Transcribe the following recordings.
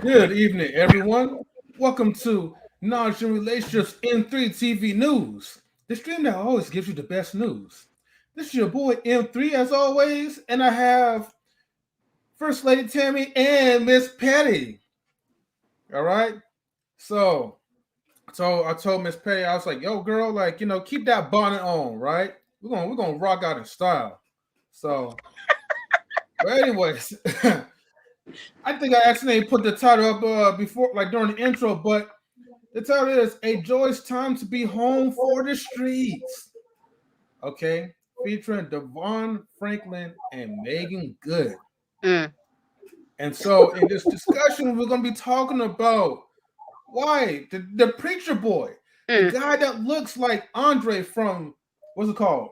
Good evening, everyone. Welcome to Knowledge and Relationships M3 TV News, the stream that always gives you the best news. This is your boy M3 as always, and I have First Lady Tammy and Miss Patty. All right. So I told Miss Patty, I was like, yo, girl, like, keep that bonnet on, right? We're gonna rock out in style. So, but anyways. I think I accidentally put the title up before, like during the intro, but the title is "A Joyous Time to Be Home for the Streets." Okay, featuring DeVon Franklin and Meagan Good. And so, in this discussion, we're going to be talking about why the preacher boy, the guy that looks like Andre from what's it called?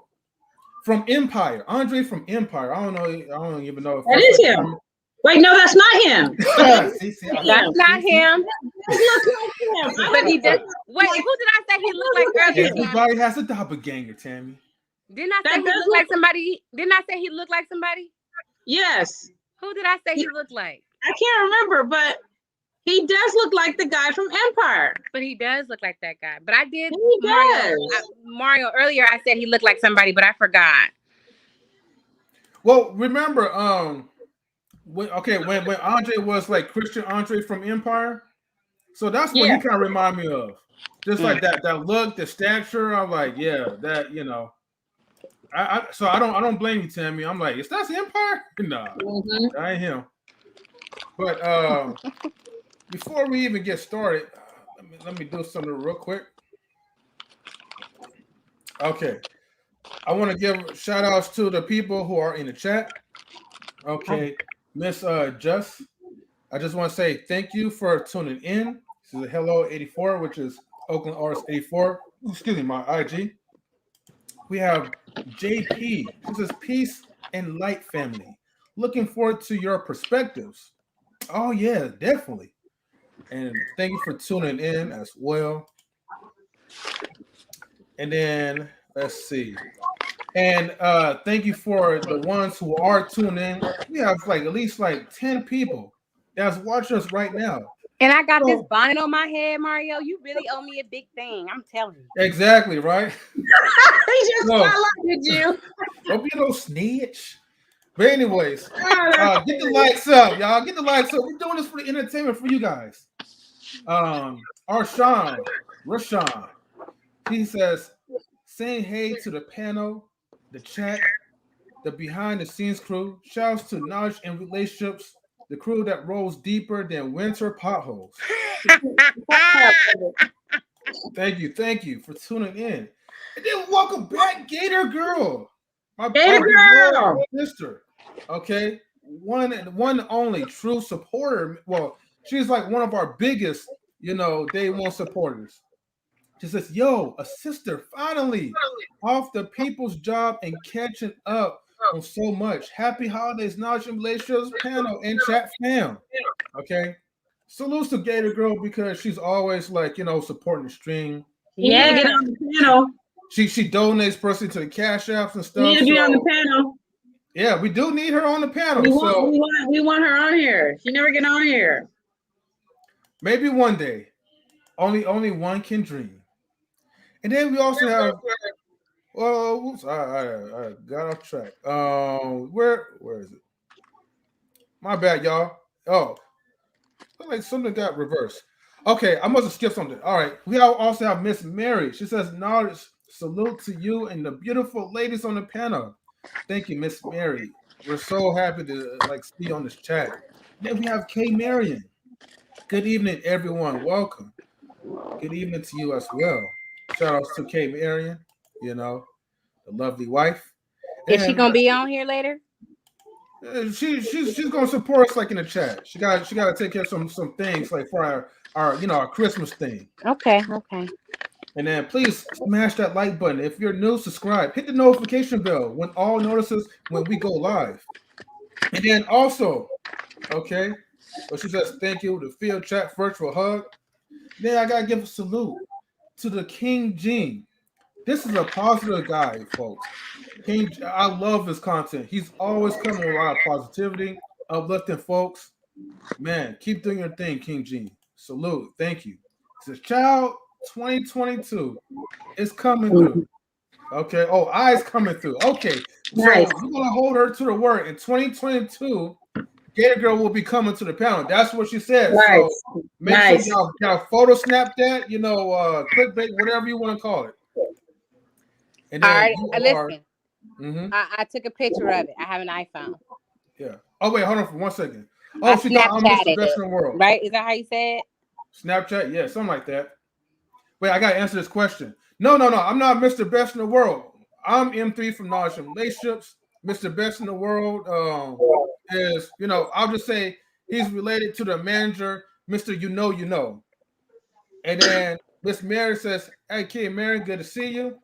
From Empire. Andre from Empire. I don't even know if that is him. Wait, no, that's not him. That's not him. But he does. Wait, who did I say he looked like earlier? Everybody has a doppelganger, Tammy. Didn't I say he looked like somebody? Didn't I say he looked like somebody? Yes. Who did I say he looked like? I can't remember, but he does look like the guy from Empire. But he does look like that guy. But I did He Mario earlier. I said he looked like somebody, but I forgot. Well, remember, when Andre was like Christian Andre from Empire, so that's what he kind of remind me of. Just like that look, the stature. I'm like, yeah, that So I don't blame you, Tammy. I'm like, is that Empire? No, that ain't him. But before we even get started, let me do something real quick. Okay, I want to give shout outs to the people who are in the chat. Okay. Miss Just, I just want to say thank you for tuning in. This is Hello 84, which is Oakland Artist 84. Excuse me, my IG. We have JP. This is Peace and Light Family. Looking forward to your perspectives. Oh yeah, definitely. And thank you for tuning in as well. And then let's see. And thank you for the ones who are tuning in. We have at least 10 people that's watching us right now. And I got this bonnet on my head, Mario. You really owe me a big thing. I'm telling you. Exactly, right? He just spotlighted you. Don't be no snitch. But anyways, get the likes up, y'all. Get the likes up. We're doing this for the entertainment for you guys. Rashawn, he says, saying hey to the panel, the chat, the behind-the-scenes crew. Shouts to Knowledge and Relationships, the crew that rolls deeper than winter potholes. Thank you for tuning in. And then welcome back, Gator Girl. My Gator Girl, sister. Okay, one only true supporter. Well, she's like one of our biggest, day one supporters. She says, yo, a sister finally off the people's job and catching up on so much. Happy holidays, Knowledge and Relationships panel and chat fam. Okay. Salutes to Gator Girl because she's always supporting the stream. Yeah, get on the panel. She donates personally to the cash apps and stuff. Yeah, be on the panel. Yeah, we do need her on the panel. We want her on here. She never get on here. Maybe one day. Only one can dream. And then we also have, oops, I got off track. Where is it? My bad, y'all. Oh, look like something got reversed. Okay, I must have skipped something. All right, we also have Miss Mary. She says, "Knowledge, salute to you and the beautiful ladies on the panel." Thank you, Miss Mary. We're so happy to see you on this chat. Then we have K. Marion. Good evening, everyone. Welcome. Good evening to you as well. Shout outs to K. Marion, the lovely wife. Is she gonna be on here later? She's gonna support us like in the chat. She got to take care of some things like for our Christmas thing. Okay. And then please smash that like button. If you're new, subscribe. Hit the notification bell when all notices when we go live. And then also, okay, so she says thank you. The field chat virtual hug. Then I gotta give a salute to the King Gene. This is a positive guy, folks. King, I love his content. He's always coming with a lot of positivity, uplifting folks. Man, keep doing your thing, King Gene. Salute. Thank you. It says, child, 2022 is coming through. Okay. Oh, eyes coming through. Okay. Nice. So we're gonna hold her to the word. In 2022, Gator Girl will be coming to the panel. That's what she said. Nice. So make sure y'all photo snap that, clickbait, whatever you want to call it. And All then right, listen. Mm-hmm. I took a picture of it. I have an iPhone. Yeah. Oh wait, hold on for 1 second. Oh, she thought I'm Mr. Best in the World. Right? Is that how you say it? Snapchat, yeah, something like that. Wait, I gotta answer this question. No. I'm not Mr. Best in the World. I'm M3 from Knowledge and Relationships. Mr. Best in the World is, I'll just say he's related to the manager, Mr. You Know. And then Miss Mary says, hey, kid, Mary, good to see you.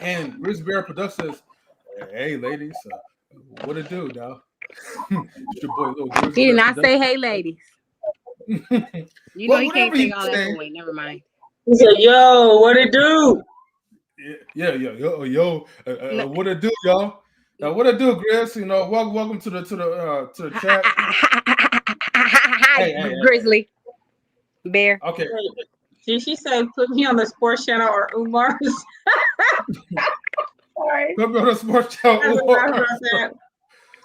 And Riz Bear Productions says, hey, ladies, what it do, now? It's your boy, Little Grizzly. He did not say, hey, ladies. You know he can't say all that. Wait, never mind. He said, yo, what it do? Yeah, yo, what it do, y'all? Now, what it do, Grizz? Welcome to the chat. Hey, Grizzly Bear. Okay. Did she say put me on the sports channel or Umar's? Sorry. Put me on the sports channel.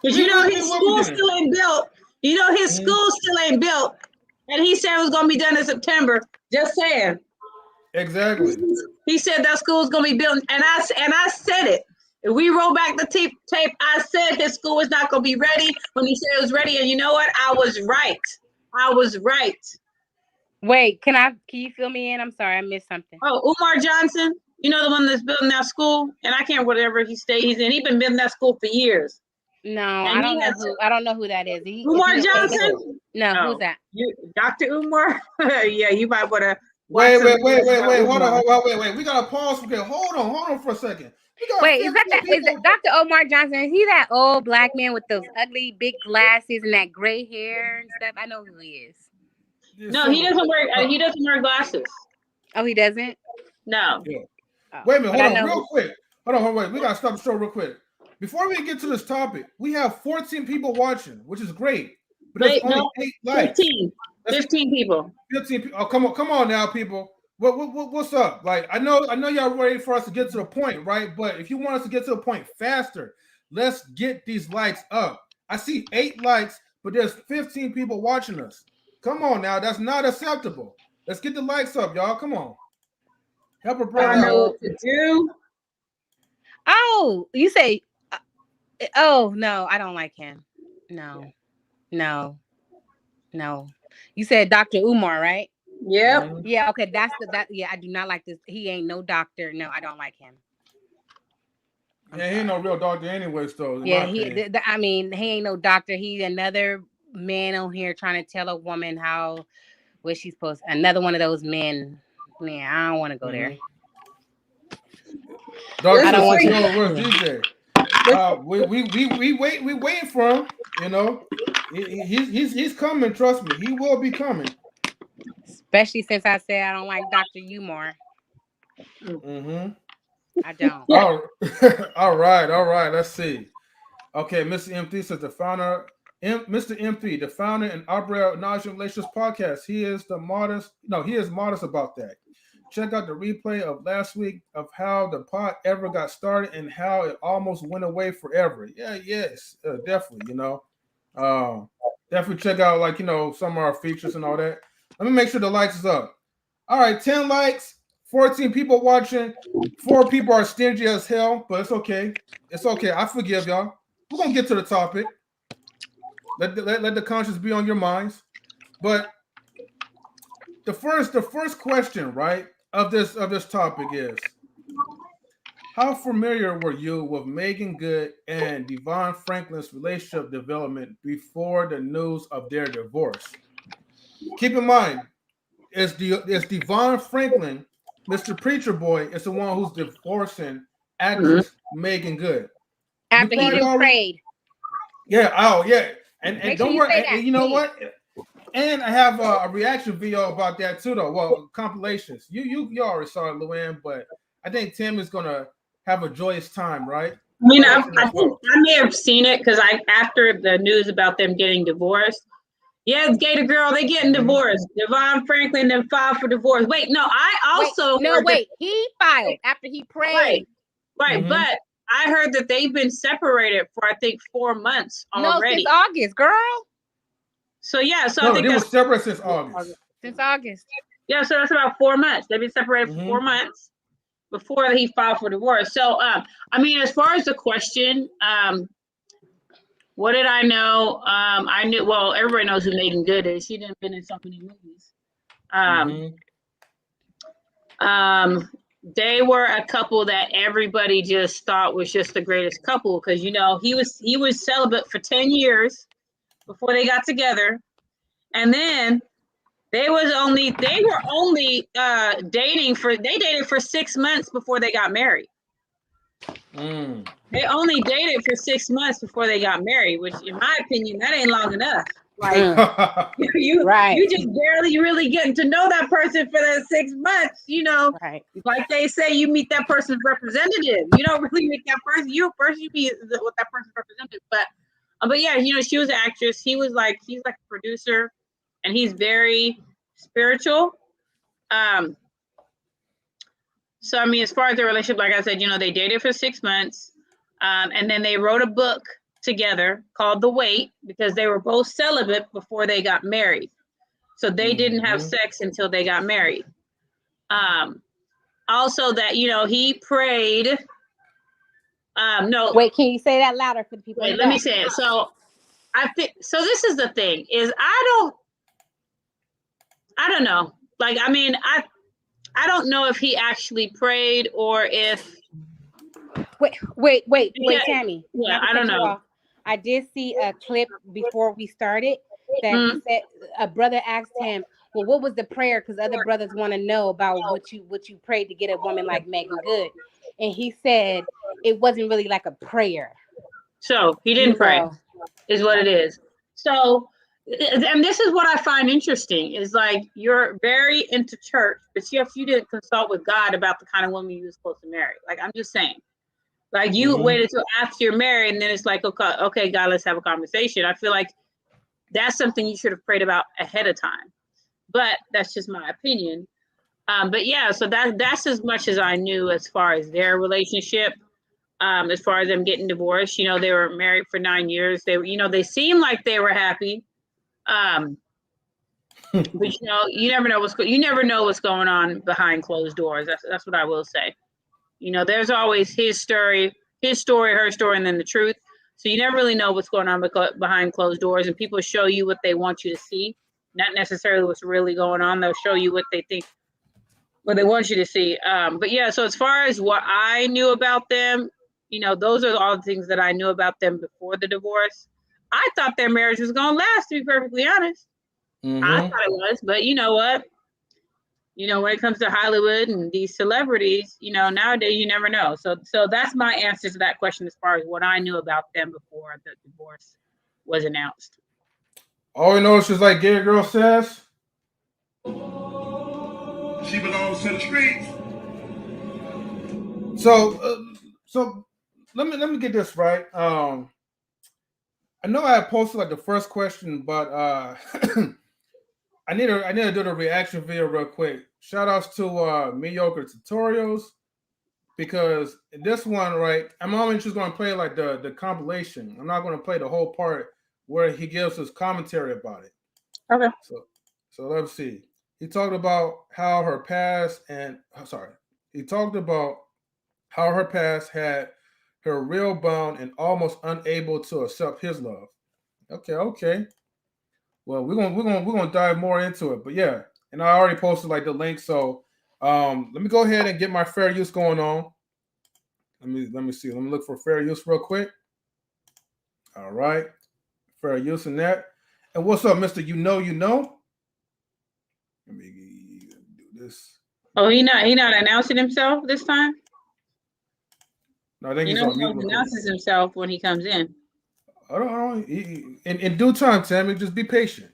Because his school still ain't built. His school still ain't built. And he said it was gonna be done in September. Just saying. Exactly. He said that school's gonna be built, and I said it. If we roll back the tape, I said his school was not gonna be ready when he said it was ready. And you know what? I was right. Wait, can you fill me in? I'm sorry, I missed something. Oh, Umar Johnson, the one that's building that school, and I can't whatever he's in. He's been building that school for years. No, I don't know who that is. Umar Johnson? No, who's that? Dr. Umar? Yeah, you might want to. Wait. Hold on. Wait. We gotta pause. Okay, hold on for a second. Wait, is that Dr. Omar Johnson? Is he that old black man with those ugly big glasses and that gray hair and stuff? I know who he is. No, he doesn't wear. He doesn't wear glasses. Oh, he doesn't. No. Yeah. Wait a minute. Hold on, real quick. Hold on. Wait. We gotta stop the show real quick. Before we get to this topic, we have 14 people watching, which is great. But there's only 8 likes. 15 people. 15 people. Oh, come on now, people. What's up? Like, I know y'all ready for us to get to the point, right? But if you want us to get to the point faster, let's get these likes up. I see 8 likes, but there's 15 people watching us. Come on now, that's not acceptable. Let's get the likes up, y'all. Come on. Help a brother out. I know what to do. Oh, you say, oh, no, I don't like him. No. You said Dr. Umar, right? Yep. Yeah, okay, yeah, I do not like this. He ain't no doctor. No, I don't like him. He ain't no real doctor anyways, though. Yeah, he ain't no doctor. He's another man on here trying to tell a woman what she's supposed to. Another one of those men. Man, I don't want to go there. Doctor, I don't want to. Where's DJ? We waiting for him. He's coming. Trust me, he will be coming. Especially since I said I don't like Dr. Umar. Mm-hmm. I don't. All right. Let's see. Okay, Mr. M3 says the founder, Mr. M3, the founder and operator of Knowledge and Relationships podcast. He is modest about that. Check out the replay of last week of how the pod ever got started and how it almost went away forever. Yes, definitely. Definitely check out some of our features and all that. Let me make sure the likes is up. All right, 10 likes, 14 people watching. 4 people are stingy as hell, but it's okay. I forgive y'all. We're gonna get to the topic. Let the conscience be on your minds. But the first question, right, of this topic is, how familiar were you with Meagan Good and DeVon Franklin's relationship development before the news of their divorce? Keep in mind, is DeVon Franklin, Mr. Preacher Boy, is the one who's divorcing actress Meagan Good. You After he probably done already, prayed. yeah, oh yeah, and Make sure don't you worry, say that, you know please. what? And I have a reaction video about that too, though. Well, compilations. You already saw it, Luann, but I think Tim is gonna have a joyous time, right? I mean, I Watching as think well. I may have seen it because after the news about them getting divorced. Yeah, it's Gator Girl. They getting divorced. DeVon Franklin then filed for divorce. Wait, no, I also heard that, He filed after he prayed. right, but I heard that they've been separated for I think 4 months No, already. since August, girl. So yeah, so No, I think they were that's separate since August. Since August. yeah, so that's about 4 months. They've been separated for 4 months before he filed for divorce. So I mean, as far as the question, what did I know? I knew, well, everybody knows who Meagan Good is. She didn't been in so many movies. They were a couple that everybody just thought was just the greatest couple because you know he was celibate for 10 years before they got together, and then they were only dated for 6 months before they got married. They only dated for 6 months before they got married, which in my opinion that ain't long enough. Like you just barely really getting to know that person for that 6 months, you know. Right. Like they say, you meet that person's representative. You don't really meet that person. You meet what that person's representative. But yeah, you know, she was an actress. He's like a producer, and he's very spiritual. So I mean, as far as their relationship, like I said, you know, they dated for 6 months, and then they wrote a book together called The Wait because they were both celibate before they got married. So they didn't have sex until they got married. Also that, you know, he prayed. No. Wait, can you say that louder for the people? Wait, let me say it. So I think, so this is the thing is I don't know. Like, I mean, I don't know if he actually prayed or if. Wait, Tammy. Yeah, I don't know. I did see a clip before we started that he said a brother asked him, "Well, what was the prayer?" Because other brothers want to know about what you prayed to get a woman like Meagan Good, and he said it wasn't really like a prayer. So he didn't pray, is what it is. So, and this is what I find interesting is like you're very into church, but yet you didn't consult with God about the kind of woman you were supposed to marry. Like I'm just saying. Like you waited till after you're married, and then it's like, okay, God, let's have a conversation. I feel like that's something you should have prayed about ahead of time. But that's just my opinion. But yeah, so that's as much as I knew as far as their relationship. As far as them getting divorced, you know, they were married for 9 years. They were, you know, they seemed like they were happy. But you know, you never know what's going on behind closed doors. That's what I will say. You know, there's always his story, her story, and then the truth. So you never really know what's going on behind closed doors. And people show you what they want you to see, not necessarily what's really going on. They'll show you what they think, what they want you to see. But yeah, so as far as what I knew about them, you know, those are all the things that I knew about them before the divorce. I thought their marriage was going to last, to be perfectly honest. I thought it was, but you know what? You know, when it comes to Hollywood and these celebrities, you know, nowadays you never know. So that's my answer to that question as far as what I knew about them before the divorce was announced. All we know is just like Gay Girl says, she belongs to the streets. So let me get this right. I know I posted like the first question, but I need to do the reaction video real quick. Shout outs to Mediocre Tutorials, because this one, right, I'm only just going to play like the compilation. I'm not going to play the whole part where he gives his commentary about it. Okay. So let's see. He talked about how her past he talked about how her past had her real bound and almost unable to accept his love. Okay. Well, we're gonna dive more into it, but yeah, and I already posted like the link. So, let me go ahead and get my fair use going on. Let me see. Let me look for fair use real quick. All right, fair use in that. And what's up, Mister? You know. Let me do this. Oh, he not announcing himself this time. No, I think he's on mute. He announces himself when he comes in. I don't. In due time, Tammy. Just be patient.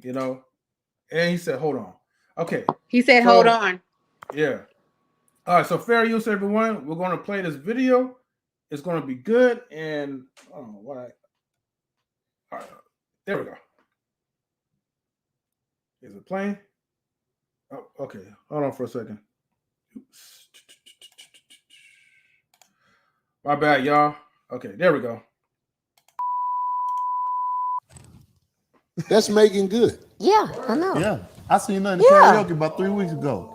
You know. And he said, "Hold on." Okay. He said, "Hold on." Yeah. All right. So fair use, everyone. We're going to play this video. It's going to be good. And I don't know why. All right. There we go. Is it playing? Oh, okay. Hold on for a second. Oops. My bad, y'all. Okay, there we go. That's Meagan Good. Yeah, I know. Yeah, I seen her in the karaoke about 3 weeks ago.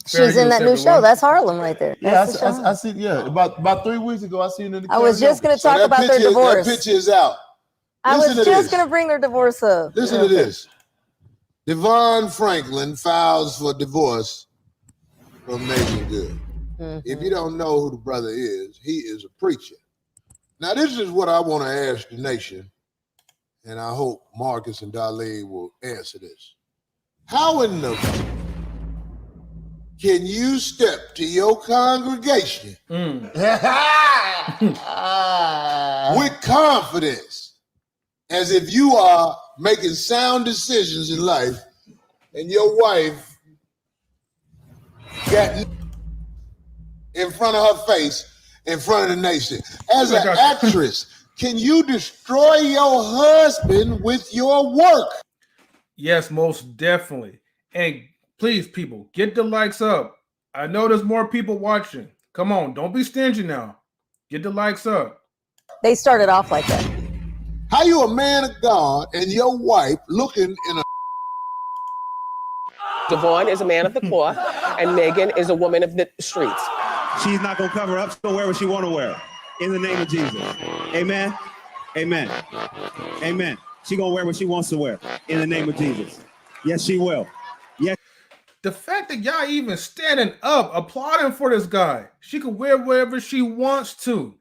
She's in that new show. That's Harlem right there. Yeah, I see. Yeah, about 3 weeks ago, I seen her in the karaoke. I was just going to talk about their divorce. That picture is out. I was just going to bring their divorce up. Listen to this. DeVon Franklin files for divorce from Meagan Good. If you don't know who the brother is, he is a preacher. Now, this is what I want to ask the nation, and I hope Marcus and Darlene will answer this. How in the can you step to your congregation with confidence as if you are making sound decisions in life and your wife got in front of her face, in front of the nation? As an actress, can you destroy your husband with your work? Yes, most definitely. And please, people, get the likes up. I know there's more people watching. Come on, don't be stingy now. Get the likes up. They started off like that. How you a man of God and your wife looking in a... DeVon is a man of the cloth, and Meagan is a woman of the streets. She's not going to cover up. She's going to wear what she want to wear. In the name of Jesus. Amen. Amen. Amen. She's going to wear what she wants to wear. In the name of Jesus. Yes, she will. Yes. The fact that y'all even standing up, applauding for this guy. She could wear whatever she wants to.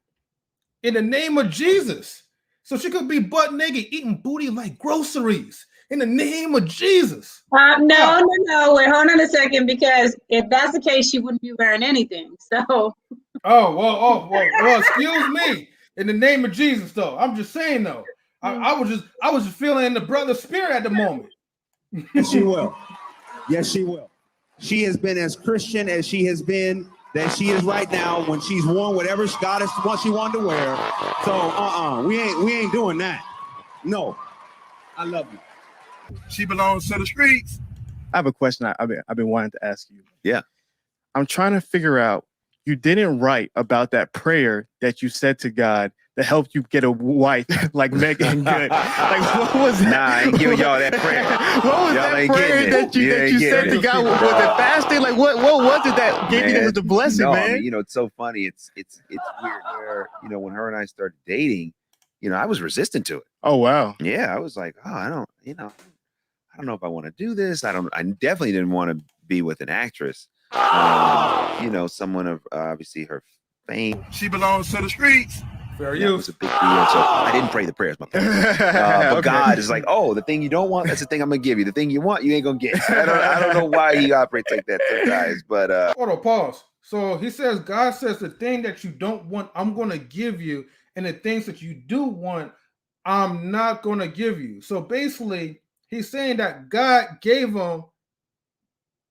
In the name of Jesus. So she could be butt naked, eating booty like groceries. In the name of Jesus. No. Wait, hold on a second, because if that's the case, she wouldn't be wearing anything. So. Well, excuse me. In the name of Jesus, though. I'm just saying, though. I was just feeling the brother's spirit at the moment. Yes, she will. Yes, she will. She has been as Christian as she has been that she is right now when she's worn whatever God is what she wanted to wear. So we ain't doing that. No. I love you. She belongs to the streets. I have a question I've been wanting to ask you. Yeah. I'm trying to figure out, you didn't write about that prayer that you said to God that helped you get a wife like Meagan Good. Like, what was that? Nah, I ain't giving y'all that prayer. What was y'all that prayer that you said to God? Was it fasting? Like, what was it that gave you the blessing, man? I mean, it's so funny. It's weird where, when her and I started dating, I was resistant to it. Oh, wow. Yeah, I was like, I don't know if I want to do this. I definitely didn't want to be with an actress. Someone of obviously her fame. She belongs to the streets. Fair use. Was a big deal. So I didn't pray the prayers, my point. But okay. God is like, the thing you don't want, that's the thing I'm gonna give you. The thing you want, you ain't gonna get. I don't know why he operates like that sometimes, but Hold on, pause. So he says, God says the thing that you don't want, I'm gonna give you, and the things that you do want, I'm not gonna give you. So basically, he's saying that God gave him.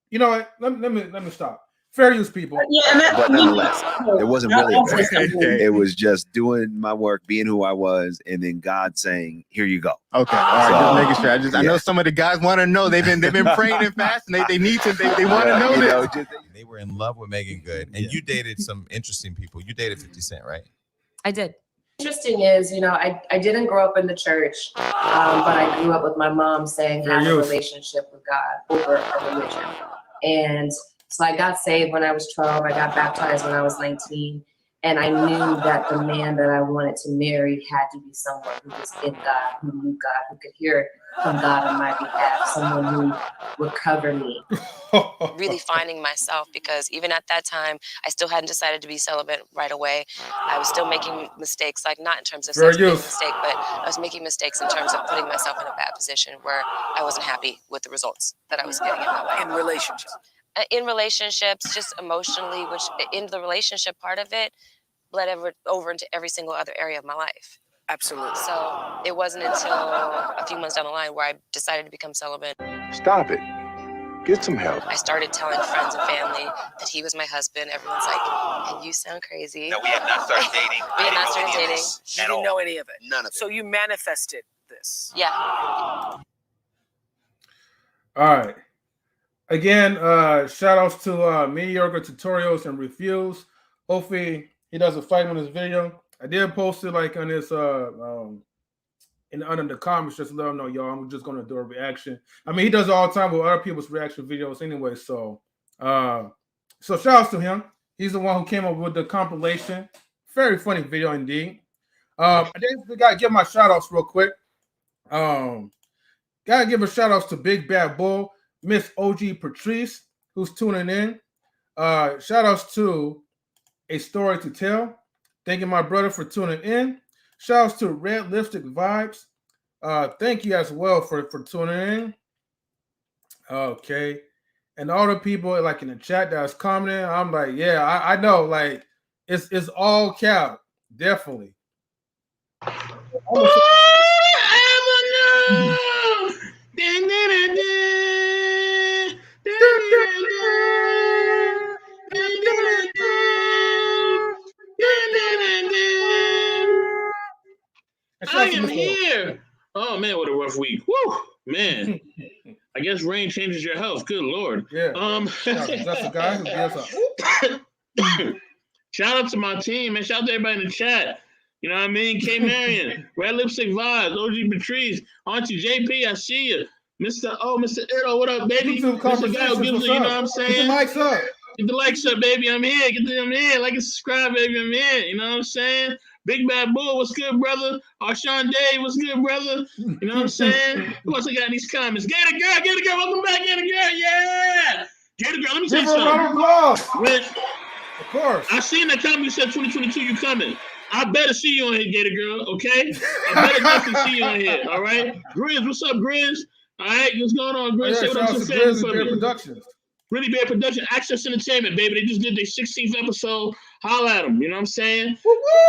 You know what? Let me stop. Fair use, people. Yeah, but nonetheless, it wasn't really a prayer. It was just doing my work, being who I was, and then God saying, "Here you go." Okay, all right. Just making sure. I know some of the guys want to know. They've been praying and fasting. They need to. They want to know this. They were in love with Meagan Good, and you dated some interesting people. You dated 50 Cent, right? I did. Interesting is, I didn't grow up in the church, but I grew up with my mom saying have a relationship with God over a religion. And so I got saved when I was 12. I got baptized when I was 19. And I knew that the man that I wanted to marry had to be someone who was in God, who knew God, who could hear from God on my behalf, someone who would cover me. Really finding myself, because even at that time, I still hadn't decided to be celibate right away. I was still making mistakes, like not in terms of sex being a mistake, but I was making mistakes in terms of putting myself in a bad position where I wasn't happy with the results that I was getting in my life. In relationships, just emotionally, which in the relationship part of it, bled over into every single other area of my life. Absolutely. So it wasn't until a few months down the line where I decided to become celibate. Stop it. Get some help. I started telling friends and family that he was my husband. Everyone's like, and you sound crazy. No, we had not started dating. We had not started dating. You didn't know any of it. None of it. So you manifested this. Yeah. All right. Again, shout outs to Mediocre Tutorials and Reviews. Hopefully he does a fight on this video. I did post it like on this under the comments, just to let him know, y'all. I'm just gonna do a reaction. I mean, he does it all the time with other people's reaction videos anyway. So shout outs to him. He's the one who came up with the compilation. Very funny video indeed. I think gotta give my shout outs real quick. Gotta give a shout outs to Big Bad Bull, Miss OG Patrice, who's tuning in. Shout outs to A Story to Tell. Thanking my brother for tuning in. Shout outs to Red Lipstick Vibes. Thank you as well for tuning in. Okay. And all the people like in the chat that was commenting, I'm like, yeah, I know, like it's all cap, definitely. I am here. Oh man, what a rough week. Woo, man. I guess rain changes your health. Good Lord. Yeah. That's the guy who gives a shout out to my team, man. Shout out to everybody in the chat. You know what I mean? K Marion, Red Lipstick Vibes, OG Patrice, Auntie JP, I see you. Mr. Edo, what up, baby? Mr. Guy who gives it, you know what I'm saying? Get the likes up. Get the likes up, baby. I'm here. I'm here. Like and subscribe, baby. I'm here. You know what I'm saying? Big Bad Bull, what's good, brother? Arshawn Day, what's good, brother? You know what I'm saying? Who else I got in these comments? Get a girl, welcome back, get a girl, yeah! Get a girl, let me say something. Of course. I seen that comment you said 2022, you coming. I better see you on here, Gator Girl, okay? I better definitely see you on here, all right? Grizz, what's up, Grizz? All right, what's going on, Grizz? Say what up to family for me. Productions. Really Bad Production, Access Entertainment, baby. They just did their 16th episode. Holla at them, you know what I'm saying?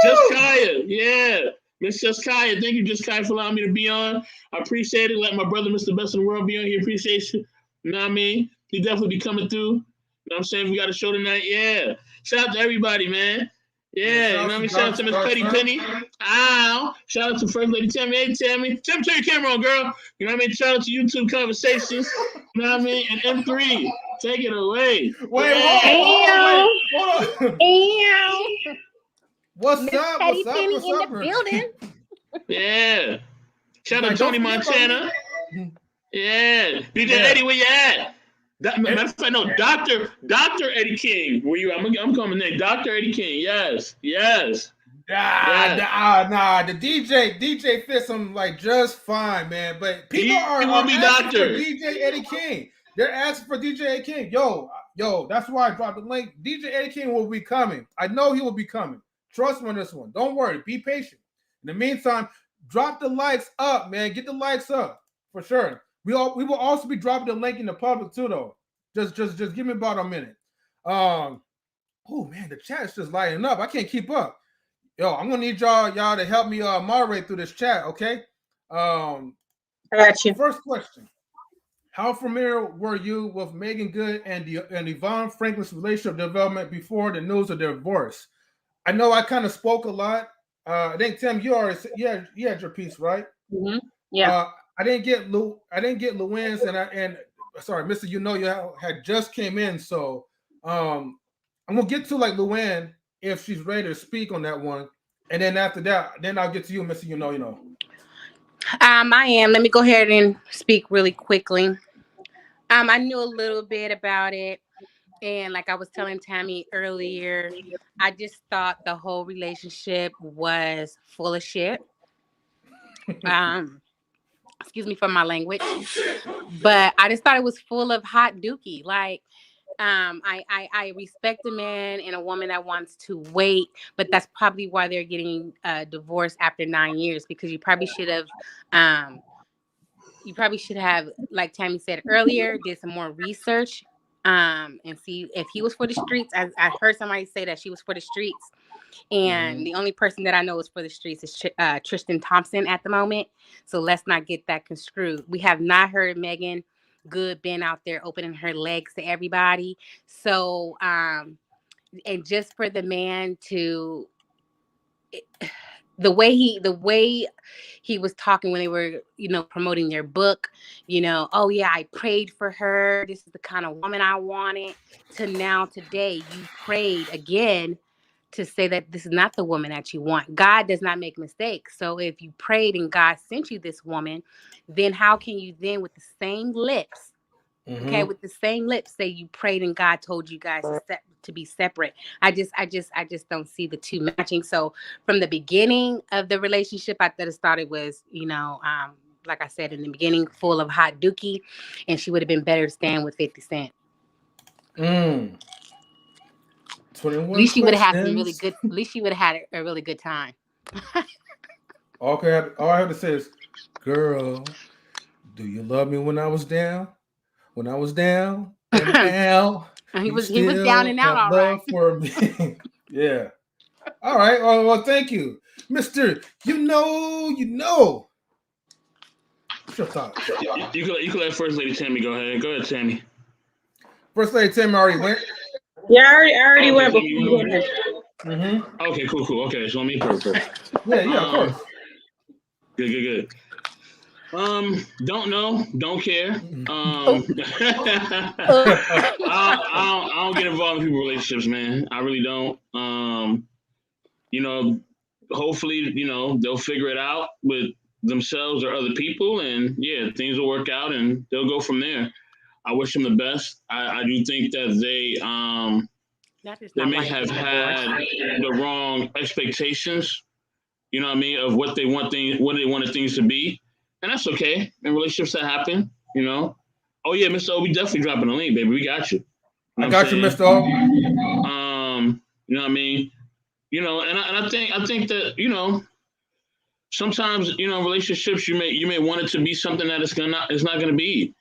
Just Kaya, yeah. Miss Just Kaya, thank you, Just Kaya, for allowing me to be on. I appreciate it. Let my brother, Mr. Best in the World, be on here. Appreciate you. You know what I mean? He definitely be coming through. You know what I'm saying? We got a show tonight, yeah. Shout out to everybody, man. Yeah, you know what I mean? Shout out to Miss Petty Penny. Ow. Shout out to First Lady Tammy. Hey, Tammy. Tammy, turn your camera on, girl. You know what I mean? Shout out to YouTube Conversations. You know what I mean? And M3. Take it away. Wait, hold on. What's Miss up? Petty What's up? Penny What's in up? the building. Yeah. Shout out Like, to Tony don't forget about Montana. Yeah. DJ Eddie, where you at? Matter of fact, no, Dr. Eddie King. Where you at? I'm coming in. Dr. Eddie King. Yes. Nah. The DJ fits him like just fine, man. But people are be asking Doctor. for DJ Eddie King. They're asking for DJ Eddie King. Yo, that's why I dropped the link. DJ Eddie King will be coming. I know he will be coming. Trust me on this one. Don't worry. Be patient. In the meantime, drop the likes up, man. Get the likes up for sure. We will also be dropping the link in the public too, though. Just give me about a minute. Oh man, the chat is just lighting up. I can't keep up. Yo, I'm gonna need y'all to help me moderate through this chat, okay? I got you. First question: how familiar were you with Meagan Good and DeVon Franklin's relationship development before the news of their divorce? I know I kind of spoke a lot. I think Tim, you already said, you had your piece, right? Mm-hmm. Yeah. I didn't get Luann's, and sorry, Mr. You had just came in, so I'm gonna get to like Luann if she's ready to speak on that one, and then after that, then I'll get to you, Mr. You know. I am. Let me go ahead and speak really quickly. I knew a little bit about it. And like I was telling Tammy earlier, I just thought the whole relationship was full of shit. Excuse me for my language, but I just thought it was full of hot dookie. Like, I respect a man and a woman that wants to wait, but that's probably why they're getting divorced after 9 years, because you probably should have, like Tammy said earlier, did some more research, and see if he was for the streets. I heard somebody say that she was for the streets. And the only person that I know is for the streets is Tristan Thompson at the moment. So let's not get that construed. We have not heard Meagan Good been out there opening her legs to everybody. So, and just for the man to, the way he was talking when they were, promoting their book, oh yeah, I prayed for her. This is the kind of woman I wanted. To now today, you prayed again to say that this is not the woman that you want. God does not make mistakes. So if you prayed and God sent you this woman, then how can you then with the same lips, with the same lips, say you prayed and God told you guys to be separate? I just don't see the two matching. So from the beginning of the relationship, I thought it was, like I said in the beginning, full of hot dookie, and she would have been better staying with 50 Cent. 21 At least she would have had some questions. really good. At least she would have had a really good time. Okay, all I have to say is, girl, do you love me when I was down? When I was down and out, he was down and out, all love right. For me. Yeah. All right. Well, thank you, Mr. You know. What's your thoughts? You can let First Lady Tammy go ahead. Go ahead, Tammy. First Lady Tammy already went. Yeah, I already went before you went. Okay, cool. Okay, so let me perfect. Yeah, of course. Good. Don't know, don't care. I don't get involved in people's relationships, man. I really don't. Hopefully, they'll figure it out with themselves or other people, and yeah, things will work out and they'll go from there. I wish them the best. I do think that they may have had the wrong expectations, you know what I mean, of what they wanted things to be. And that's okay. In relationships that happen, Oh yeah, Mr. O, we definitely dropping the link, baby. We got you. I got you, Mr. O. You know what I mean? And I think that, sometimes, relationships you may want it to be something that it's not gonna be.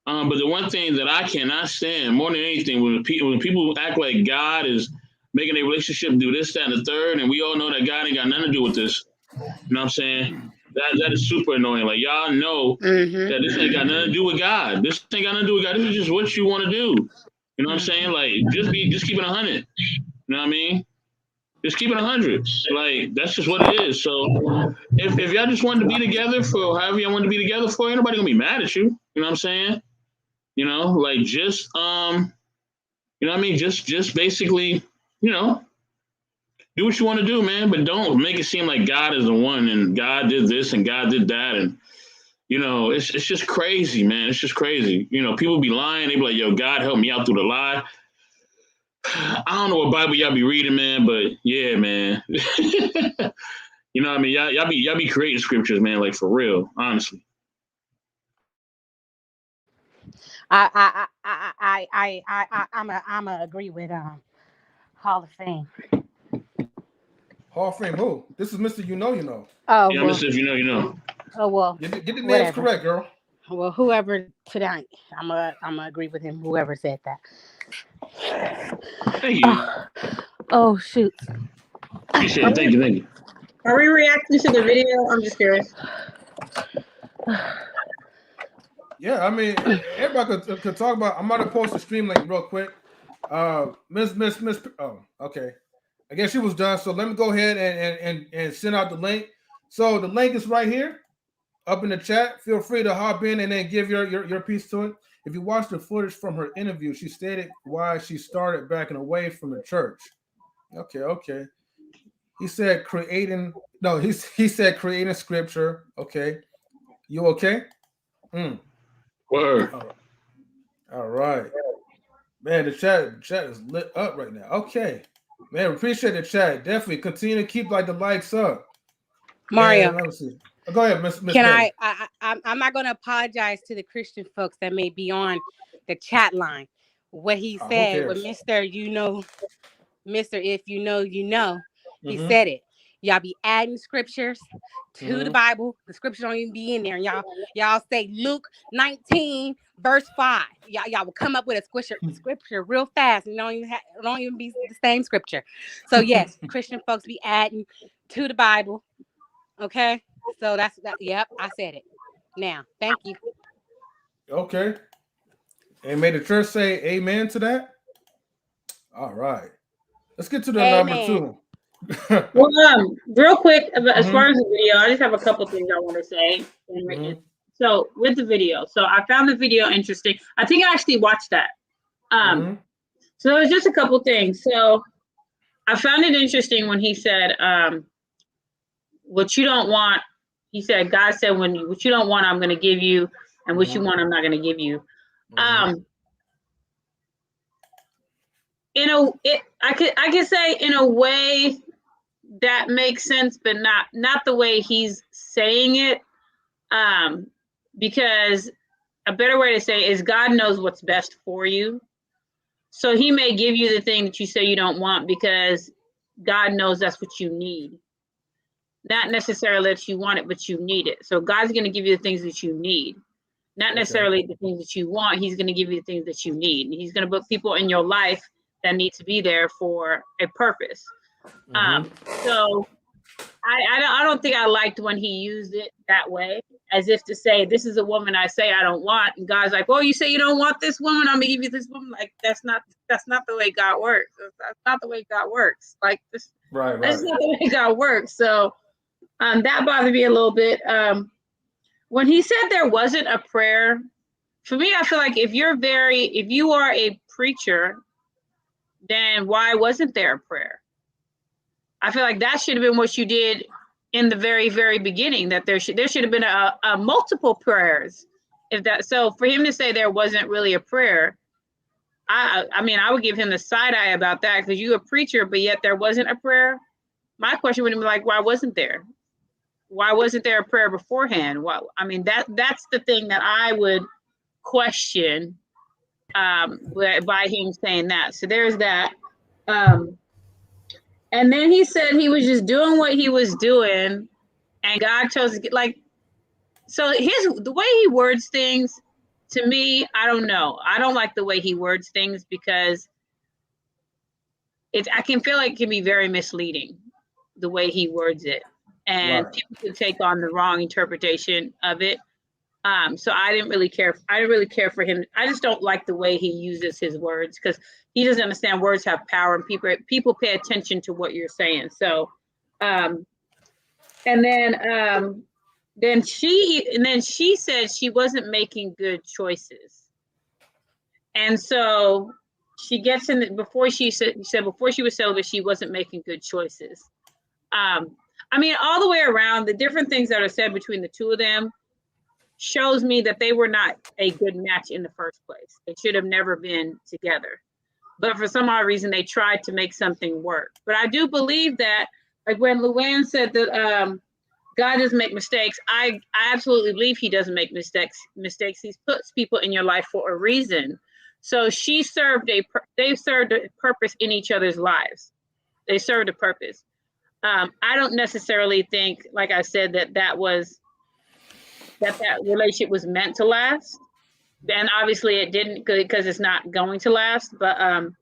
But the one thing that I cannot stand more than anything when people act like God is making a relationship do this, that, and the third, and we all know that God ain't got nothing to do with this. You know what I'm saying? That is super annoying. Like, y'all know that this ain't got nothing to do with God. This ain't got nothing to do with God. This is just what you want to do. You know what I'm saying? Like, just keep it 100. You know what I mean? Just keep it 100. Like, that's just what it is. So if y'all just wanted to be together for however y'all want to be together for, ain't nobody gonna be mad at you. You know what I'm saying? Like, just you know what I mean? Just basically, do what you want to do, man, but don't make it seem like God is the one and God did this and God did that. And, it's just crazy, man. It's just crazy. People be lying. They be like, yo, God help me out through the lie. I don't know what Bible y'all be reading, man, but yeah, man. You know what I mean? Y'all be creating scriptures, man, like for real, honestly. I'm a agree with Hall of Fame. Hall of Fame who? This is Mr. You know. Oh, yeah, well. Mr. If you know. Oh well. Get the names correct, girl. Well, whoever tonight, I'm gonna agree with him. Whoever said that. Thank you. Oh shoot. Appreciate it. Thank you. Are we reacting to the video? I'm just curious. Yeah, I mean, everybody could talk about. I'm gonna post the stream link real quick. Miss. Oh, okay. I guess she was done. So let me go ahead and send out the link. So the link is right here, up in the chat. Feel free to hop in and then give your piece to it. If you watch the footage from her interview, she stated why she started backing away from the church. Okay. He said creating scripture. Okay. You okay? Word. All right. Man, the chat is lit up right now. Okay. Man, appreciate the chat. Definitely continue to keep like the lights up. Mario, let me see. Go ahead, Miss. Can I'm not going to apologize to the Christian folks that may be on the chat line. What he said with Mr. If you know, you know, he said it. Y'all be adding scriptures to the Bible. The scriptures don't even be in there. Y'all say Luke 19 verse 5. Y'all will come up with a scripture real fast and don't even be the same scripture. So yes, Christian folks be adding to the Bible. Okay, so that's that. Yep, I said it. Now, thank you. Okay. And may the church say amen to that? All right. Let's get to the number 2. Well, real quick, as far as the video, I just have a couple things I want to say. So with the video, so I found the video interesting. I think I actually watched that. So there's just a couple things. So I found it interesting when he said, what you don't want, he said, God said, what you don't want, I'm going to give you, and what you want, I'm not going to give you. I could say in a way that makes sense, but not the way he's saying it. Because a better way to say is God knows what's best for you. So he may give you the thing that you say you don't want because God knows that's what you need. Not necessarily that you want it, but you need it. So God's going to give you the things that you need. Not necessarily the things that you want. He's going to give you the things that you need. And he's going to put people in your life that need to be there for a purpose. So I don't think I liked when he used it that way, as if to say, this is a woman I say I don't want. And God's like, oh, you say you don't want this woman? I'm going to give you this woman. Like, that's not the way God works. That's not the way God works. Like, this, that's not the way God works. So that bothered me a little bit. When he said there wasn't a prayer, for me, I feel like if you are a preacher, then why wasn't there a prayer? I feel like that should have been what you did in the very, very beginning, that there should have been a multiple prayers. So for him to say there wasn't really a prayer, I mean, I would give him the side eye about that, because you're a preacher, but yet there wasn't a prayer. My question would be like, why wasn't there? Why wasn't there a prayer beforehand? Well, I mean, that's the thing that I would question by him saying that. So there's that. And then he said he was just doing what he was doing, and God chose to get, like, so the way he words things, to me, I don't know. I don't like the way he words things, because I can feel like it can be very misleading, the way he words it. And people could take on the wrong interpretation of it. So I didn't really care. I didn't really care for him. I just don't like the way he uses his words, because he doesn't understand words have power, and people pay attention to what you're saying. So, and then she said she wasn't making good choices, and so she gets in before she said before she was celibate, she wasn't making good choices. I mean, all the way around, the different things that are said between the two of them shows me that they were not a good match in the first place. They should have never been together. But for some odd reason, they tried to make something work. But I do believe that, like when Luann said that God doesn't make mistakes, I absolutely believe he doesn't make mistakes. He puts people in your life for a reason. So they served a purpose in each other's lives. They served a purpose. I don't necessarily think, like I said, that relationship was meant to last. And obviously it didn't, because it's not going to last. But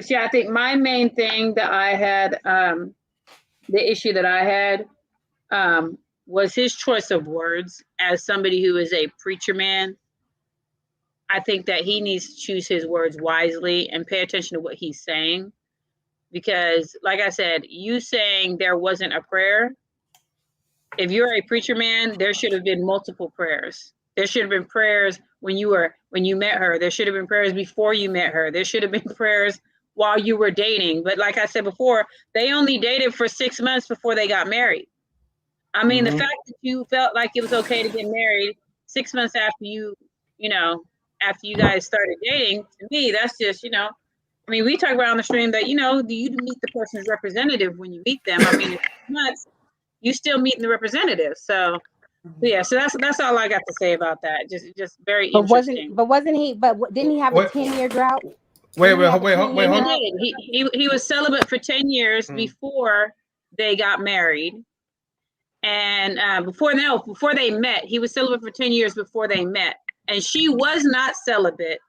yeah, I think my main thing that I had, the issue that I had, was his choice of words. As somebody who is a preacher man, I think that he needs to choose his words wisely and pay attention to what he's saying. Because, like I said, you saying there wasn't a prayer, if you're a preacher man, there should have been multiple prayers. There should have been prayers when you met her. There should have been prayers before you met her. There should have been prayers while you were dating. But like I said before, they only dated for 6 months before they got married. I mean, the fact that you felt like it was okay to get married 6 months after you after you guys started dating, to me, that's just, you know, I mean, we talk about on the stream that, you know, you meet the person's representative when you meet them. I mean, it's nuts, you still meeting the representative. So yeah, so that's all I got to say about that. Just very interesting. Didn't he have a 10-year drought? Wait, He hold on. did. He was celibate for 10 years before they got married. And before they met, he was celibate for 10 years before they met. And she was not celibate.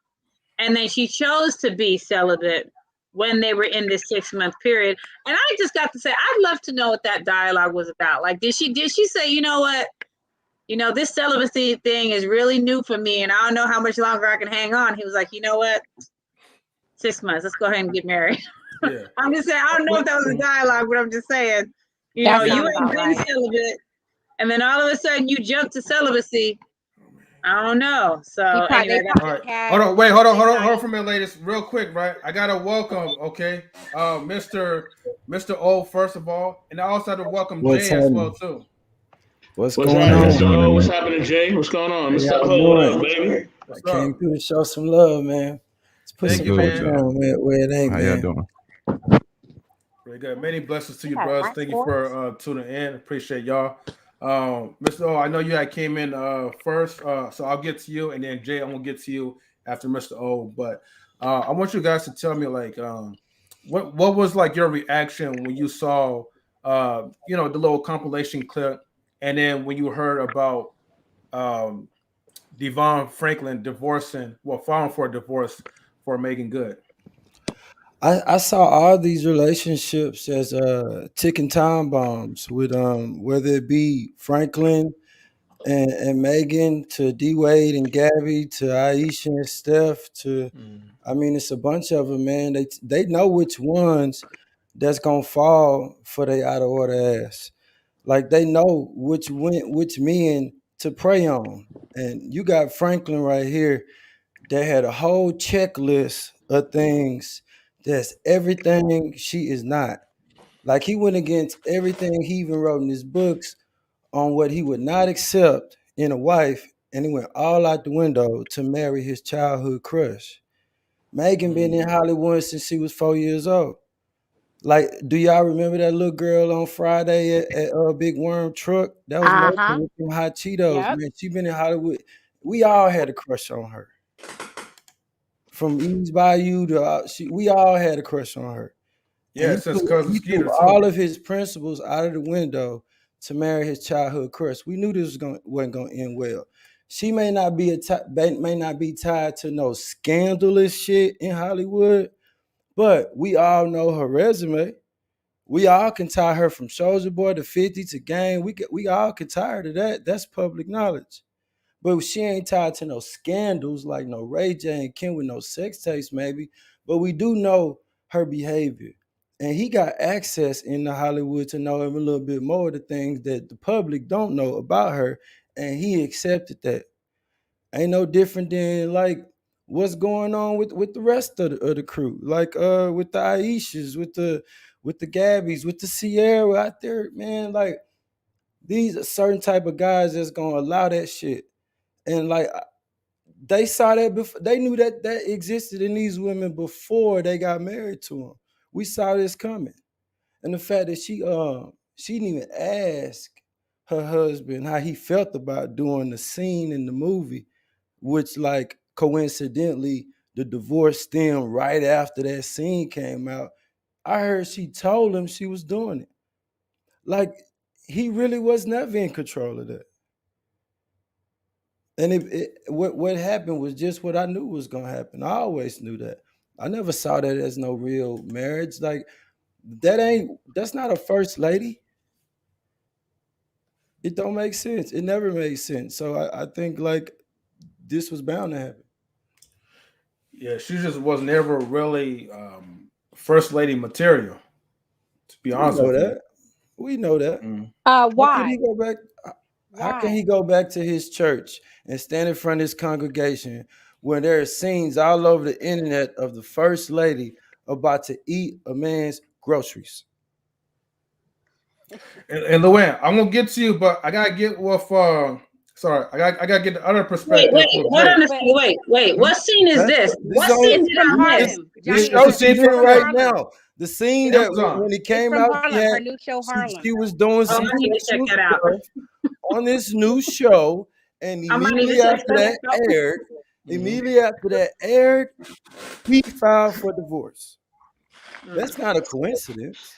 And then she chose to be celibate when they were in this 6-month period. And I just got to say, I'd love to know what that dialogue was about. Like, did she say, you know what? You know, this celibacy thing is really new for me, and I don't know how much longer I can hang on. He was like, you know what? 6 months. Let's go ahead and get married. Yeah. I'm just saying, I don't know if that was a dialogue, but I'm just saying, you know, you ain't been celibate, and then all of a sudden you jump to celibacy. I don't know. So anyway, hold on for a minute, ladies, real quick, right? I gotta welcome, okay, Mr. O first of all, and I also have to welcome Jay as well too. What's going on? What's happening, Jay? What's going on? Mr. O, baby. I came through to show some love, man. Let's put some pressure on where it ain't, How man. y'all doing? Very good. Many blessings to you, brothers. Thank you for tuning in. Appreciate y'all. Mr. O, I know you had came in first, so I'll get to you, and then Jay, I'm gonna get to you after Mr. O. But I want you guys to tell me, like, what was like your reaction when you saw, you know, the little compilation clip, and then when you heard about DeVon Franklin filing for a divorce for Meagan Good? I saw all these relationships as ticking time bombs with whether it be Franklin and Meagan, to D Wade and Gabby, to Aisha and Steph, to I mean, it's a bunch of them, man. They know which ones that's gonna fall for they out of order ass. Like, they know which men to prey on. And you got Franklin right here that had a whole checklist of things that's everything she is not. Like, he went against everything he even wrote in his books on what he would not accept in a wife, and he went all out the window to marry his childhood crush. Meagan been in Hollywood since she was 4 years old. Like, do y'all remember that little girl on Friday at Big Worm Truck? That was Meagan with them hot Cheetos, man. She been in Hollywood. We all had a crush on her. From East Bayou to we all had a crush on her. Yeah, he threw all of his principles out of the window to marry his childhood crush. We knew this wasn't going to end well. She may not be tied to no scandalous shit in Hollywood, but we all know her resume. We all can tie her from Soldier Boy to 50 to Game. We all can tie her to that. That's public knowledge. But she ain't tied to no scandals like no Ray J and Kim with no sex tapes, maybe. But we do know her behavior. And he got access into Hollywood to know him a little bit more of the things that the public don't know about her. And he accepted that. Ain't no different than like what's going on with the rest of the crew. Like with the Aishas, with the Gabbies, with the Sierra out there, man. Like, these are certain type of guys that's gonna allow that shit. And like, they saw that before. They knew that existed in these women before they got married to them. We saw this coming. And the fact that she didn't even ask her husband how he felt about doing the scene in the movie, which, like, coincidentally, the divorce stemmed right after that scene came out. I heard she told him she was doing it. Like, he really was never in control of that. And what happened was just what I knew was gonna happen. I always knew that. I never saw that as no real marriage. Like, that's not a first lady. It don't make sense. It never made sense. So I think, like, this was bound to happen. Yeah, she just was never really first lady material. To be honest with you, we know that. Why? How could he go back? How can he go back to his church and stand in front of his congregation when there are scenes all over the internet of the first lady about to eat a man's groceries? And Luann, I'm gonna get to you, but I gotta get with Sorry, I gotta get the other perspective. Hold on a second. Wait. What scene is this? What scene did I miss? This show she's doing right now. The scene that when he came out, her new show Harlem. she was doing some I need to check that out on this new show, and immediately after that aired, he filed for divorce. That's not a coincidence.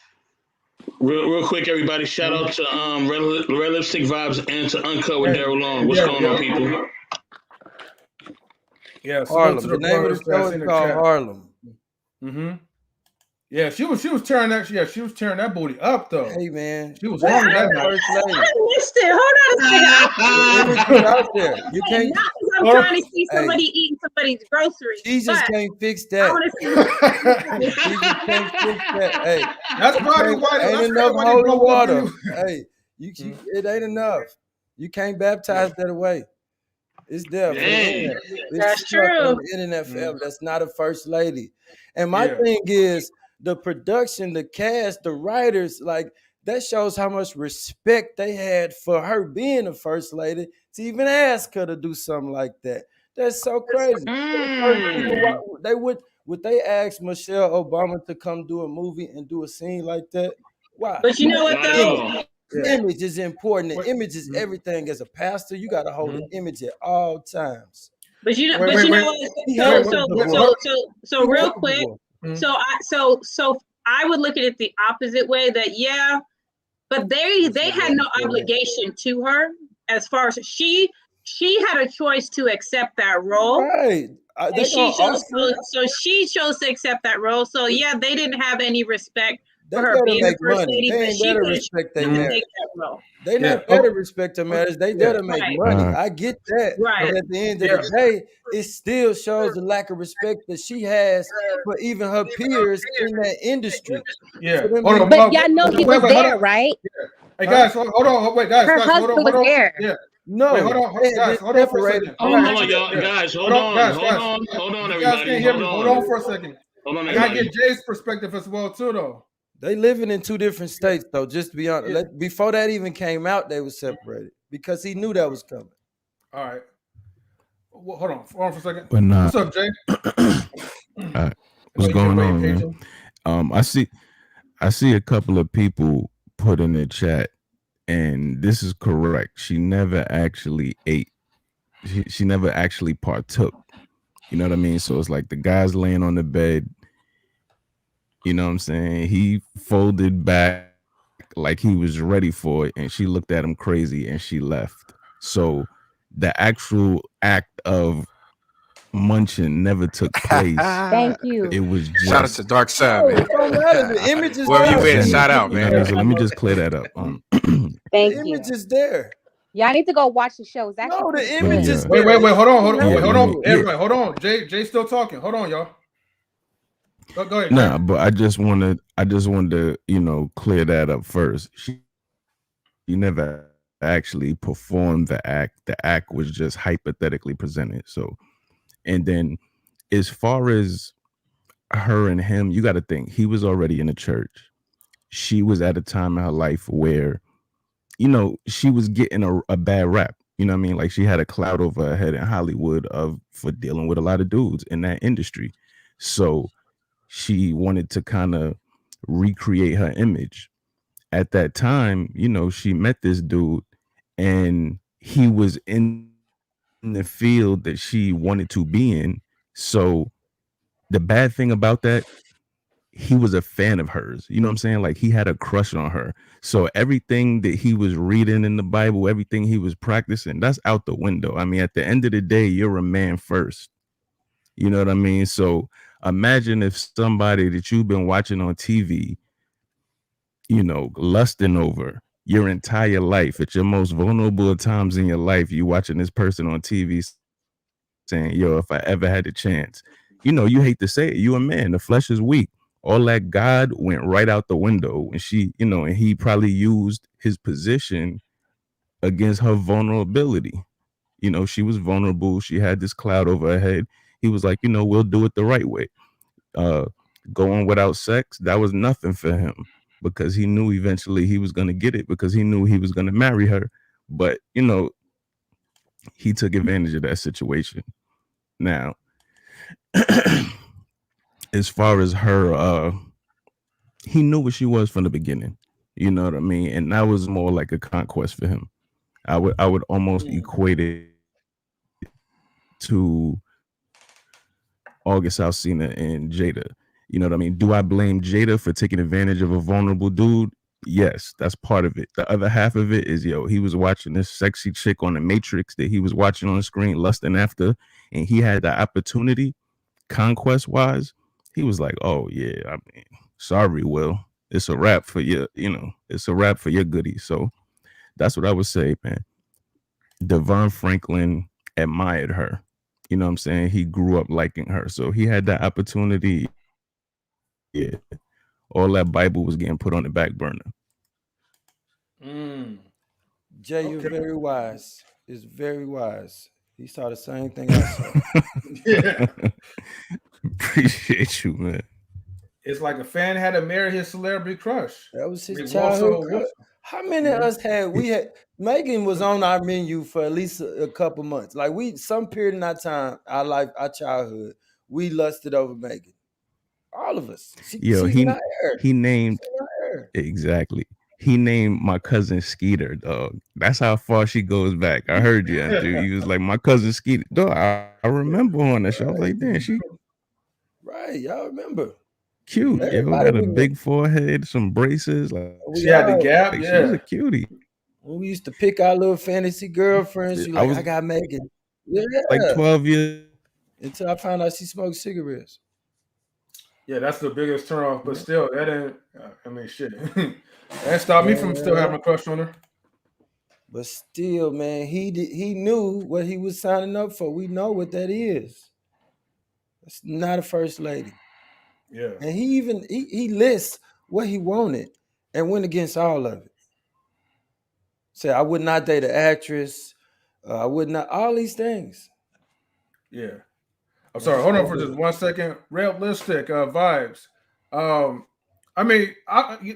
Real quick, everybody! Shout out to Red Lipstick Vibes and to Uncut with Daryl Long. What's going on, people? Yeah, Harlem. The name of the show is called Harlem. Mm-hmm. Yeah, she was tearing that. Yeah, she was tearing that booty up though. Hey man, she was on that first lady. I missed it. Hold on a second. Out there. You can't. Not because I'm trying to see somebody eating somebody's groceries. She just can't fix that. She just can't fix that. Hey, that's probably why ain't enough holy water. Hey, it ain't enough. You can't baptize that away. It's there. That's true. On the internet forever. That's not a first lady. And my thing is the production, the cast, the writers, like that shows how much respect they had for her being a first lady to even ask her to do something like that. That's so crazy. They would they ask Michelle Obama to come do a movie and do a scene like that? Why? But you know what though? Image is important. The image is everything. As a pastor, you got to hold an image at all times. But you know, so real quick, so I would look at it the opposite way. That but they had no obligation to her as far as she had a choice to accept that role. Right. And she chose to accept that role. So they didn't have any respect for her being the first lady, but she could respect take that role. They not there to respect her marriage. They there to make money. I get that. Right. But at the end of the day, it still shows the lack of respect that she has for even her peers in that industry. Yeah. But y'all know he was there, right? Hey guys, hold on. Wait, guys. Her husband was there. Yeah. No. Wait, hold on for a second. Hold on, y'all. Guys, hold on, everybody. You guys can't hear me. Hold on for a second. Hold on, I gotta get Jay's perspective as well too, though. They living in two different states, though. Just to be honest, before that even came out, they were separated because he knew that was coming. All right. Well, hold on for a second. But What's up, Jay? What's going on, man? I see a couple of people put in the chat, and this is correct. She never actually ate. She never actually partook. You know what I mean? So it's like the guy's laying on the bed. You know what I'm saying? He folded back like he was ready for it, and she looked at him crazy and she left. So the actual act of munching never took place. Thank you. It was just... Shout out to Dark Side, man. The image is Wherever you there. been, shout out, man. So let me just clear that up. Thank The you. image is there. Y'all need to go watch the show. It's actually No, the image is Wait, there. hold on. Yeah. Everybody, hold on. Jay's still talking. Hold on, y'all. Go ahead. Nah, but I just wanted to, clear that up first. She never actually performed the act. The act was just hypothetically presented. So, and then as far as her and him, you got to think he was already in the church. She was at a time in her life where, she was getting a bad rap. You know what I mean? Like she had a cloud over her head in Hollywood for dealing with a lot of dudes in that industry. So she wanted to kind of recreate her image. At that time, she met this dude and he was in the field that she wanted to be in. So the bad thing about that, he was a fan of hers. You know what I'm saying? Like he had a crush on her. So everything that he was reading in the Bible, everything he was practicing, that's out the window. I mean, at the end of the day, you're a man first. You know what I mean? So imagine if somebody that you've been watching on TV, lusting over your entire life, at your most vulnerable times in your life, you watching this person on TV saying, yo, if I ever had a chance, you hate to say it, you a man, the flesh is weak. All that God went right out the window. And she, and he probably used his position against her vulnerability. She was vulnerable. She had this cloud over her head. He was like, we'll do it the right way. Going without sex, that was nothing for him because he knew eventually he was going to get it because he knew he was going to marry her. But, he took advantage of that situation. Now, as far as her, he knew what she was from the beginning. You know what I mean? And that was more like a conquest for him. I would almost equate it to August Alsina and Jada. You know what I mean? Do I blame Jada for taking advantage of a vulnerable dude? Yes, that's part of it. The other half of it is, he was watching this sexy chick on the Matrix that he was watching on the screen, lusting after, and he had the opportunity, conquest-wise. He was like, oh, yeah, I mean, sorry, Will. It's a wrap for you, it's a wrap for your goodie. So that's what I would say, man. DeVon Franklin admired her. You know what I'm saying? He grew up liking her. So he had that opportunity. Yeah. All that Bible was getting put on the back burner. Jay, you're very wise. It's very wise. He saw the same thing I saw. Yeah. Appreciate you, man. It's like a fan had to marry his celebrity crush. That was his Rick childhood Russell, crush. How many of us had Meagan was on our menu for at least a couple months. Like some period in our time, our life, our childhood, we lusted over Meagan. All of us. He named exactly. He named my cousin Skeeter, dog. That's how far she goes back. I heard you, Andrew. He was like, my cousin Skeeter. Dog, I remember on that show. I was like, damn, she right. Y'all remember. Cute. Had a big forehead, some braces. Like she had the gap. She was a cutie. When we used to pick our little fantasy girlfriends, I got Meagan. Yeah. Like 12 years. Until I found out she smoked cigarettes. Yeah, that's the biggest turn off. But still, that ain't. I mean, shit. That stopped me from still having a crush on her. But still, man, he knew what he was signing up for. We know what that is. It's not a first lady. Yeah. And he lists what he wanted and went against all of it. Said, I would not date an actress. I would not, all these things. Yeah. I'm sorry. Hold on for just 1 second. Realistic vibes. I mean,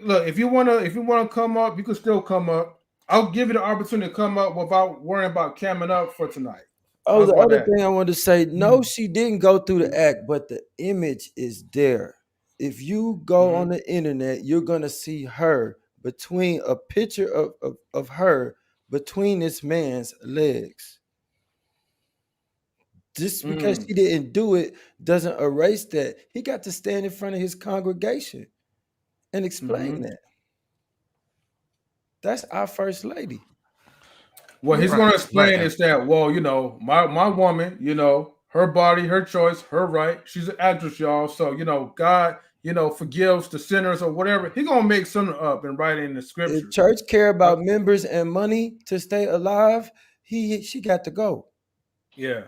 look, if you wanna come up, you can still come up. I'll give you the opportunity to come up without worrying about camming up for tonight. Oh, the other thing I wanted to say, no, she didn't go through the act, but the image is there. If you go on the internet, you're gonna see her between a picture of her between this man's legs. Just because she didn't do it doesn't erase that. He got to stand in front of his congregation and explain that. That's our first lady. What he's going to explain is that, well, my woman, her body, her choice, her right. She's an actress, y'all. So, God, forgives the sinners or whatever. He's going to make something up and write it in the scripture. If church care about members and money to stay alive, she got to go. Yeah.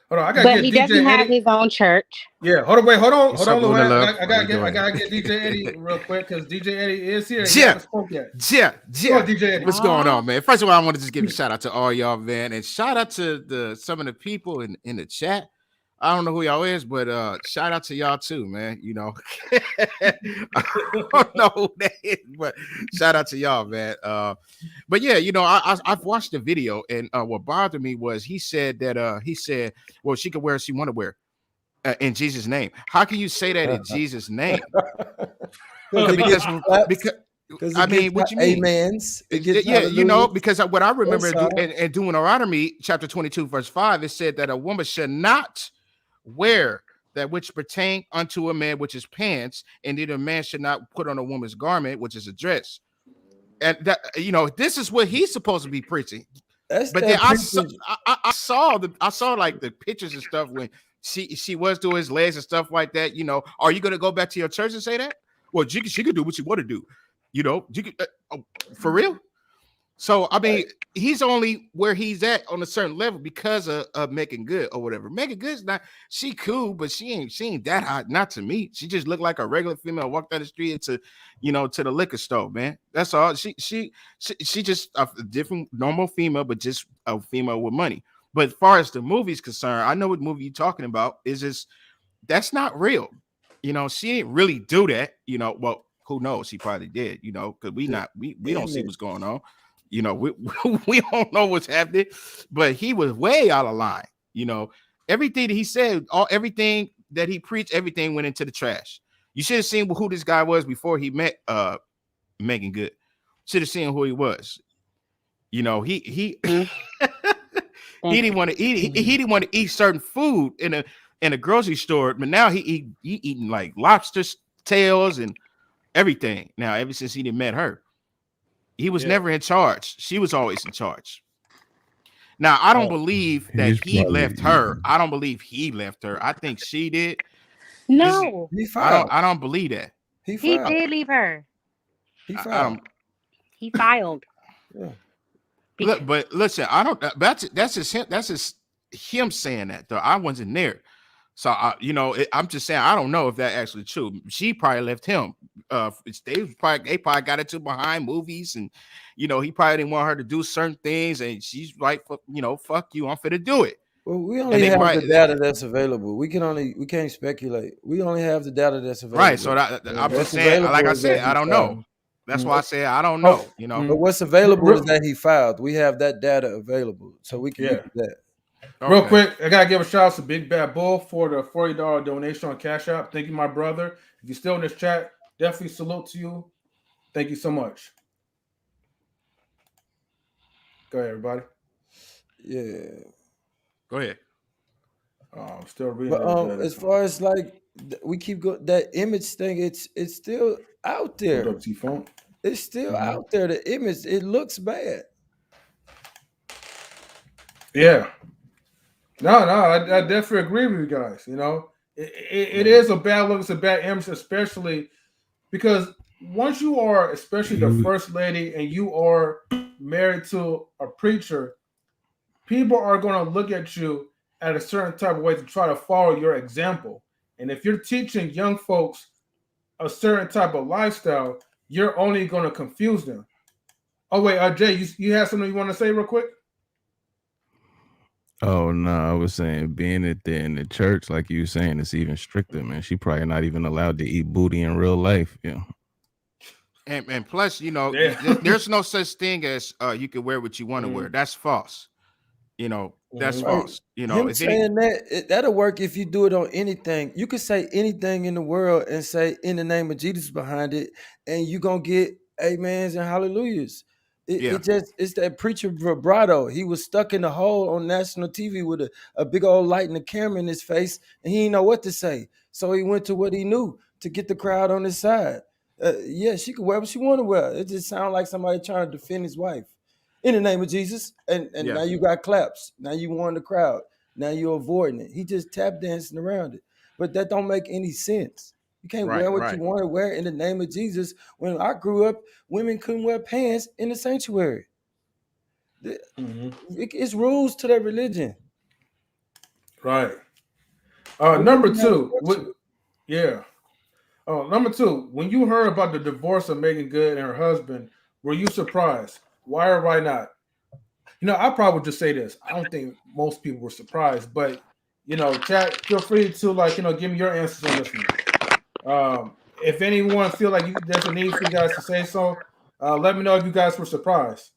Hold on, I gotta but get he DJ doesn't have Eddie. his own church. Yeah, hold on, Love? I gotta get DJ Eddie real quick because DJ Eddie is here. He Yeah. hasn't spoke yet. Yeah. Go on, DJ Eddie. What's going on, man? First of all, I want to just give a shout out to all y'all, man, and shout out to some of the people in the chat. I don't know who y'all is, but shout out to y'all too, man. I don't know who that is, but shout out to y'all, man. But yeah, I've watched the video, and what bothered me was he said, well, she could wear what she want to wear in Jesus' name. How can you say that in Jesus' name? because I mean, what you mean? Amens. Yeah, because what I remember in Deuteronomy chapter 22, verse 5, it said that a woman should not wear that which pertain unto a man, which is pants, and neither man should not put on a woman's garment, which is a dress. And that, this is what he's supposed to be preaching. But then I saw like the pictures and stuff when she was doing his legs and stuff like that. Are you gonna go back to your church and say that? Well, she could do what she want to do. You could, for real. So I mean, he's only where he's at on a certain level because of Meagan Good or whatever. Meagan Good's she cool, but she ain't that hot. Not to me. She just looked like a regular female walked down the street to the liquor store, man. That's all. She just a different normal female, but just a female with money. But as far as the movie's concerned, I know what movie you're talking about. That's not real. She didn't really do that. Well, who knows? He probably did. Because we don't see what's going on. You know, we don't know what's happening, but he was way out of line. You know, everything that he said, everything that he preached, everything went into the trash. You should have seen who this guy was before he met Meagan Good. Should have seen who he was. You know, he he didn't want to eat. He didn't want to eat certain food in a grocery store, but now he eating like lobster tails and everything. Now, ever since he didn't met her, he was never in charge. She was always in charge. Now, I don't believe that he left her. I don't believe he left her. I think she did. No, I don't believe that. He did leave her. He filed. He filed. Yeah. Look, but listen, I don't. That's just him. That's just him saying that though. I wasn't there, so I'm just saying I don't know if that actually true. She probably left him. They probably got into behind movies, and he probably didn't want her to do certain things, and she's like, fuck you, I'm finna do it. Well, we only have the data that's available. We can't speculate. We only have the data that's available. Right. So I'm just saying, like I said, I don't know. That's why I say I don't know. But what's available is that he filed. We have that data available, so we can use that. Okay. Real quick, I gotta give a shout out to Big Bad Bull for the $40 donation on Cash App. Thank you, my brother. If you're still in this chat, definitely salute to you. Thank you so much. Go ahead, everybody. Yeah. Go ahead. I'm still reading. But as far as like we keep going, that image thing, it's still out there. It's still out there. The image, it looks bad. Yeah. No, I definitely agree with you guys. It is a bad look. It's a bad image, especially because once you are, especially the first lady, and you are married to a preacher, people are going to look at you at a certain type of way to try to follow your example. And if you're teaching young folks a certain type of lifestyle, you're only going to confuse them. Oh, wait, Jay, you have something you want to say real quick? Oh, no, I was saying being in the church, like you were saying, it's even stricter, man. She probably not even allowed to eat booty in real life. Yeah. And plus, there's no such thing as you can wear what you want to wear. That's false. That's false. Him saying that'll work if you do it on anything. You could say anything in the world and say in the name of Jesus behind it, and you're gonna get amens and hallelujahs. It's that preacher vibrato. He was stuck in a hole on national TV with a big old light and a camera in his face, and he didn't know what to say. So he went to what he knew to get the crowd on his side. She could wear what she want to wear. It just sounds like somebody trying to defend his wife. In the name of Jesus, and now you got claps. Now you won the crowd. Now you're avoiding it. He just tap dancing around it. But that don't make any sense. You can't wear what you want to wear in the name of Jesus. When I grew up, women couldn't wear pants in the sanctuary. It's rules to that religion. Right. Number two. Number two, when you heard about the divorce of Meagan Good and her husband, were you surprised? Why or why not? I probably would just say this. I don't think most people were surprised, but chat, feel free to give me your answers on this one. If anyone feel like there's a need for you guys to say so, let me know if you guys were surprised.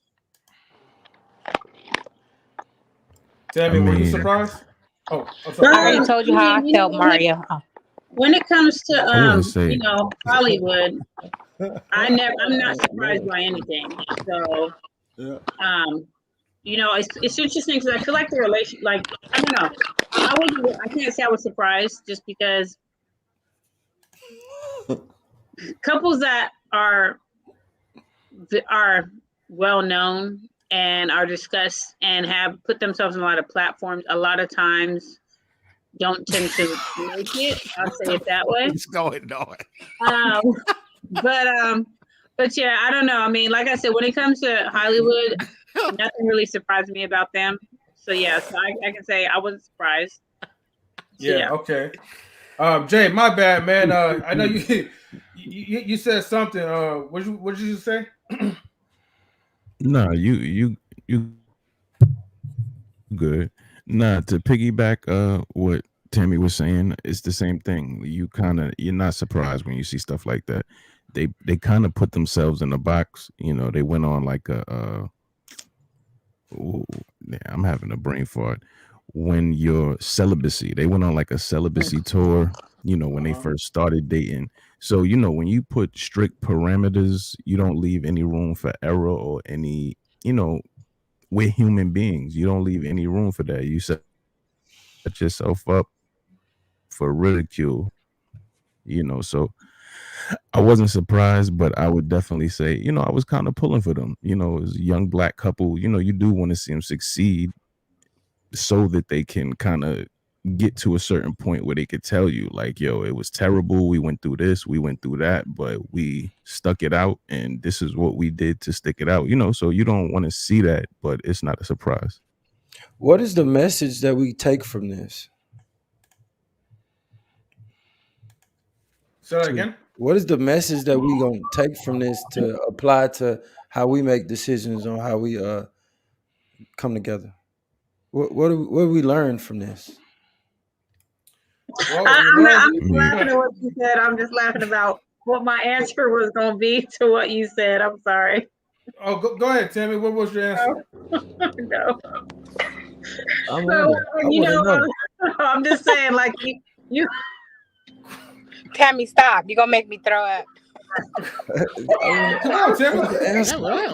Tammy, were you surprised? Oh, I'm sorry. I already told you how I felt, Mario. When it comes to Hollywood, I'm not surprised by anything. So, it's interesting because I feel like the relation, I don't know, I can't say I was surprised just because couples that are well known and are discussed and have put themselves on a lot of platforms, a lot of times don't tend to make it. I'll say it that way. It's going on. But yeah, I don't know. I mean, like I said, when it comes to Hollywood, nothing really surprised me about them. So yeah, so I can say I wasn't surprised. Yeah. Okay. Jay, my bad, man. I know you said something. What did you say? No, you good. Nah, to piggyback what Tammy was saying, it's the same thing. You're not surprised when you see stuff like that. They kind of put themselves in a box. They went on like a Ooh, yeah, I'm having a brain fart. When your celibacy, they went on like a celibacy tour, when they first started dating. So, when you put strict parameters, you don't leave any room for error or any, we're human beings. You don't leave any room for that. You set yourself up for ridicule, so I wasn't surprised, but I would definitely say, I was kind of pulling for them. As a young black couple, you do want to see them succeed so that they can kind of get to a certain point where they could tell you, like, yo, it was terrible. We went through this, we went through that, but we stuck it out. And this is what we did to stick it out, so you don't want to see that, but it's not a surprise. What is the message that we take from this? Say that again. What is the message that we gonna take from this to apply to how we make decisions on how we come together? What do we learn from this? Well, I'm just laughing at what you said. I'm just laughing about what my answer was going to be to what you said. I'm sorry. Oh, go ahead, Tammy. What was your answer? No. I'm just saying, like you. Tammy, stop! You're gonna make me throw up. Come on, Tammy. I'm sorry.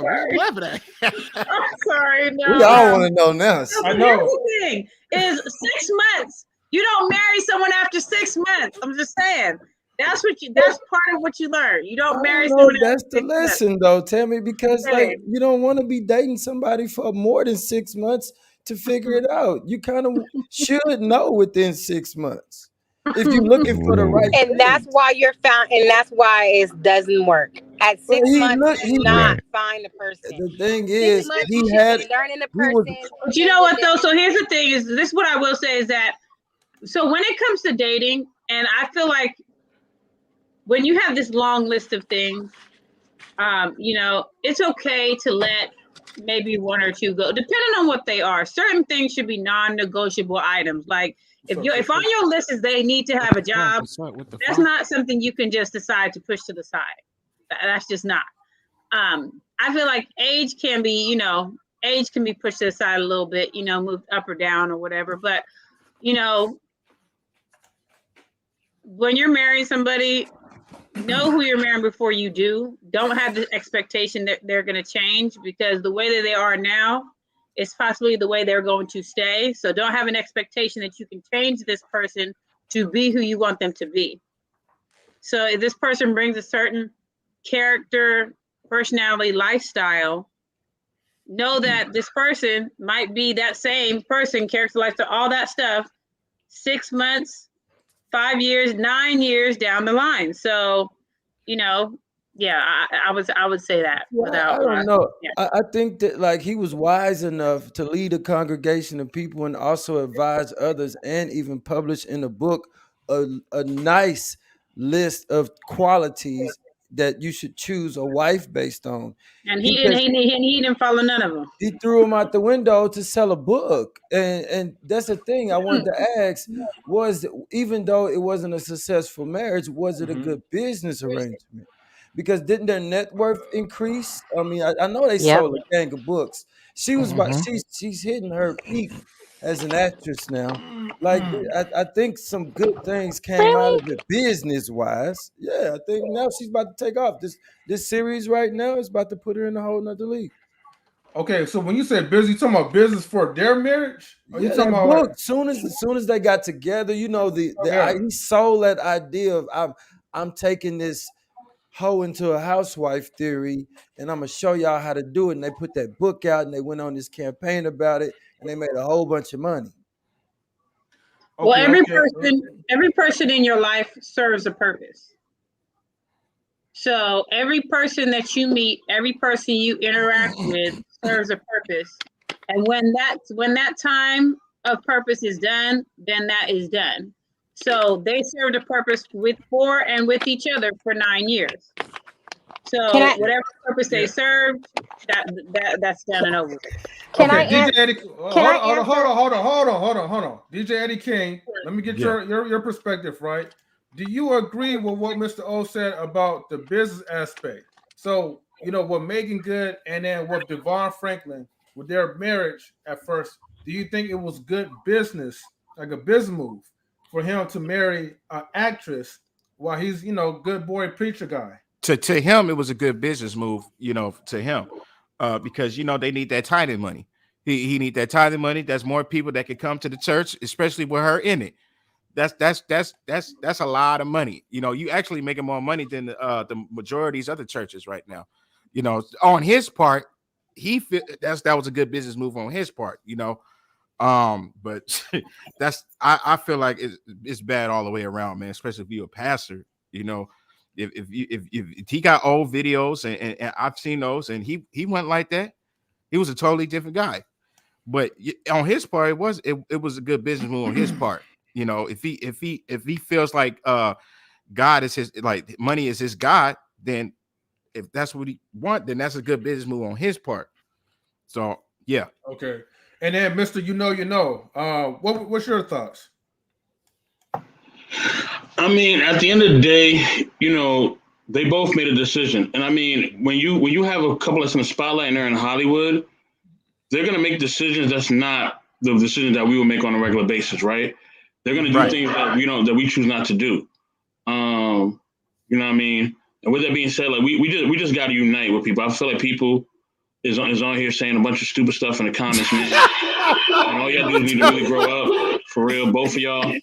No. We all want to know now. I know. Here's the thing: is 6 months. You don't marry someone after 6 months. I'm just saying. That's part of what you learn. You don't marry someone. That's the lesson, though, Tammy, because like you don't want to be dating somebody for more than 6 months to figure it out. You kind of should know within 6 months if you're looking for the right. And that's why and that's why it doesn't work. At 6 months, you not find the person. The thing is, he had learning the person. But you know what though? So here's the thing: is this what I will say is that. So when it comes to dating, and I feel like when you have this long list of things, it's okay to let maybe one or two go, depending on what they are. Certain things should be non-negotiable items. Like if on your list is they need to have a job, that's not something you can just decide to push to the side. That's just not. I feel like age can be pushed to the side a little bit, moved up or down or whatever. But when you're marrying somebody, know who you're marrying before you do. Don't have the expectation that they're going to change, because the way that they are now is possibly the way they're going to stay. So don't have an expectation that you can change this person to be who you want them to be. So if this person brings a certain character, personality, lifestyle, know that this person might be that same person, character, lifestyle, all that stuff, 6 months, 5 years, 9 years down the line. So, I would say that. I don't know. Yeah. I think that like he was wise enough to lead a congregation of people and also advise others, and even publish in a book a nice list of qualities that you should choose a wife based on. And he didn't follow none of them. He threw him out the window to sell a book. And that's the thing I wanted to ask was, even though it wasn't a successful marriage, was it a good business arrangement? Because didn't their net worth increase? I mean, I know they sold a gang of books. She was she's hitting her peak as an actress now. Like I think some good things came out of it business wise. Yeah, I think now she's about to take off. This series right now is about to put her in a whole nother league. Okay, so when you say business, you talking about business for their marriage? Or you talking about book? Soon as they got together, he sold that idea of I'm taking this hoe into a housewife theory, and I'm gonna show y'all how to do it. And they put that book out, and they went on this campaign about it, and they made a whole bunch of money. Well, every person in your life serves a purpose. So every person that you meet, every person you interact with serves a purpose. And when that time of purpose is done, then that is done. So they served a purpose for and with each other for 9 years. So whatever purpose they served, that's done and over. Hold on. DJ Eddie King, let me get your perspective, right? Do you agree with what Mr. O said about the business aspect? So, what Meagan Good and then what DeVon Franklin with their marriage at first, do you think it was good business, like a business move, for him to marry an actress while he's, good boy preacher guy? To him, it was a good business move, to him, because they need that tithing money. He need that tithing money. There's more people that can come to the church, especially with her in it. That's a lot of money. You actually making more money than the majority's other churches right now. On his part, that was a good business move on his part. But I feel like it's bad all the way around, man. Especially if you're a pastor. If he got old videos and I've seen those, and he went like that, he was a totally different guy. But on his part, it was a good business move on his part. If he feels like God is his, like money is his God, then if that's what he want, then that's a good business move on his part. So yeah. Okay. And then Mr. What's your thoughts? I mean, at the end of the day, they both made a decision. And I mean, when you have a couple that's in the spotlight and they're in Hollywood, they're gonna make decisions that's not the decisions that we would make on a regular basis, right? They're gonna do things that we choose not to do. You know what I mean? And with that being said, like we just gotta unite with people. I feel like people is on here saying a bunch of stupid stuff in the comments, man. And all y'all dudes need to really grow up, for real. Both of y'all, you know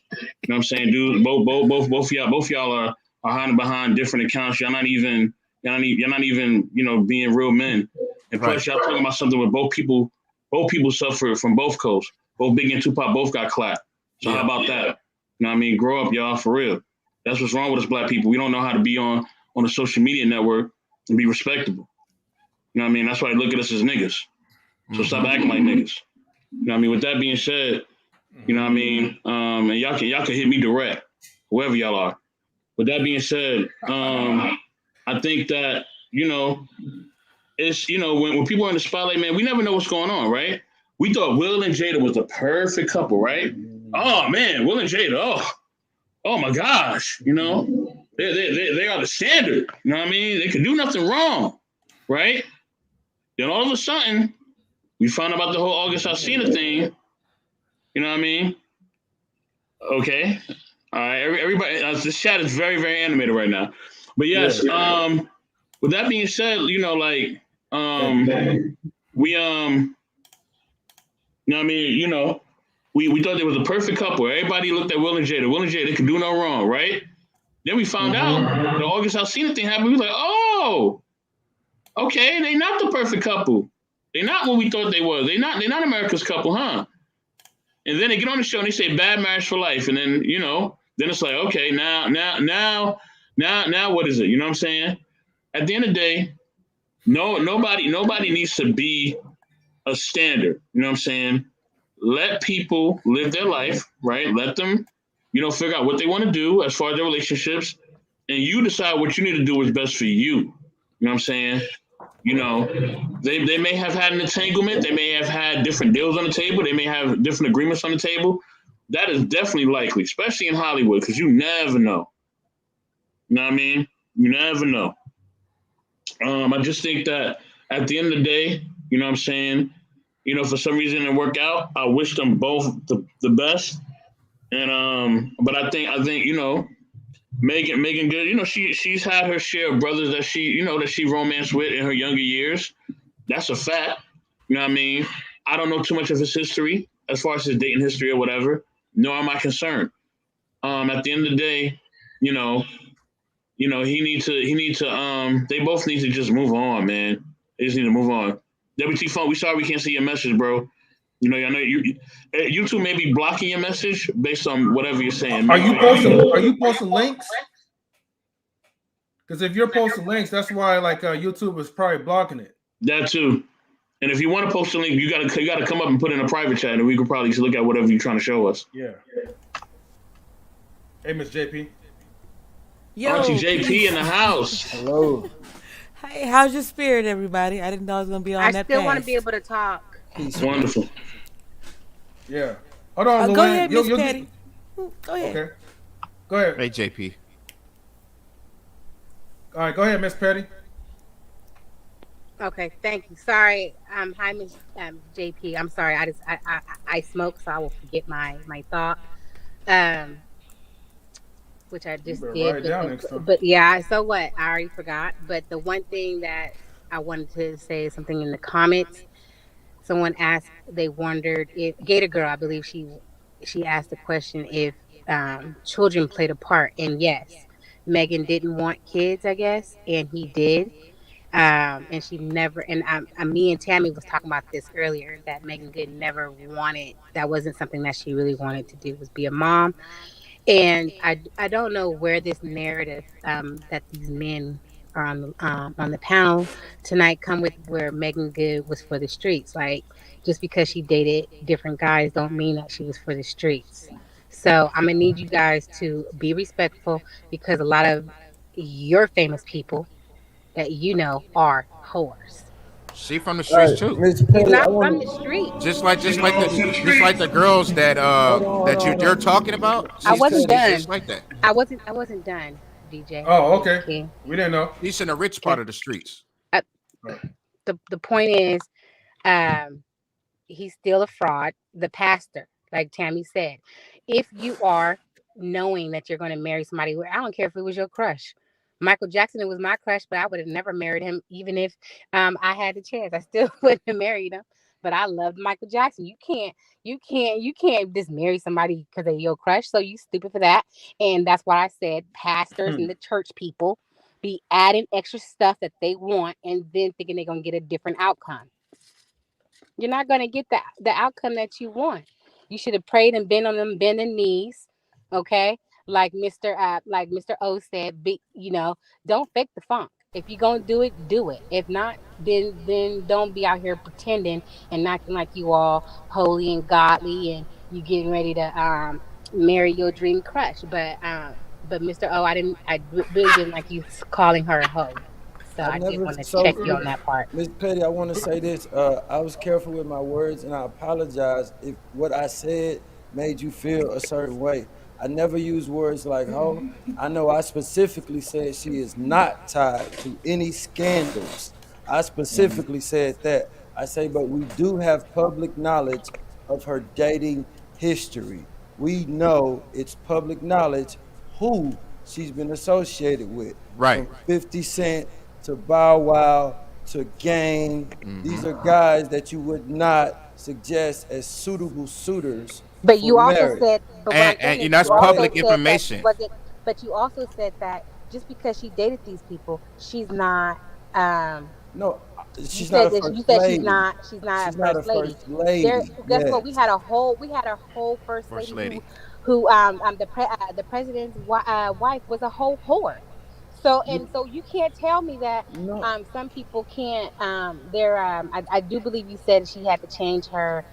what I'm saying, dude. Both of y'all are hiding behind different accounts. You're not even, being real men. And plus, y'all talking about something where both people suffer from both coasts. Both Biggie and Tupac both got clapped. So how about that? You know what I mean? Grow up, y'all, for real. That's what's wrong with us black people. We don't know how to be on a social media network and be respectable. You know what I mean? That's why they look at us as niggas. So stop acting like niggas. You know what I mean? With that being said, you know what I mean? And y'all can hit me direct, whoever y'all are. With that being said, I think that, it's, when people are in the spotlight, man, we never know what's going on, right? We thought Will and Jada was the perfect couple, right? Oh man, Will and Jada, oh my gosh, they are the standard. You know what I mean? They could do nothing wrong, right? Then all of a sudden, we found out about the whole August Alsina thing. You know what I mean? Okay. All right. Everybody, this chat is very, very animated right now. But yes, with that being said, we, you know what I mean? We thought they was a perfect couple. Everybody looked at Will and Jada. Will and Jada, they could do no wrong, right? Then we found out the August Alsina thing happened. We was like, oh, okay, they not the perfect couple. They're not what we thought they were. They're not America's couple, huh? And then they get on the show and they say bad marriage for life. And then, then it's like, okay, now what is it? You know what I'm saying? At the end of the day, nobody needs to be a standard. You know what I'm saying? Let people live their life, right? Let them, figure out what they want to do as far as their relationships. And you decide what you need to do is best for you. You know what I'm saying? They may have had an entanglement. They may have had different deals on the table. They may have different agreements on the table. That is definitely likely, especially in Hollywood, because you never know. You know what I mean? You never know. I just think that at the end of the day, you know what I'm saying? For some reason it didn't work out. I wish them both the best. And but I think Meagan Good, she's had her share of brothers that she romanced with in her younger years. That's a fact. You know what I mean? I don't know too much of his history as far as his dating history or whatever, nor am I concerned. At the end of the day, he needs to they both need to just move on, man. They just need to move on. WT Phone, we sorry we can't see your message, bro. I know YouTube may be blocking your message based on whatever you're saying. Are you posting links? Because if you're posting links, that's why YouTube is probably blocking it. That too. And if you want to post a link, you gotta come up and put in a private chat, and we can probably look at whatever you're trying to show us. Yeah. Hey, Miss JP. Yo, Auntie JP in the house. Hello. Hey, how's your spirit, everybody? I didn't know I was gonna be on that. I still want to be able to talk. It's wonderful. Yeah. Hold on, go ahead, Miss Patty. Go ahead. Okay. Go ahead. Hey, JP. All right, go ahead, Miss Patty. Okay, thank you. Sorry. Hi, Miss JP. I'm sorry. I smoke, so I will forget my thought. Um, which I You just better did. write it down next time. But yeah. So what? I already forgot. But the one thing that I wanted to say is something in the comments. Someone asked. They wondered if Gator Girl. I believe she asked the question if children played a part. And yes, Megan didn't want kids, I guess, and he did. And she never, and me and Tammy was talking about this earlier, that Meagan Good never wanted, that wasn't something that she really wanted to do, was be a mom. And I don't know where this narrative that these men are on the panel tonight come with, where Meagan Good was for the streets. Like, just because she dated different guys don't mean that she was for the streets. So I'm gonna need you guys to be respectful, because a lot of your famous people that you know are whores. She from the All streets right, too. Miss She's Petty, I not want from the to. streets. Just like the girls that you're talking about. I She's wasn't just done. like that. I wasn't done, DJ. Oh, DJ okay. King. We didn't know. She's in the rich part of the streets. Uh, the point is, um, he's still a fraud. The pastor, like Tammy said, if you are knowing that you're going to marry somebody, I don't care if it was your crush. Michael Jackson, it was my crush, but I would have never married him, even if I had the chance. I still wouldn't have married him. But I loved Michael Jackson. You can't just marry somebody because of your crush. So you stupid for that. And that's why I said pastors and the church people be adding extra stuff that they want, and then thinking they're gonna get a different outcome. You're not going to get the outcome that you want. You should have prayed and been on them bending knees, okay? Like Mr. O said, don't fake the funk. If you're gonna do it, do it. If not, then don't be out here pretending and acting like you all holy and godly and you getting ready to marry your dream crush. But Mr. O, really didn't like you calling her a hoe. So I I did never. want to So, check you on that part. Miss Petty, I want to say this. I was careful with my words, and I apologize if what I said made you feel a certain way. I never use words like "hoe." I know I specifically said she is not tied to any scandals. I specifically said that. I say, but we do have public knowledge of her dating history. We know it's public knowledge who she's been associated with, Right. from 50 Cent to Bow Wow to Game. These are guys that you would not suggest as suitable suitors But for you also marriage. said, but what I'm saying is, that's you also public said that information. but you also said that just because she dated these people, she's not. No, You she's not said a that you first said lady. she's not She's a not first a lady. first lady. Guess what? Yes. We had a whole first First lady lady. who the president's wife was a whole whore. So you can't tell me that No. some people can't they're I do believe you said she had to change her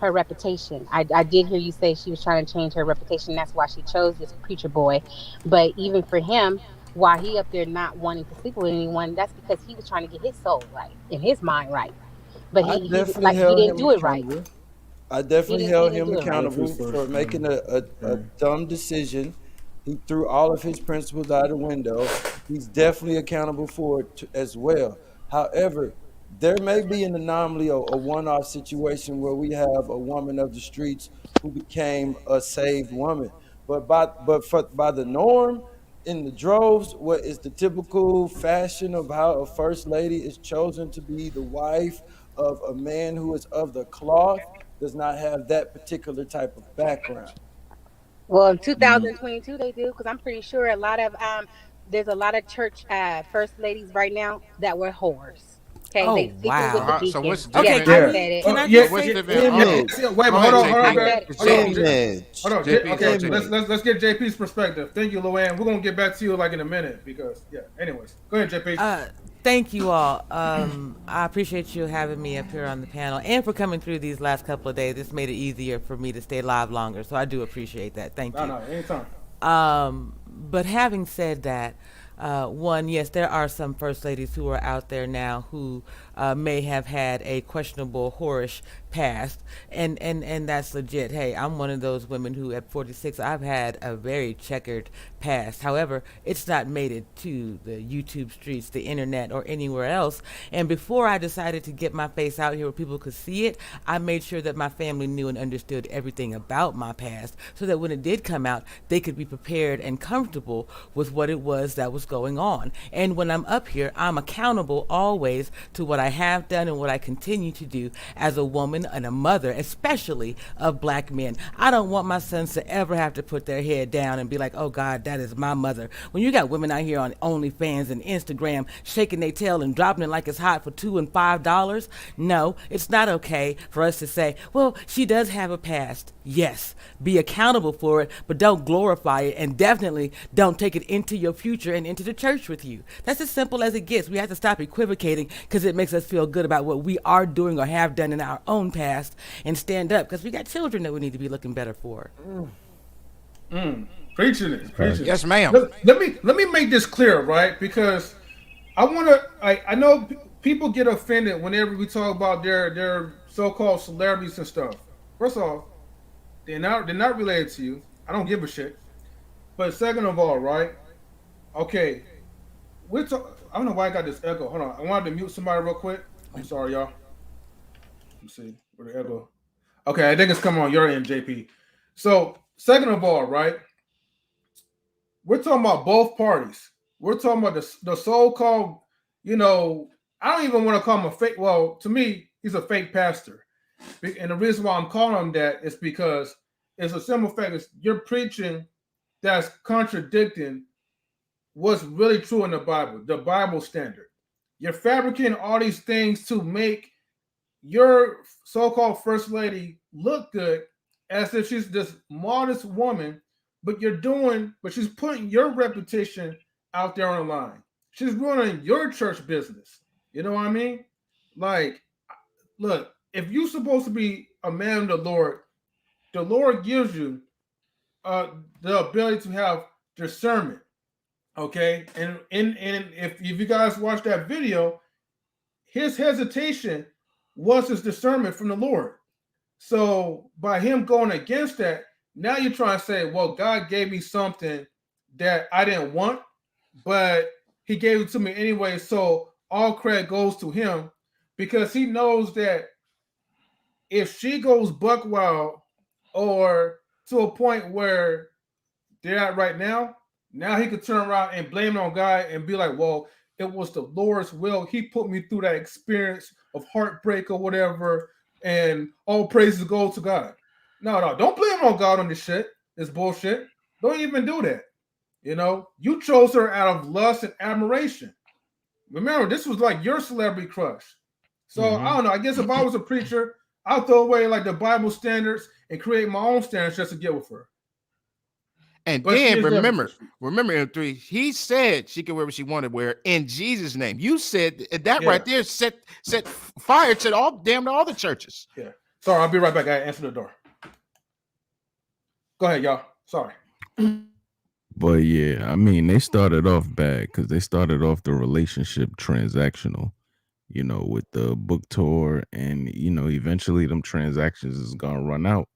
her reputation. I did hear you say she was trying to change her reputation. That's why she chose this preacher boy. But even for him, while he up there not wanting to sleep with anyone, that's because he was trying to get his soul right and his mind right. But I he definitely he held didn't him do it right. accountable. I definitely He held didn't him do it right. accountable for making a dumb decision. He threw all of his principles out the window. He's definitely accountable for it as well. However, there may be an anomaly or a one-off situation where we have a woman of the streets who became a saved woman. By the norm, in the droves, what is the typical fashion of how a first lady is chosen to be the wife of a man who is of the cloth, does not have that particular type of background. Well, in 2022 they do, because I'm pretty sure there's a lot of church first ladies right now that were whores. Okay, Oh, they sleeping with the wow. So what's deacon. Okay, different? Yes, I can said it. can I Yeah, just What's say different? Image. Wait, but Go hold ahead, on, JP. man. Hold on. Image. Hold on. JP, Okay, Image. let's get JP's perspective. Thank you, Luann. We're gonna get back to you like in a minute because Anyways, go ahead, JP. Thank you all. I appreciate you having me up here on the panel and for coming through these last couple of days. This made it easier for me to stay live longer, so I do appreciate that. Thank you. No, anytime. But having said that, One, yes, there are some first ladies who are out there now who may have had a questionable, whorish past, and that's legit. Hey, I'm one of those women who, at 46, I've had a very checkered past. However, it's not made it to the YouTube streets, the internet, or anywhere else. And before I decided to get my face out here where people could see it, I made sure that my family knew and understood everything about my past, so that when it did come out, they could be prepared and comfortable with what it was that was going on. And when I'm up here, I'm accountable always to what I have done and what I continue to do as a woman and a mother, especially of black men. I don't want my sons to ever have to put their head down and be like, oh God, that is my mother. When you got women out here on OnlyFans and Instagram shaking their tail and dropping it like it's hot for $2 and $5, no, it's not okay for us to say, well, she does have a past. Yes, be accountable for it, but don't glorify it, and definitely don't take it into your future and into the church with you. That's as simple as it gets. We have to stop equivocating because it makes us feel good about what we are doing or have done in our own past, and stand up because we got children that we need to be looking better for. Preaching it. Preaching Yes, it. ma'am. Let me make this clear, right? Because I want to. I know people get offended whenever we talk about their so-called celebrities and stuff. First off, they're not related to you. I don't give a shit. But second of all, right? Okay, I don't know why I got this echo. Hold on, I wanted to mute somebody real quick. I'm sorry, y'all. Let me see where the echo. Okay, I think it's coming on your end, JP. So second of all, right? We're talking about both parties. We're talking about the so-called, I don't even want to call him a fake. Well, to me, he's a fake pastor. And the reason why I'm calling him that is because it's a simple fact. Is you're preaching that's contradicting what's really true in the Bible standard. You're fabricating all these things to make your so-called first lady look good as if she's this modest woman, but she's putting your reputation out there on the line. She's ruining your church business. You know what I mean? Like, look, if you're supposed to be a man of the Lord gives you the ability to have discernment. Okay, and if you guys watch that video, his hesitation was his discernment from the Lord. So by him going against that, now you're trying to say, well, God gave me something that I didn't want, but he gave it to me anyway. So all credit goes to him because he knows that if she goes buck wild or to a point where they're at right now he could turn around and blame it on God and be like, well, it was the Lord's will. He put me through that experience of heartbreak or whatever, and all praises go to God. No, don't blame it on God on this shit. This bullshit. Don't even do that. You chose her out of lust and admiration. Remember, this was like your celebrity crush. So I don't know. I guess if I was a preacher, I'll throw away like the Bible standards and create my own standards just to get with her. And then remember M3, he said she could wear what she wanted to wear in Jesus' name. You said that right there set fire to all the churches. Yeah. Sorry, I'll be right back. I answer the door. Go ahead, y'all. Sorry. But yeah, I mean, they started off bad because they started off the relationship transactional, with the book tour, and eventually them transactions is gonna run out.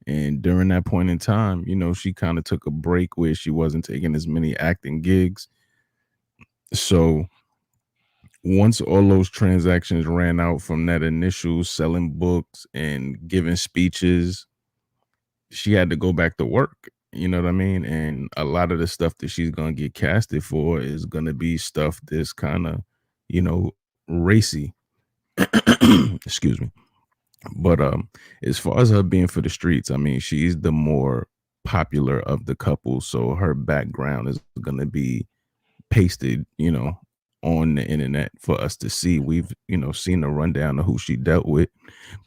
And during that point in time, she kind of took a break where she wasn't taking as many acting gigs. So once all those transactions ran out from that initial selling books and giving speeches, she had to go back to work. You know what I mean? And a lot of the stuff that she's going to get casted for is going to be stuff that's kind of, racy. Excuse me. But as far as her being for the streets, I mean, she's the more popular of the couple, so her background is going to be pasted, on the internet for us to see. We've, seen a rundown of who she dealt with,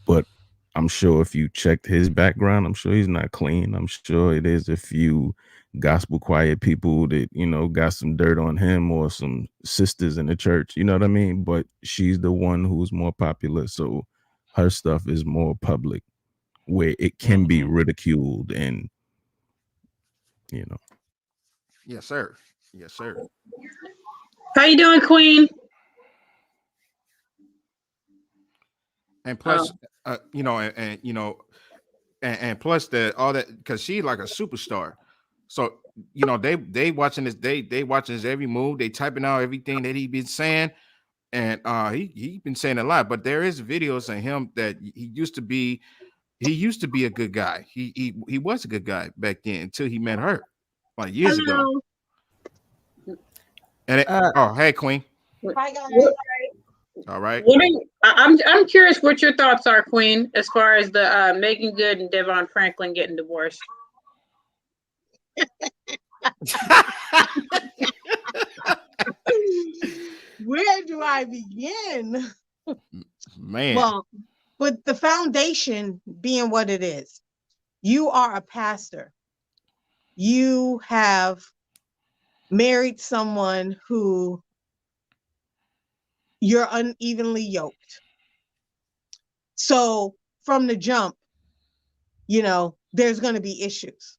but I'm sure if you checked his background, I'm sure he's not clean. I'm sure it is a few gospel quiet people that, got some dirt on him or some sisters in the church, you know what I mean? But she's the one who's more popular, so her stuff is more public where it can be ridiculed and. Yes, sir. Yes, sir. How you doing, Queen? And plus, and plus that all that because she's like a superstar. So they watching this. They watching his every move. They typing out everything that he been saying, and he been saying a lot. But there is videos of him that he used to be. He used to be a good guy. He was a good guy back then until he met her, like years ago. And hey, Queen. Hi guys. All right. I'm curious what your thoughts are, Queen, as far as the Meagan Good and DeVon Franklin getting divorced. Where do I begin? Man. Well, with the foundation being what it is, you are a pastor. You have married someone who you're unevenly yoked. So from the jump, there's going to be issues.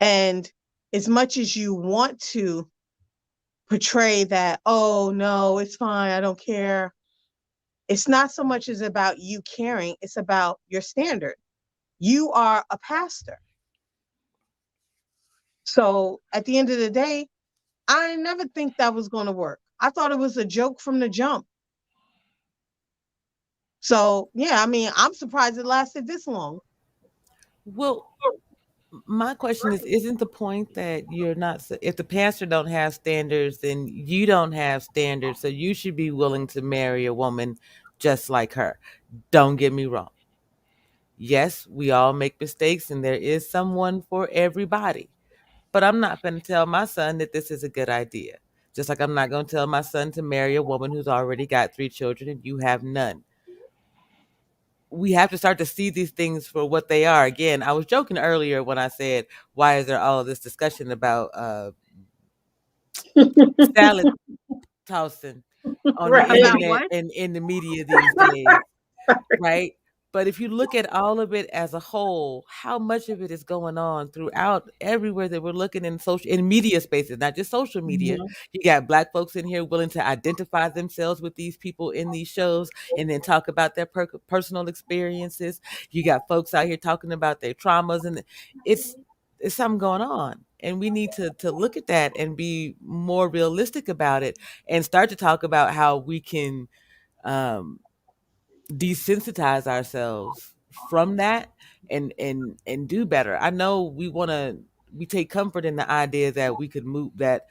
And as much as you want to portray that, oh no, it's fine, I don't care. It's not so much as about you caring, it's about your standard. You are a pastor. So at the end of the day, I never think that was going to work. I thought it was a joke from the jump. So, yeah, I mean, I'm surprised it lasted this long. Well, my question is, isn't the point that you're not, if the pastor don't have standards, then you don't have standards, so you should be willing to marry a woman just like her. Don't get me wrong. Yes, we all make mistakes and there is someone for everybody. But I'm not going to tell my son that this is a good idea. Just like I'm not going to tell my son to marry a woman who's already got 3 children and you have none. We have to start to see these things for what they are. Again, I was joking earlier when I said, why is there all of this discussion about salad tossing on the internet and in the media these days, right? But if you look at all of it as a whole, how much of it is going on throughout everywhere that we're looking in media spaces, not just social media. Mm-hmm. You got Black folks in here willing to identify themselves with these people in these shows and then talk about their personal experiences. You got folks out here talking about their traumas, and it's something going on. And we need to look at that and be more realistic about it and start to talk about how we can desensitize ourselves from that and do better. I know we take comfort in the idea that we could move, that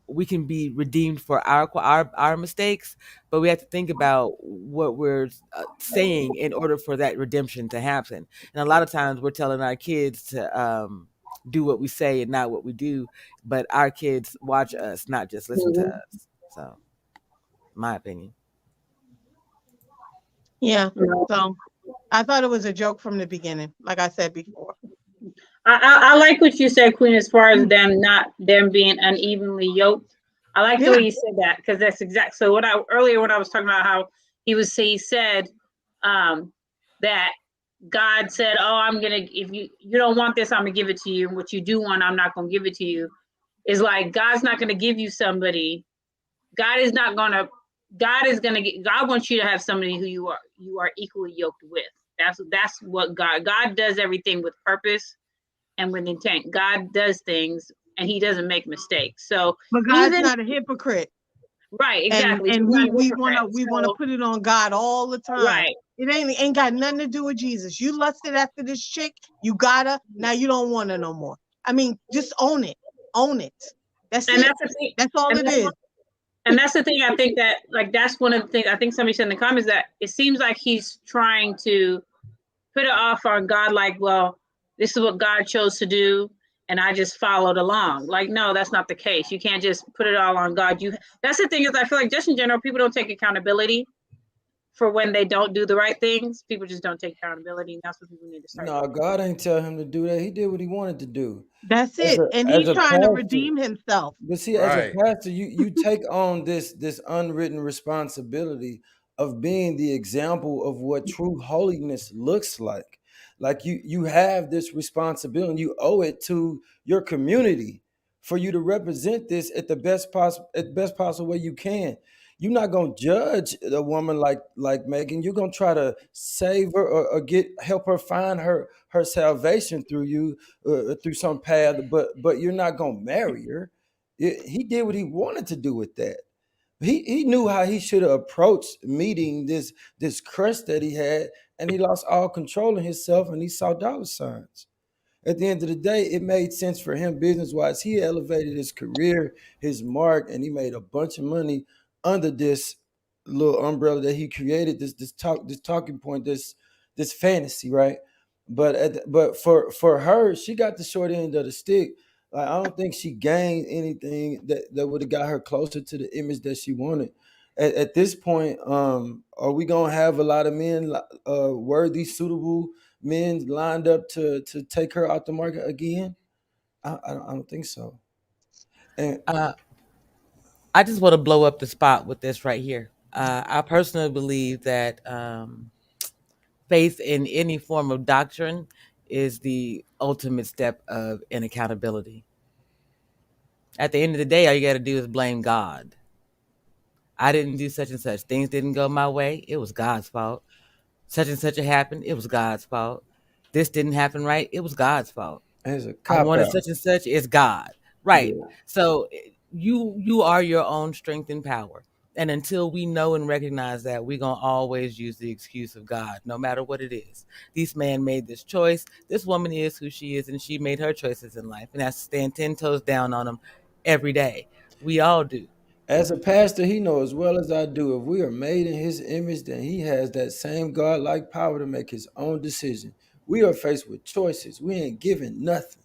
we can be redeemed for our mistakes, but we have to think about what we're saying in order for that redemption to happen. And a lot of times we're telling our kids to do what we say and not what we do, but our kids watch us, not just listen to us. So, my opinion. Yeah. So I thought it was a joke from the beginning, like I said before. I like what you said, Queen, as far as them being unevenly yoked. I like the way you said that, because that's exact. So earlier when I was talking about how he said that God said, "Oh, I'm gonna, if you don't want this, I'm gonna give it to you, and what you do want, I'm not gonna give it to you." Is like God's not gonna give you somebody. God is gonna God wants you to have somebody who you are equally yoked with. That's what God does everything with purpose and with intent. God does things and he doesn't make mistakes. So but God's not a hypocrite. Right, exactly. And we want to put it on God all the time. Right. It ain't got nothing to do with Jesus. You lusted after this chick, you got her, now you don't want her no more. I mean, just own it. Own it. That's it. That's the thing. That's all it is. And that's the thing, I think that, like, that's one of the things, I think somebody said in the comments, that it seems like he's trying to put it off on God, like, well, this is what God chose to do, and I just followed along. Like, no, that's not the case. You can't just put it all on God. That's the thing, is I feel like just in general, people don't take accountability for when they don't do the right things. People just don't take accountability, and that's what people need to start doing. God ain't tell him to do that. He did what he wanted to do. That's it. And he's trying to redeem himself. But see, as a pastor, you take on this unwritten responsibility of being the example of what true holiness looks like. Like you have this responsibility and you owe it to your community for you to represent this at the best possible way you can. You're not gonna judge a woman like Megan. You're gonna try to save her or help her find her salvation through you through some path. But you're not gonna marry her. He did what he wanted to do with that. He knew how he should have approached meeting this crush that he had, and he lost all control of himself, and he saw dollar signs. At the end of the day, it made sense for him business-wise. He elevated his career, his mark, and he made a bunch of money under this little umbrella that he created, this talking point, this fantasy, right? But for her, she got the short end of the stick. Like, I don't think she gained anything that would have got her closer to the image that she wanted. At this point, are we gonna have a lot of men, worthy, suitable men lined up to take her out the market again? I don't think so. And I just want to blow up the spot with this right here. I personally believe that faith in any form of doctrine is the ultimate step of in accountability. At the end of the day, all you got to do is blame God. I didn't do such and such. Things didn't go my way. It was God's fault. Such and such happened. It was God's fault. This didn't happen right. It was God's fault. It's a I cop wanted out. such and such. It's God. Right. Yeah. So you are your own strength and power. And until we know and recognize that, we're going to always use the excuse of God, no matter what it is. This man made this choice. This woman is who she is, and she made her choices in life. And has to stand 10 toes down on them every day. We all do. As a pastor, he knows as well as I do, if we are made in his image, then he has that same God-like power to make his own decision. We are faced with choices. We ain't given nothing.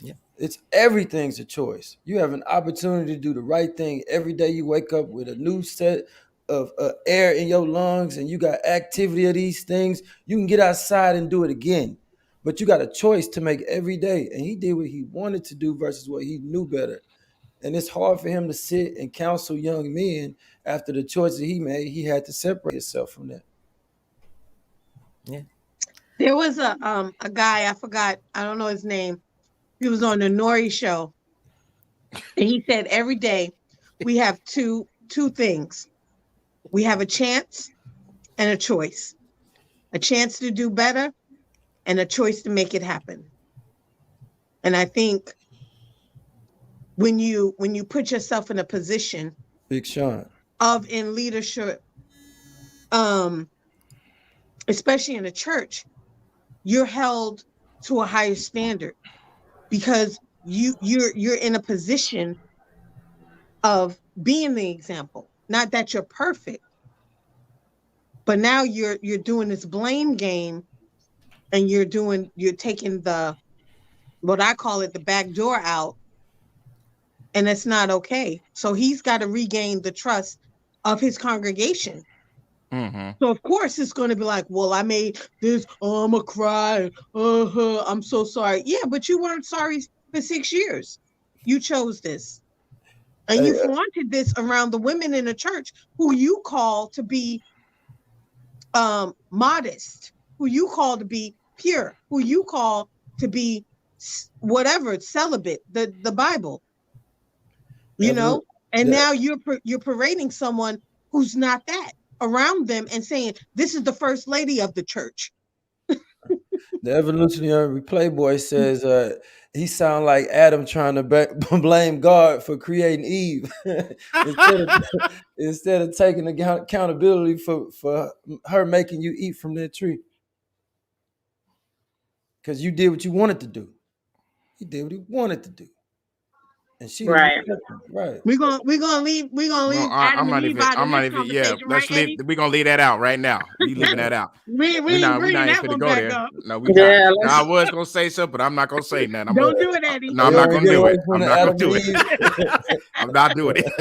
Yeah. It's everything's a choice. You have an opportunity to do the right thing every day. You wake up with a new set of air in your lungs, and you got activity of these things. You can get outside and do it again, but you got a choice to make every day. And he did what he wanted to do versus what he knew better. And it's hard for him to sit and counsel young men after the choices he made. He had to separate himself from that. Yeah. There was a guy, I forgot, I don't know his name. He was on the Nori show. And he said every day we have two things. We have a chance and a choice. A chance to do better and a choice to make it happen. And I think when you put yourself in a position Big Sean of in leadership, especially in a church, you're held to a higher standard because you're in a position of being the example. Not that you're perfect, but now you're doing this blame game, and you're taking the, what I call it, the back door out, and it's not okay. So he's got to regain the trust of his congregation. Mm-hmm. So of course it's going to be like, well, I made this. Oh, I'm a cry. I'm so sorry. Yeah, but you weren't sorry for 6 years. You chose this, and you flaunted this around the women in the church who you call to be modest, who you call to be pure, who you call to be whatever, celibate, the Bible. You know, and now you're parading someone who's not that around them and saying this is the first lady of the church. The evolutionary Playboy says he sound like Adam trying to blame God for creating Eve instead of taking accountability for her making you eat from that tree. Because you did what you wanted to do. He did what he wanted to do. And she right. Right. We're gonna leave Adam and Eve out of this conversation, Let's right, leave. We're gonna leave that out right now. We leaving that out. We ain't We're bringing not that even one go back there. up. No, we Yeah, not. Now, I was gonna say something, but I'm not gonna say nothing. Don't do it, Eddie. No, I'm not gonna do it. I'm not gonna do it. I'm not doing it.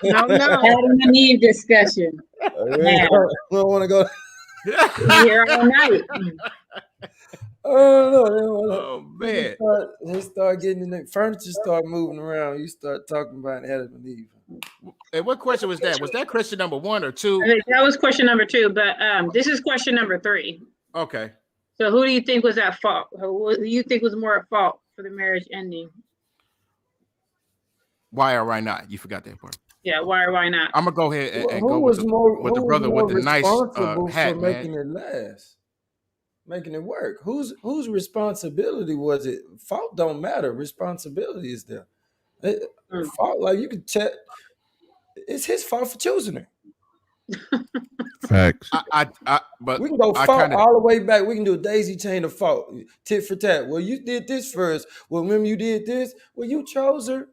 No. Adam and Eve discussion. We don't want to go. Here all night. Oh man! They start getting in the furniture, start moving around. You start talking about Adam and Eve. Hey, what question was that? Was that question number 1 or 2? That was question number 2, but this is question number 3. Okay. So who do you think was at fault? Who do you think was more at fault for the marriage ending? Why or why not? You forgot that part. Yeah, why or why not? I'm gonna go ahead and Who go was with more the brother with the nice responsible hat, for man. making it last, making it work? Whose responsibility was it? Fault don't matter. Responsibility is there. Fault, like you could check. It's his fault for choosing her. Facts. But we can go I fault kinda, all the way back. We can do a daisy chain of fault, tit for tat. Well, you did this first. Well, remember you did this. Well, you chose her.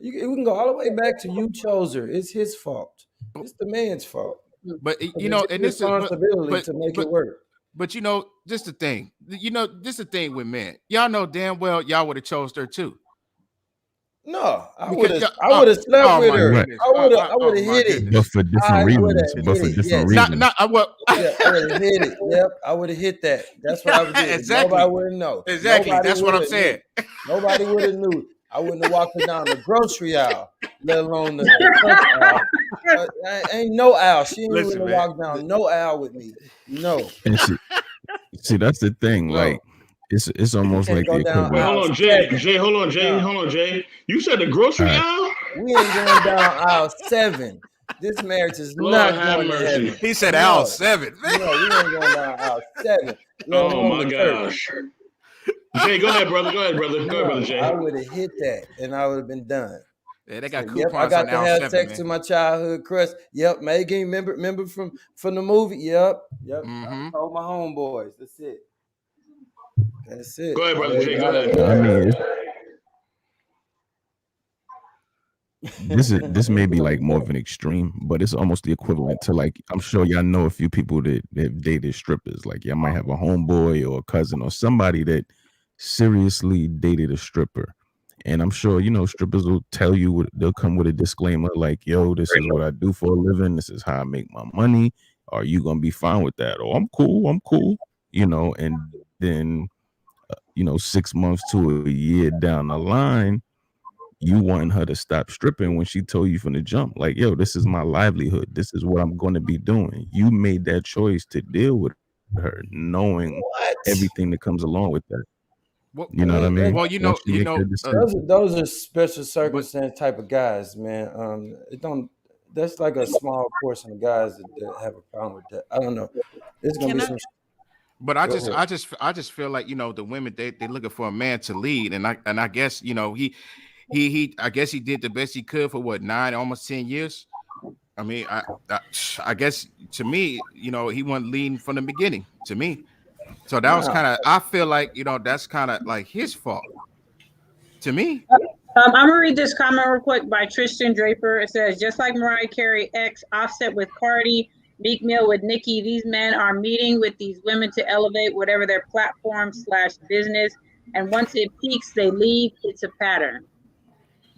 We can go all the way back to you chose her. It's his fault. It's the man's fault. but It's you know, his and this is responsibility to make it work. But you know, this the thing. You know, this the thing with men. Y'all know damn well y'all would have chose her too. No, I Because would have slept oh with my her. goodness. I would have hit it. But for different I would reasons. have But hit for it. different Yes. reasons. Yeah, I would have hit it. Yep, I would have hit that. That's what I would do. Exactly. Nobody would have known. Exactly. Nobody That's what I'm would've saying. knew. Nobody would have knew. I wouldn't have walked her down the grocery aisle, let alone the punch aisle. Ain't no aisle. She ain't Listen, even man. walk down no aisle with me. No. And see, that's the thing. Like, it's almost can't like go the down equivalent. Hold on, Jay. Hold on, Jay. No. Hold on, Jay. You said the grocery All right. aisle? We ain't going down aisle 7. This marriage is Lord not have going to mercy. heaven. He said aisle 7. No, we ain't going down aisle 7. Let Oh alone my the church. gosh. Jay, go ahead, brother. Go ahead, brother. Go ahead, brother Jay. I would have hit that and I would have been done. Yeah, they got Yep, coupons I got on to aisle have 7, sex man. to my childhood crush. Yep, Meagan, remember from the movie? Yep. Mm-hmm. I told my homeboys. That's it. That's it. Go ahead, brother Jay. Go I ahead. mean, this may be like more of an extreme, but it's almost the equivalent to, like, I'm sure y'all know a few people that have dated strippers. Like, y'all might have a homeboy or a cousin or somebody that seriously dated a stripper. And I'm sure, you know, strippers will tell you, they'll come with a disclaimer like, yo, this is what I do for a living. This is how I make my money. Are you going to be fine with that? Oh, I'm cool. You know, and then, 6 months to a year down the line, you wanting her to stop stripping when she told you from the jump, like, yo, this is my livelihood. This is what I'm going to be doing. You made that choice to deal with her, knowing everything that comes along with that. You know what I mean? Well, those are special circumstance type of guys, man. That's like a small portion of guys that have a problem with that. I don't know. It's gonna be some. But I just feel like, the women, they looking for a man to lead, and I guess, he I guess he did the best he could for what, 9, almost 10 years. I mean, I guess to me, he wasn't leading from the beginning to me. So that was kind of, I feel like, that's kind of like his fault to me. I'm gonna read this comment real quick by Tristan Draper. It says, just like Mariah Carey, X, Offset with Cardi, Meek Mill with Nicki, these men are meeting with these women to elevate whatever their platform / business. And once it peaks, they leave. It's a pattern.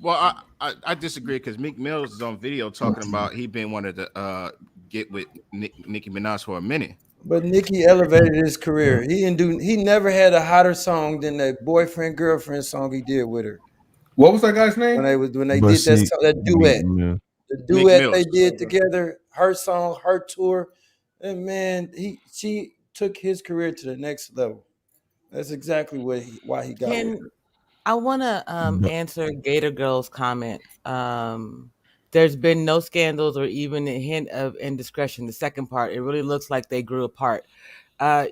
Well, I disagree, because Meek Mill is on video talking about he been wanted to get with Nicki Minaj for a minute. But Nicki elevated his career. He never had a hotter song than that boyfriend girlfriend song he did with her. What was that guy's name? When they did that duet, the duet they did together, her song, her tour, and man, she took his career to the next level. That's exactly why he got with her. I want to answer Gator Girl's comment. There's been no scandals or even a hint of indiscretion. The second part, it really looks like they grew apart.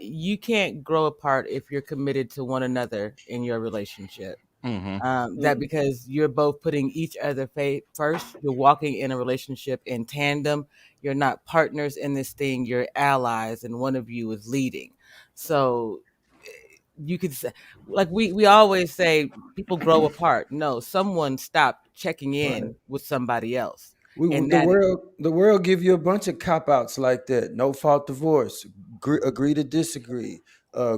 You can't grow apart if you're committed to one another in your relationship. That because you're both putting each other first, you're walking in a relationship in tandem. You're not partners in this thing, you're allies, and one of you is leading. So you could say, like we always say, people grow apart. No, someone stopped checking in with somebody else. The world give you a bunch of cop-outs like that. No fault divorce, agree to disagree,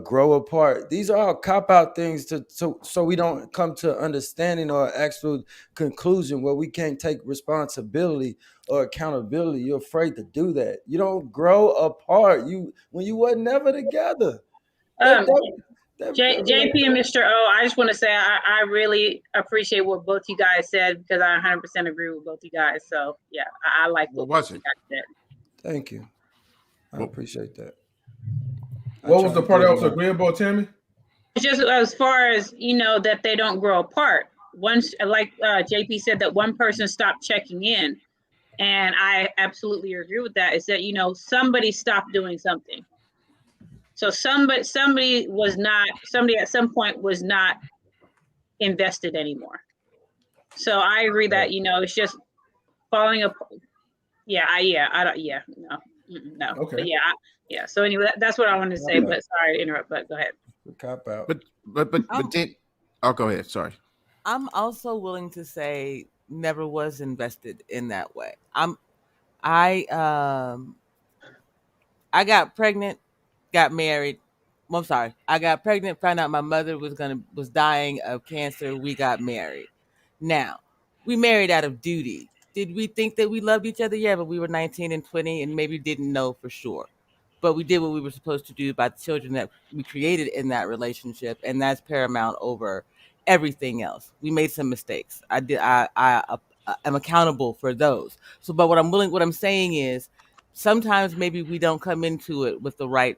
grow apart. These are all cop-out things so we don't come to understanding or actual conclusion where we can't take responsibility or accountability. You're afraid to do that. You don't grow apart. When you were never together. JP and Mr. O, I just want to say I really appreciate what both you guys said, because I 100% agree with both you guys. So yeah, I like what both you guys said. Thank you. I appreciate that. What was the part that was agreeable, Tammy? Just as far as that they don't grow apart. Once, like JP said, that one person stopped checking in, and I absolutely agree with that. Is that somebody stopped doing something. So somebody at some point was not invested anymore. So I agree that it's just falling apart. No. Okay. But yeah. So anyway, that's what I wanted to say. But sorry to interrupt. But go ahead. Cop out. But then, go ahead. Sorry. I'm also willing to say never was invested in that way. I got pregnant, got married. Well, I'm sorry. I got pregnant, found out my mother was dying of cancer. We got married. Now, we married out of duty. Did we think that we loved each other? Yeah, but we were 19 and 20 and maybe didn't know for sure. But we did what we were supposed to do by the children that we created in that relationship, and that's paramount over everything else. We made some mistakes. I am accountable for those. So, but what I'm saying is, sometimes maybe we don't come into it with the right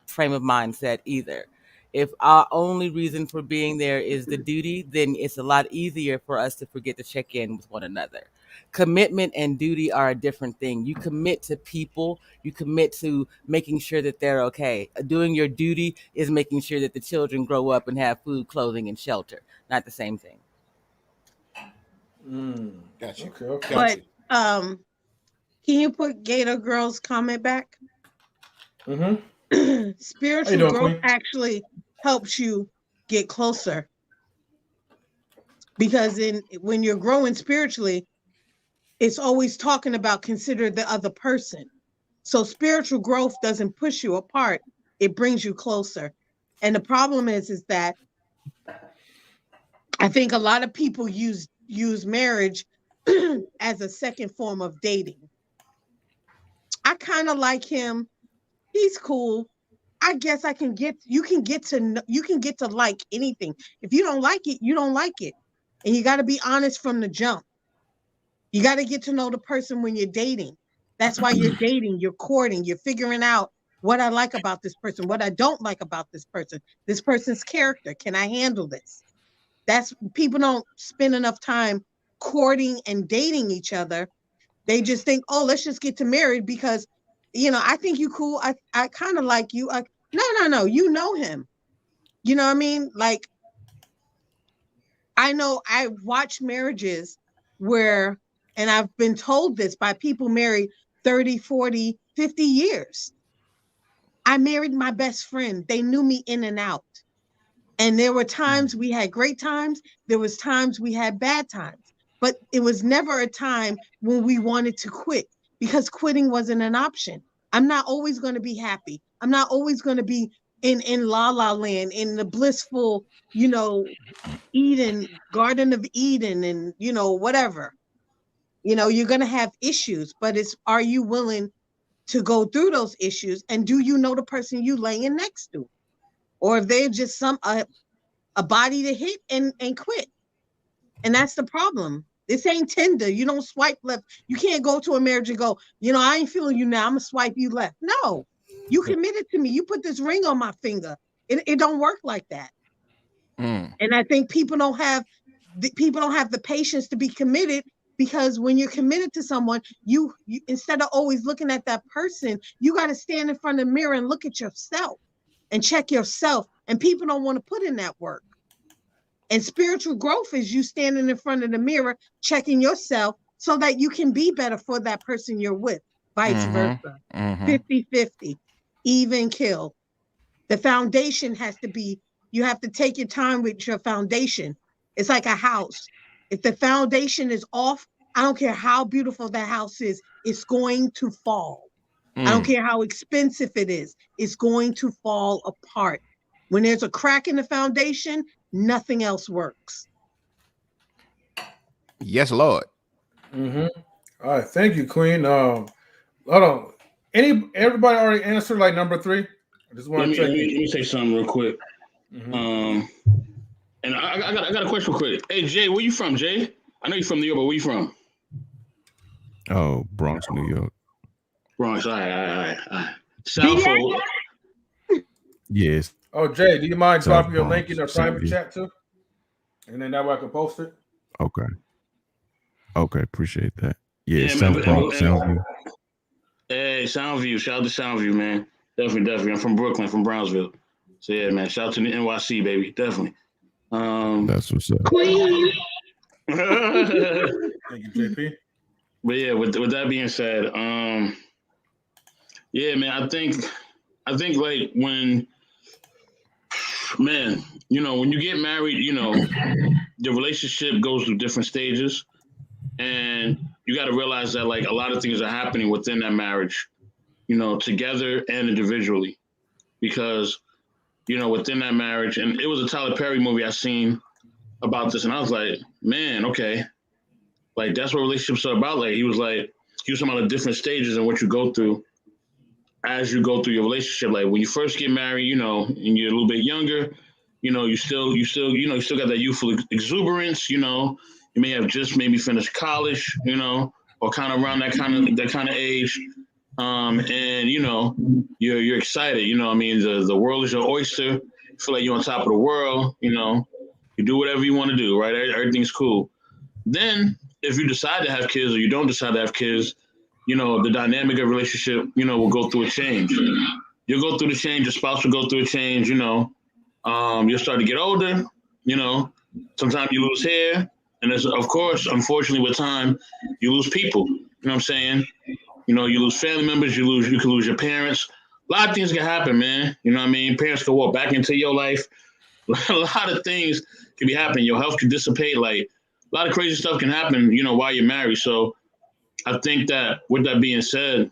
frame of mindset either. If our only reason for being there is the duty, then it's a lot easier for us to forget to check in with one another. Commitment and duty are a different thing. You commit to people, you commit to making sure that they're okay. Doing your duty is making sure that the children grow up and have food, clothing, and shelter. Not the same thing. Gotcha. Okay. But can you put Gator Girl's comment back? Mm-hmm. Spiritual growth Queen? actually helps you get closer, because when you're growing spiritually, it's always talking about consider the other person. So spiritual growth doesn't push you apart; it brings you closer. And the problem is that I think a lot of people use marriage as a second form of dating. I kind of like him. He's cool. I guess you can get to like anything. If you don't like it, you don't like it. And you got to be honest from the jump. You got to get to know the person when you're dating. That's why you're dating, you're courting, you're figuring out what I like about this person, what I don't like about this person's character. Can I handle this? People don't spend enough time courting and dating each other. They just think, oh, let's just get to married because, I think you cool. I kind of like you. No. You know him. You know what I mean? Like, I know I watch marriages where, and I've been told this by people married 30, 40, 50 years. I married my best friend. They knew me in and out. And there were times we had great times. There was times we had bad times. But it was never a time when we wanted to quit, because quitting wasn't an option. I'm not always going to be happy. I'm not always going to be in la la land, in the blissful, Garden of Eden, and whatever. You're going to have issues, but are you willing to go through those issues? And do you know the person you laying next to? Or if they're just a body to hit and quit. And that's the problem. This ain't Tinder. You don't swipe left. You can't go to a marriage and go, I ain't feeling you now. I'm going to swipe you left. No, you committed to me. You put this ring on my finger. It don't work like that. And I think people don't have the patience to be committed, because when you're committed to someone, you instead of always looking at that person, you got to stand in front of the mirror and look at yourself and check yourself. And people don't want to put in that work. And spiritual growth is you standing in front of the mirror, checking yourself so that you can be better for that person you're with, vice versa. 50-50, even kill. The foundation has to be, you have to take your time with your foundation. It's like a house. If the foundation is off, I don't care how beautiful that house is, it's going to fall. I don't care how expensive it is, it's going to fall apart. When there's a crack in the foundation, nothing else works. Yes, Lord. All right, thank you, Queen. Hold on. Everybody already answered like number 3? I just want to check. Let me say something real quick. And I got a question real quick. Hey, Jay, where you from, Jay? I know you're from New York, but where you from? Oh, Bronx, New York. Bronx. All right. South. Yes. Oh, Jay, do you mind South dropping your link in Bronx, the private Soundview. chat too? And then that way I can post it. Okay. Okay, appreciate that. Yeah, Yeah, South man. Bronx, Soundview. Hey, Soundview. Shout out to Soundview, man. Definitely. I'm from Brooklyn, from Brownsville. So yeah, man. Shout out to the NYC, baby. Definitely. That's what's up. Queen. Thank you, JP. But yeah, with that being said, yeah, man, I think like when, man, when you get married, the relationship goes through different stages, and you got to realize that like a lot of things are happening within that marriage, together and individually, because within that marriage, and it was a Tyler Perry movie I seen about this, and I was like, man, okay, like that's what relationships are about. Like he was talking about the different stages and what you go through as you go through your relationship. Like when you first get married, and you're a little bit younger, you still got that youthful exuberance. You may have just maybe finished college, or kind of around that kind of age, and you're excited. I mean, the world is your oyster. You feel like you're on top of the world. You do whatever you want to do, right? Everything's cool. Then, if you decide to have kids or you don't decide to have kids, the dynamic of relationship, will go through a change. You'll go through the change. Your spouse will go through a change. You'll start to get older. Sometimes you lose hair, and of course, unfortunately, with time, you lose people. You know what I'm saying? You lose family members. You can lose your parents. A lot of things can happen, man. You know what I mean? Parents can walk back into your life. A lot of things can be happening. Your health can dissipate. Like a lot of crazy stuff can happen, while you're married. So I think that with that being said,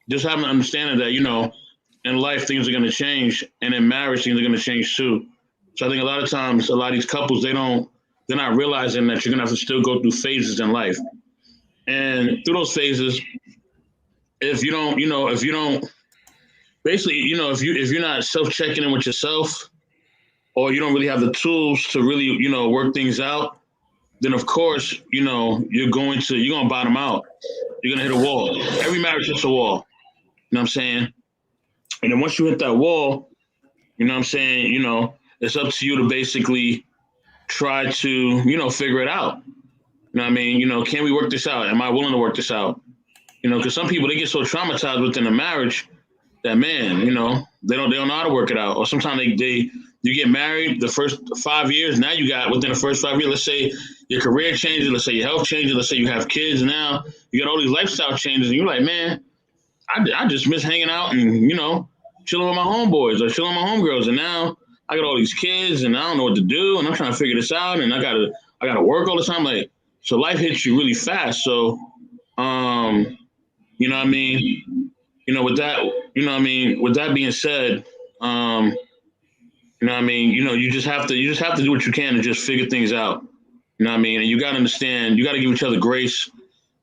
just having an understanding that, in life things are going to change, and in marriage things are going to change too. So I think a lot of times, a lot of these couples, they're not realizing that you're going to have to still go through phases in life. And through those phases, if you don't, basically, if you're not self-checking in with yourself, or you don't really have the tools to really, work things out, then of course, you're going to bottom out. You're going to hit a wall. Every marriage hits a wall. You know what I'm saying? And then once you hit that wall, you know what I'm saying, it's up to you to basically try to, figure it out. You know what I mean? Can we work this out? Am I willing to work this out? Because some people, they get so traumatized within a marriage that, man, they don't know how to work it out. Or sometimes you get married the first 5 years. Now you got within the first 5 years, let's say your career changes, let's say your health changes, let's say you have kids. Now you got all these lifestyle changes, and you're like, man, I just miss hanging out and chilling with my homeboys or chilling with my homegirls, and now I got all these kids and I don't know what to do, and I'm trying to figure this out, and I gotta work all the time. Like, so life hits you really fast. So, you know what I mean? With that, with that being said, you know what I mean? You just have to do what you can to just figure things out. You know what I mean? And you got to understand, you got to give each other grace.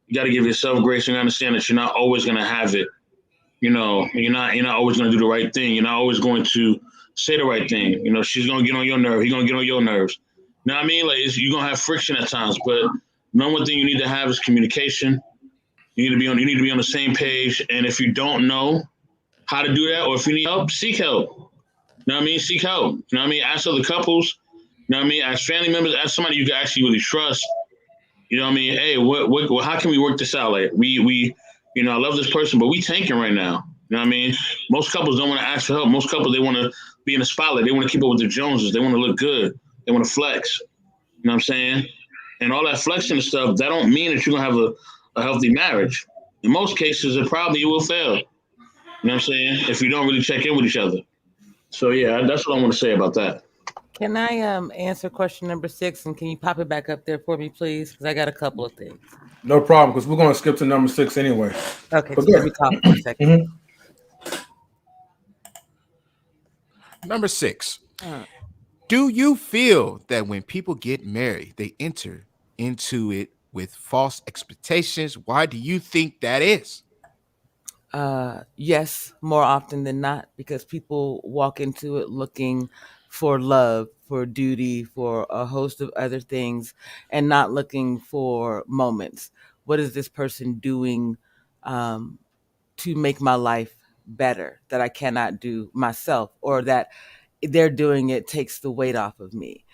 You got to give yourself grace, and understand that you're not always going to have it. You're not always going to do the right thing. You're not always going to say the right thing. She's going to get on your nerve. He's going to get on your nerves. You know what I mean? Like, you're going to have friction at times, but number one thing you need to have is communication. You need to be on the same page. And if you don't know how to do that, or if you need help, seek help. You know what I mean? Seek help. You know what I mean? Ask other couples. You know what I mean? Ask family members. Ask somebody you can actually really trust. You know what I mean? Hey, what how can we work this out? Like, we I love this person, but we tanking right now. You know what I mean? Most couples don't want to ask for help. Most couples, they want to be in the spotlight. They want to keep up with the Joneses. They want to look good. They want to flex. You know what I'm saying? And all that flexing and stuff, that don't mean that you're going to have a healthy marriage. In most cases, it probably will fail. You know what I'm saying? If you don't really check in with each other. So, yeah, that's what I want to say about that. Can I answer question number 6, and can you pop it back up there for me, please? Because I got a couple of things. No problem, because we're going to skip to number 6 anyway. Okay, so let me talk for a second. Mm-hmm. Number 6. Do you feel that when people get married, they enter into it with false expectations? Why do you think that is? Yes, more often than not, because people walk into it looking for love, for duty, for a host of other things, and not looking for moments. What is this person doing to make my life better that I cannot do myself, or that they're doing it takes the weight off of me.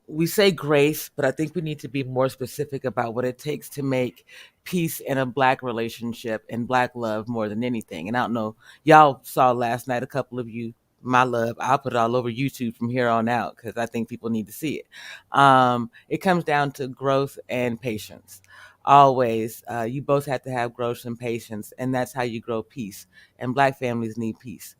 We say grace, but I think we need to be more specific about what it takes to make peace in a Black relationship and Black love more than anything. And I don't know, y'all saw last night, a couple of you, my love, I'll put it all over YouTube from here on out because I think people need to see it. It comes down to growth and patience. Always, you both have to have growth and patience, and that's how you grow peace. And Black families need peace.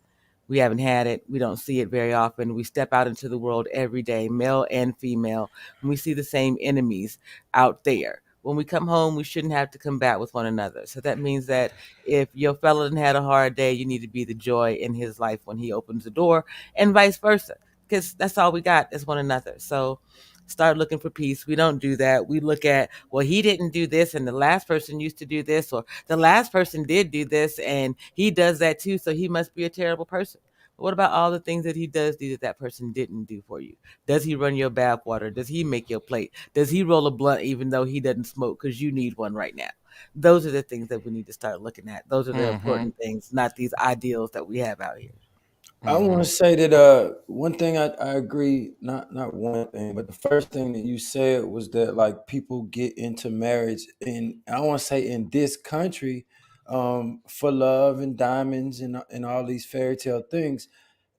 We haven't had it. We don't see it very often. We step out into the world every day, male and female, and we see the same enemies out there. When we come home, we shouldn't have to combat with one another. So that means that if your fella done had a hard day, you need to be the joy in his life when he opens the door, and vice versa, because that's all we got is one another. So start looking for peace. We don't do that. We look at, well, he didn't do this, and the last person used to do this, or the last person did do this, and he does that too, so he must be a terrible person. But what about all the things that he does do that that person didn't do for you? Does he run your bath water? Does he make your plate? Does he roll a blunt even though he doesn't smoke because you need one right now? Those are the things that we need to start looking at. Those are the important things, not these ideals that we have out here. I want to say that one thing I agree, not one thing, but the first thing that you said was that like people get into marriage, and I want to say in this country, for love and diamonds and all these fairy tale things.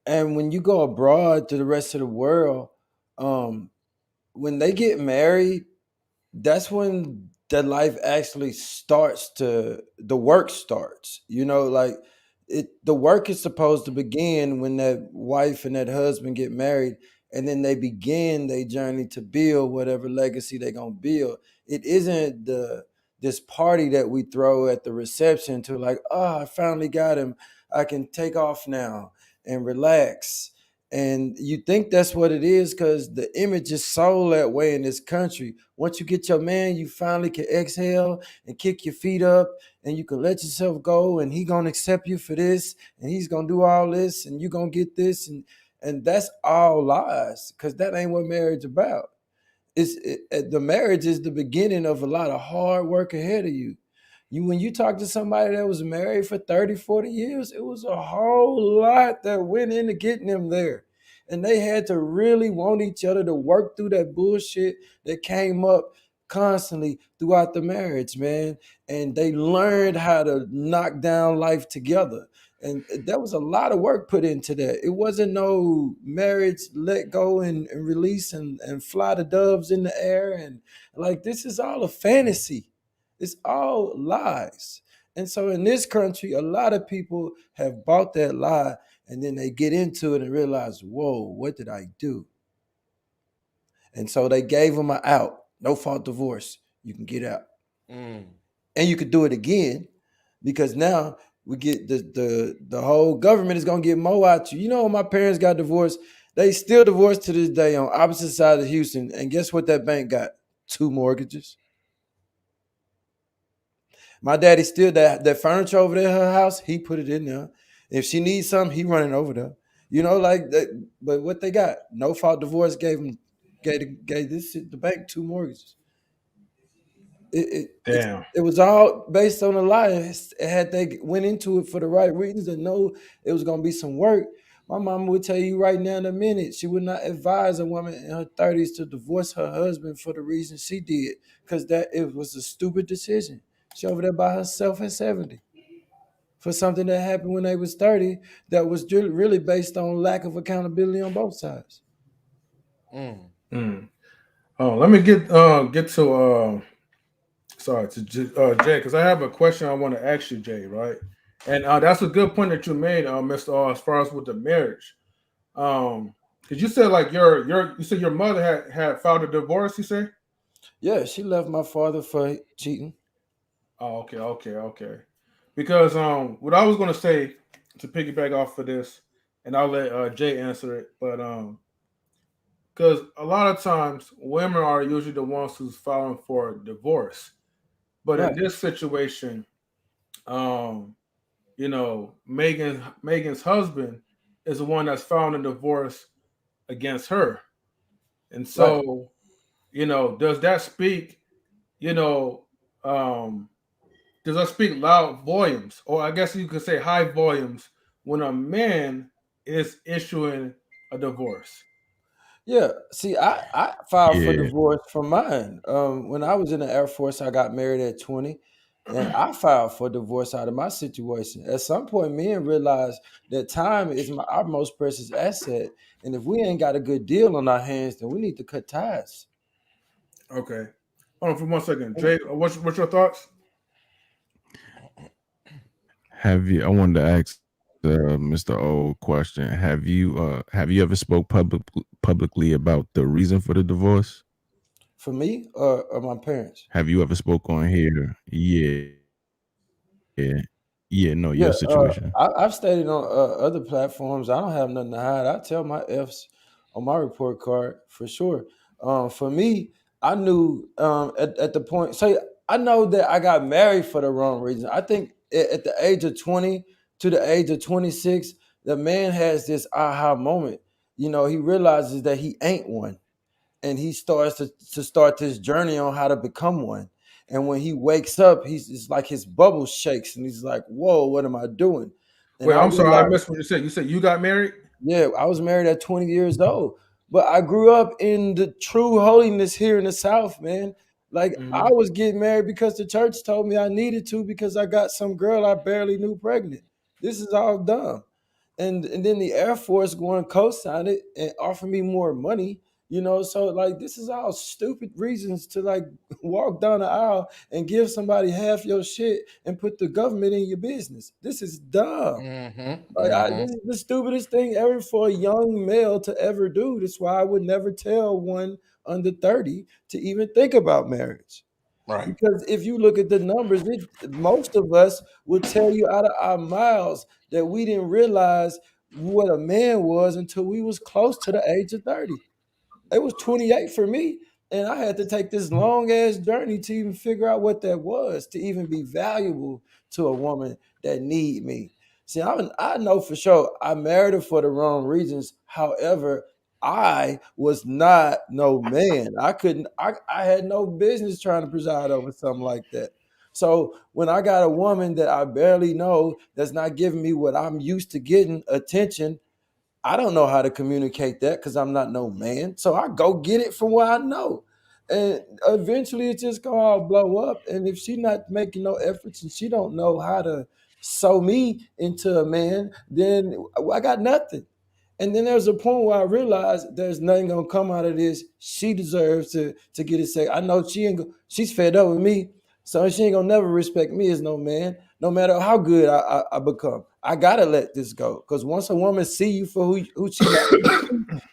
And when you go abroad to the rest of the world, when they get married, that's when the life actually starts to the work starts, like the work is supposed to begin when that wife and that husband get married, and then they begin their journey to build whatever legacy they're gonna build. It isn't this party that we throw at the reception to like, oh, I finally got him, I can take off now and relax. And you think that's what it is because the image is sold that way in this country. Once you get your man, you finally can exhale and kick your feet up, and you can let yourself go, and he gonna accept you for this, and he's gonna do all this, and you gonna get this, and that's all lies, because that ain't what marriage about. The marriage is the beginning of a lot of hard work ahead of you. When you talk to somebody that was married for 30, 40 years, it was a whole lot that went into getting them there. And they had to really want each other to work through that bullshit that came up constantly throughout the marriage, man. And they learned how to knock down life together. And there was a lot of work put into that. It wasn't no marriage, let go and release and fly the doves in the air. And like, this is all a fantasy. It's all lies. And so in this country, a lot of people have bought that lie, and then they get into it and realize, whoa, what did I do? And so they gave them an out. No fault divorce. You can get out. And you could do it again, because now we get the whole government is gonna get more out you. You know, when my parents got divorced, they still divorced to this day on opposite sides of Houston. And guess what that bank got? 2 mortgages. My daddy still that furniture over there at her house, he put it in there. If she needs something, he running over there. Like that. But what they got? No fault divorce gave the bank 2 mortgages. Damn. It was all based on a lie. Had they went into it for the right reasons and know it was gonna be some work, my mama would tell you right now in a minute, she would not advise a woman in her 30s to divorce her husband for the reason she did, because it was a stupid decision. She over there by herself at 70 for something that happened when they was 30 that was really based on lack of accountability on both sides. Oh, let me get to Jay, because I have a question I want to ask you, Jay. Right, and that's a good point that you made, Mr. As far as with the marriage, because you said like you said your mother had filed a divorce. You say? Yeah, she left my father for cheating. Oh, okay. Because what I was gonna say to piggyback off of this, and I'll let Jay answer it, but because a lot of times women are usually the ones who's filing for divorce, but in Right. this situation, Megan's husband is the one that's filing a divorce against her, and so does that speak, you know, um, does that speak loud volumes, or I guess you could say high volumes, when a man is issuing a divorce? Yeah, see, I filed for Yeah. divorce from mine. When I was in the Air Force, I got married at 20, and I filed for divorce out of my situation. At some point, men realized that time is our most precious asset, and if we ain't got a good deal on our hands, then we need to cut ties. Okay. Hold on for 1 second. Jay, what's your thoughts? I wanted to ask Mr. O question. Have you ever spoke publicly about the reason for the divorce? For me or my parents? Have you ever spoke on here? Yeah. Yeah, no, Yeah, your situation. I've stated on other platforms. I don't have nothing to hide. I tell my F's on my report card for sure. For me, I knew at the point. So I know that I got married for the wrong reason. I think at the age of 20 to the age of 26, the man has this aha moment. You know, he realizes that he ain't one, and he starts to start this journey on how to become one. And when he wakes up, it's like his bubble shakes, and he's like, "Whoa, what am I doing?" And Wait, I I'm sorry, I realized, missed what you said. You said you got married? yeah, I was married at 20 years old, but I grew up in the true holiness here in the South, man. Like I was getting married because the church told me I needed to because I got some girl I barely knew pregnant. This is all dumb. And then the Air Force going co-sign it and offer me more money, you know. So like this is all stupid reasons to like walk down the aisle and give somebody half your shit and put the government in your business. This is dumb. This is the stupidest thing ever for a young male to ever do. That's why I would never tell one under 30 to even think about marriage. Right. Because if you look at the numbers, most of us would tell you out of our mouths that we didn't realize what a man was until we was close to the age of 30. It was 28 for me, and I had to take this long ass journey to even figure out what that was, to even be valuable to a woman that need me. See, I know for sure I married her for the wrong reasons. However, I was not no man. I had no business trying to preside over something like that. So when I got a woman that I barely know that's not giving me what I'm used to getting, attention, I don't know how to communicate that because I'm not no man. So I go get it from what I know. And eventually it's just gonna all blow up. And if she not making no efforts and she don't know how to sew me into a man, then I got nothing. And then there's a point where I realized there's nothing gonna come out of this. She deserves to get it say. I know she's fed up with me, so she ain't gonna never respect me as no man, no matter how good I become. I gotta let this go. Because once a woman see you for who she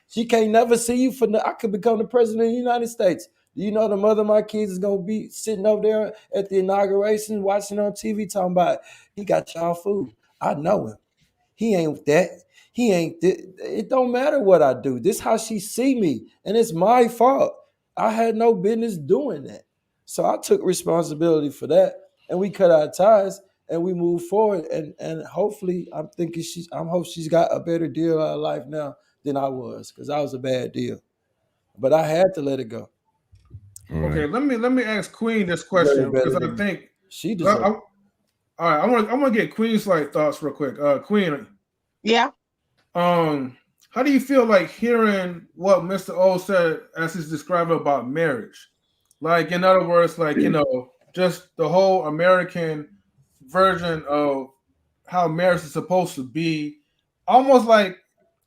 she can't never see you for I could become the president of the United States. Do you know the mother of my kids is gonna be sitting over there at the inauguration watching on TV talking about he got y'all food. I know him. He ain't that. He ain't it don't matter what I do. This how she see me, and it's my fault. I had no business doing that. So I took responsibility for that, and we cut our ties and we moved forward. And hopefully, I'm hope she's got a better deal out of life now than I was, because I was a bad deal. But I had to let it go. Okay, let me ask Queen this Way question better because I than think she all deserves. right, I want to get Queen's like thoughts real quick. Queen, Yeah. How do you feel like hearing what Mr. O said as he's describing about marriage? Like, in other words, like, just the whole American version of how marriage is supposed to be. Almost like,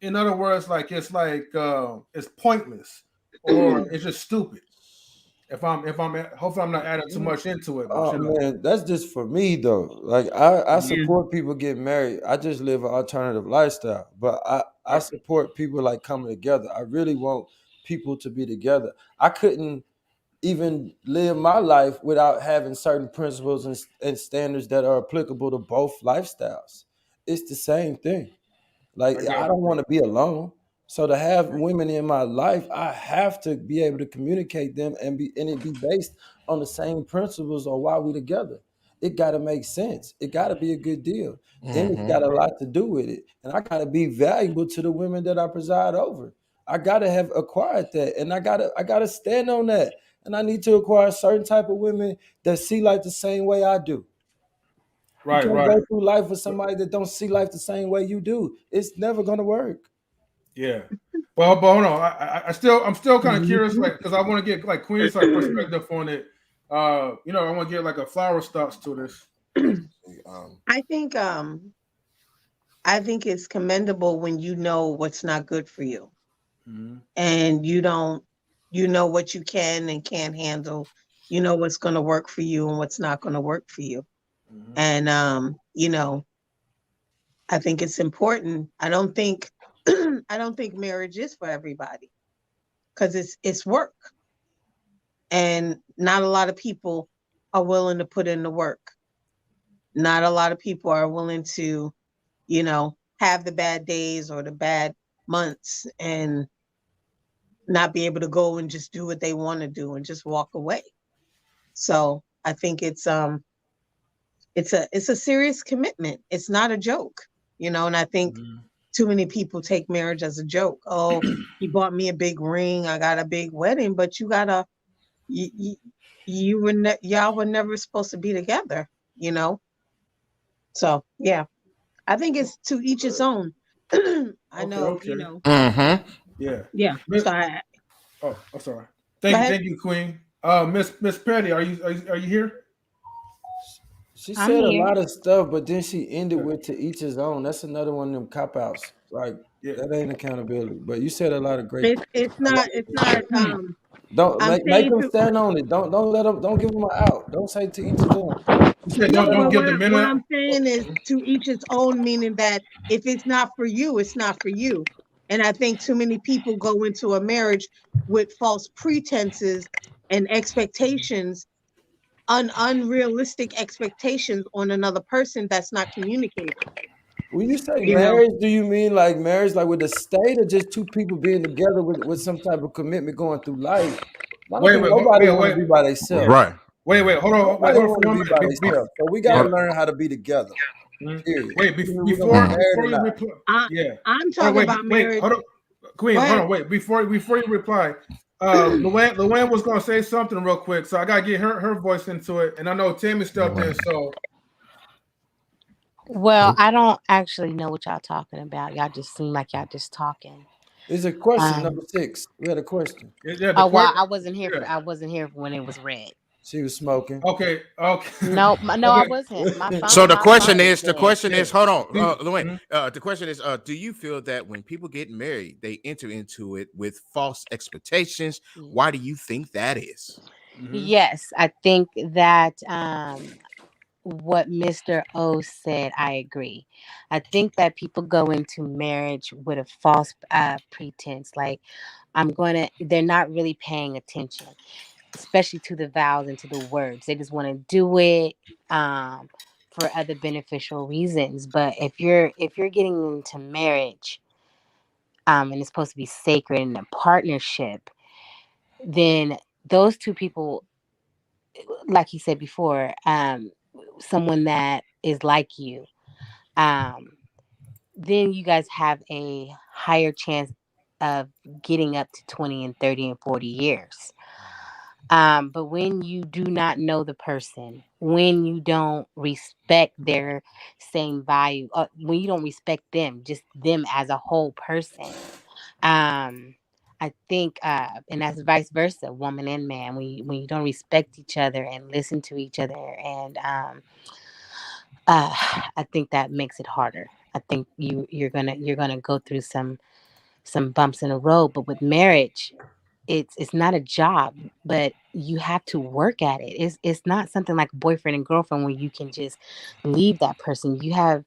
in other words, like it's pointless or it's just stupid. Hopefully I'm not adding too much into it, but Oh man, that's just for me though. Like I support people getting married. I just live an alternative lifestyle. But I support people like coming together. I really want people to be together. I couldn't even live my life without having certain principles and standards that are applicable to both lifestyles. It's the same thing. Like I got I you, don't want to be alone. So to have women in my life, I have to be able to communicate them and it be based on the same principles on why we together. It got to make sense. It got to be a good deal. And it's got a lot to do with it. And I got to be valuable to the women that I preside over. I got to have acquired that, and I got to stand on that. And I need to acquire certain type of women that see like the same way I do. You can't go through life with somebody that don't see life the same way you do. It's never gonna work. Yeah. Well, but hold on. I'm still kind of curious, like, because I want to get like Queen's like perspective on it. I want to get like a flower thoughts to this. I think it's commendable when you know what's not good for you, Mm-hmm. and you know what you can and can't handle. You know what's going to work for you and what's not going to work for you. Mm-hmm. And I think it's important. I don't think marriage is for everybody, because it's work, and not a lot of people are willing to put in the work. Not a lot of people are willing to, have the bad days or the bad months and not be able to go and just do what they want to do and just walk away. So I think it's a serious commitment. It's not a joke, and I think too many people take marriage as a joke. Oh, he bought me a big ring, I got a big wedding, but y'all were never supposed to be together, So yeah, I think it's to each its own. I know, Mm-hmm. Yeah. Yeah. I'm sorry. Thank you, Queen. Miss Petty, are you here? She said a lot of stuff, but then she ended with "to each his own." That's another one of them cop outs. Like that ain't accountability. But you said a lot of great. It's not. Don't I'm make saying them stand on it. Don't let them. Don't give them an out. Don't say to each his own. You said No, don't but give the what minute. I'm saying is to each its own, meaning that if it's not for you, it's not for you. And I think too many people go into a marriage with false pretenses and expectations, unrealistic expectations on another person that's not communicating. When you say marriage, do you mean like marriage, like with the state, or just two people being together with some type of commitment going through life? I don't think nobody want to be by themselves. Right. Wait, hold on. Nobody want to be by themselves. So we got to learn how to be together. Period. Wait, before you reply, I'm talking about marriage. Hold on, Queen. Hold on, wait. Before you reply, Luann was gonna say something real quick, so I gotta get her voice into it. And I know Tammy stepped in, so. Well, I don't actually know what y'all talking about. Y'all just seem like y'all just talking. It's a question number 6. We had a question. Well, I wasn't here. I wasn't here when it was read. She was smoking. Okay. No, I wasn't. My phone. So the question my is, hold on, Mm-hmm. Luann. The question is, do you feel that when people get married, they enter into it with false expectations? Why do you think that is? Yes, I think that what Mr. O said, I agree. I think that people go into marriage with a false pretense, like they're not really paying attention, especially to the vows and to the words. They just want to do it for other beneficial reasons. But if you're getting into marriage, and it's supposed to be sacred and a partnership, then those two people, like you said before, someone that is like you, then you guys have a higher chance of getting up to 20 and 30 and 40 years. But when you do not know the person, when you don't respect their same value, when you don't respect them, just them as a whole person, I think, and that's vice versa, woman and man. When you don't respect each other and listen to each other, and I think that makes it harder. I think you're gonna go through some bumps in the road. But with marriage, it's not a job, but you have to work at it. It's not something like boyfriend and girlfriend where you can just leave that person. You have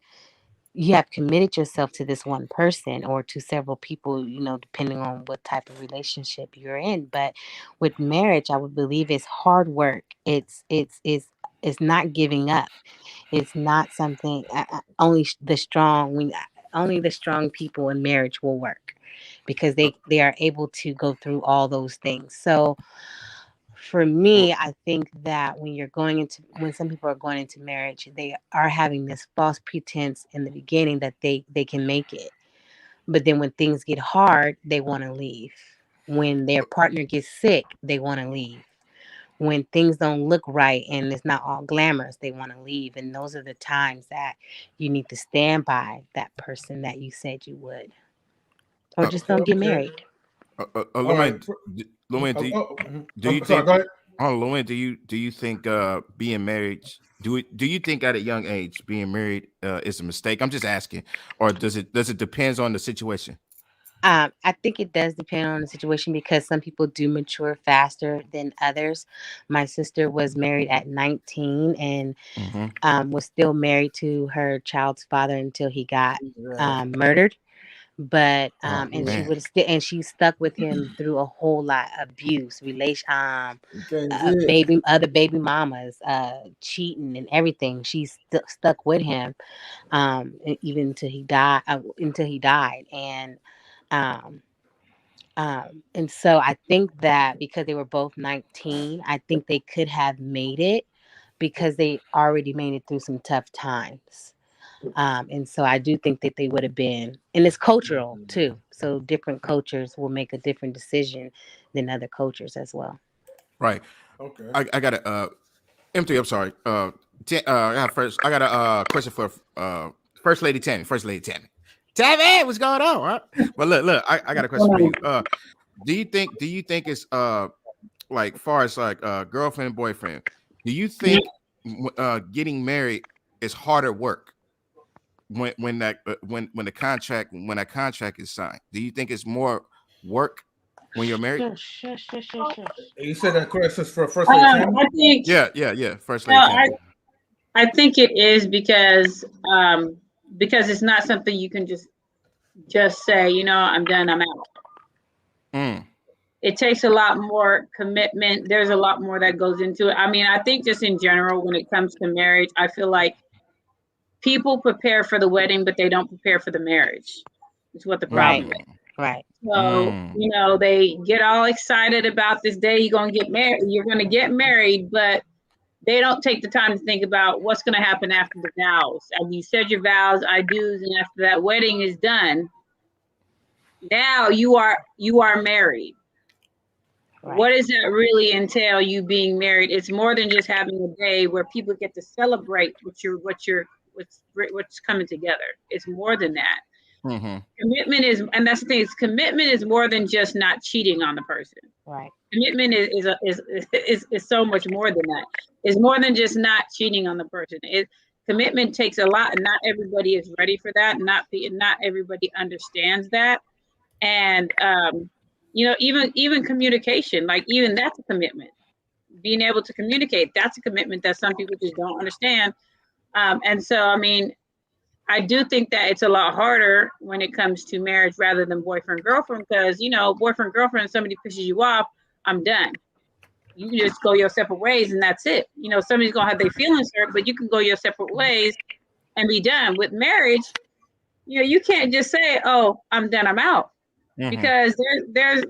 committed yourself to this one person or to several people, depending on what type of relationship you're in. But with marriage, I would believe it's hard work. It's not giving up. It's not something only the strong people in marriage will work, because they are able to go through all those things. So for me, I think that when some people are going into marriage, they are having this false pretense in the beginning that they can make it. But then when things get hard, they want to leave. When their partner gets sick, they want to leave. when things don't look right and it's not all glamorous, they want to leave. And those are the times that you need to stand by that person that you said you would. Or just don't get married. Luann, do you think? Go ahead. Luann, do you think being married? Do you think at a young age being married is a mistake? I'm just asking, or does it depends on the situation? I think it does depend on the situation because some people do mature faster than others. My sister was married at 19 and was still married to her child's father until he got murdered. But and she would still and she stuck with him through a whole lot of abuse, other baby mamas, cheating and everything. She stuck with him even until he died. And so I think that because they were both 19, I think they could have made it because they already made it through some tough times. And so I do think that they would have been, and it's cultural too. So different cultures will make a different decision than other cultures as well. Right. Okay. I got a M3. I'm sorry. I got a question for First Lady Tammy. Tammy, what's going on? Right? But look, I got a question for you. Do you think it's like far as like girlfriend and boyfriend? Do you think getting married is harder work when that contract is signed? Do you think it's more work when you're married? Sure. You said that question for First Lady Tammy? I think. Yeah. First Lady Tammy. I think it is because it's not something you can just say, I'm done, I'm out. It takes a lot more commitment. There's a lot more that goes into it. I mean, I think just in general, when it comes to marriage, I feel like people prepare for the wedding, but they don't prepare for the marriage. It's what the problem is. Right. So, they get all excited about this day you're going to get married. You're going to get married, but they don't take the time to think about what's going to happen after the vows. And you said your vows, I do's, and after that wedding is done, now you are married. Right. What does that really entail, you being married? It's more than just having a day where people get to celebrate what's coming together. It's more than that. Commitment is, and that's the thing, commitment is more than just not cheating on the person. Right. Commitment is so much more than that. It's more than just not cheating on the person. Commitment takes a lot, and not everybody is ready for that. Not everybody understands that. And even communication, like even that's a commitment. Being able to communicate, that's a commitment that some people just don't understand. And so, I mean, I do think that it's a lot harder when it comes to marriage rather than boyfriend girlfriend, because boyfriend girlfriend, somebody pisses you off, I'm done. You can just go your separate ways and that's it. Somebody's gonna have their feelings hurt, but you can go your separate ways and be done. With marriage, you can't just say, "Oh, I'm done, I'm out," because there's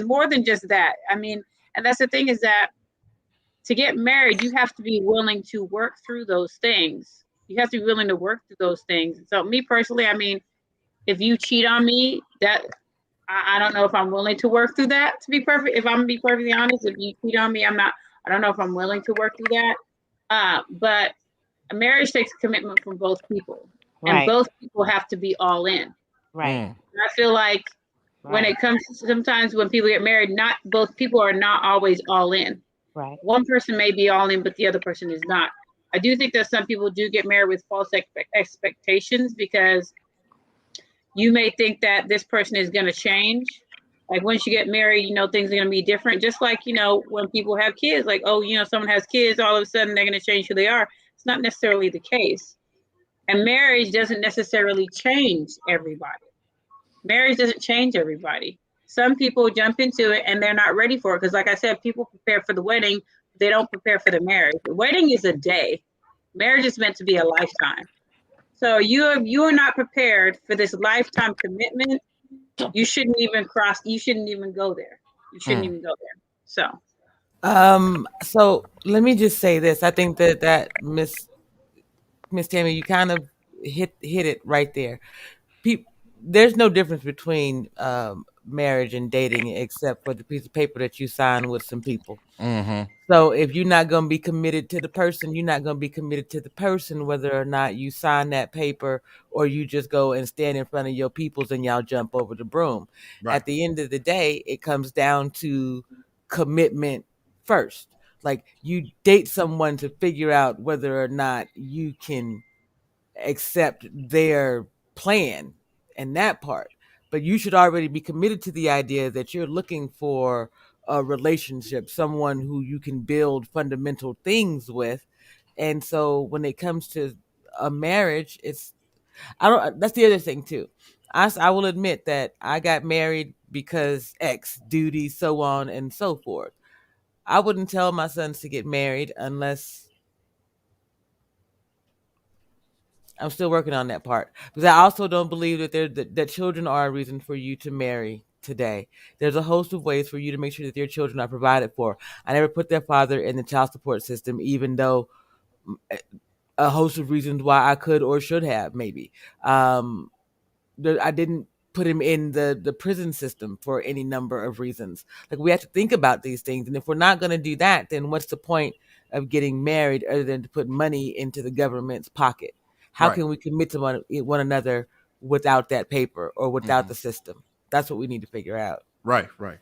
more than just that. I mean, and that's the thing, is that to get married, you have to be willing to work through those things. You have to be willing to work through those things. So me personally, I mean, if you cheat on me, that I don't know if I'm willing to work through that. If I'm gonna be perfectly honest, if you cheat on me, I don't know if I'm willing to work through that. But a marriage takes commitment from both people, and both people have to be all in. Right. I feel like when it comes to, sometimes when people get married, not both people are not always all in. Right. One person may be all in, but the other person is not. I do think that some people do get married with false expectations, because you may think that this person is going to change. Like once you get married, things are going to be different. Just like, when people have kids, like, oh, someone has kids, all of a sudden they're going to change who they are. It's not necessarily the case. And marriage doesn't necessarily change everybody. Marriage doesn't change everybody. Some people jump into it and they're not ready for it. Because like I said, people prepare for the wedding, they don't prepare for the marriage. The wedding is a day. Marriage is meant to be a lifetime. So you are not prepared for this lifetime commitment. You shouldn't even go there. You shouldn't even go there. So let me just say this. I think that Miss Tammy, you kind of hit it right there. There's no difference between marriage and dating except for the piece of paper that you sign with some people. Mm-hmm. So if you're not going to be committed to the person, you're not going to be committed to the person, whether or not you sign that paper or you just go and stand in front of your peoples and y'all jump over the broom. Right. At the end of the day, it comes down to commitment first. Like you date someone to figure out whether or not you can accept their plan and that part. But you should already be committed to the idea that you're looking for a relationship, someone who you can build fundamental things with. And so when it comes to a marriage, that's the other thing too. I will admit that I got married because X duty, so on and so forth. I wouldn't tell my sons to get married unless I'm still working on that part, because I also don't believe that children are a reason for you to marry today. There's a host of ways for you to make sure that your children are provided for. I never put their father in the child support system, even though a host of reasons why I could or should have maybe. I didn't put him in the prison system for any number of reasons. Like, we have to think about these things, and if we're not going to do that, then what's the point of getting married other than to put money into the government's pocket? How Right. can we commit to one another without that paper or without the system? That's what we need to figure out. Right. Let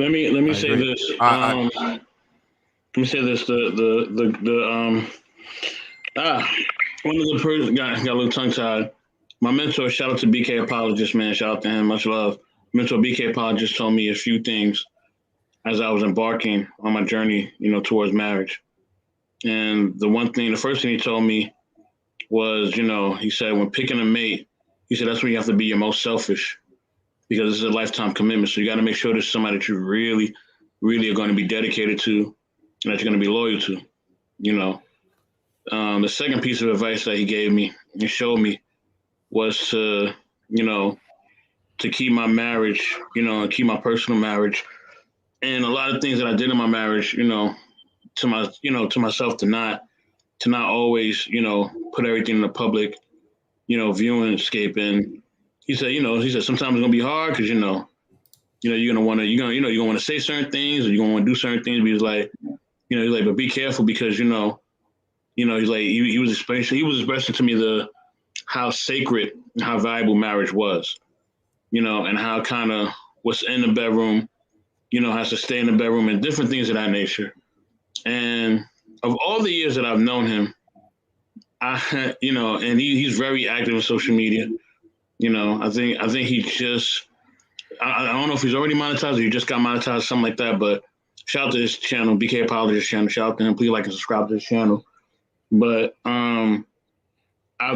me I say agree. this. Let me say this. One of the person got a little tongue tied. My mentor, shout out to BK Apologist, man. Shout out to him. Much love. Mentor BK Apologist told me a few things as I was embarking on my journey, towards marriage. And the first thing he told me was, he said, when picking a mate, he said, that's when you have to be your most selfish, because this is a lifetime commitment. So you got to make sure there's somebody that you really, really are going to be dedicated to and that you're going to be loyal to, The second piece of advice that he gave me and showed me was to, to keep my marriage, and keep my personal marriage. And a lot of things that I did in my marriage, to myself to not always, put everything in the public, viewing scape. And he said, sometimes it's gonna be hard because you're gonna want to say certain things, or you're gonna want to do certain things. But he's like, but be careful, because he's like, he was expressing to me how sacred and how valuable marriage was, and how kind of what's in the bedroom, has to stay in the bedroom, and different things of that nature. And of all the years that I've known him, and he's very active in social media. I think he just, I don't know if he's already monetized or he just got monetized, something like that. But shout out to his channel, BK Apologist channel. Shout out to him. Please like and subscribe to his channel. But I've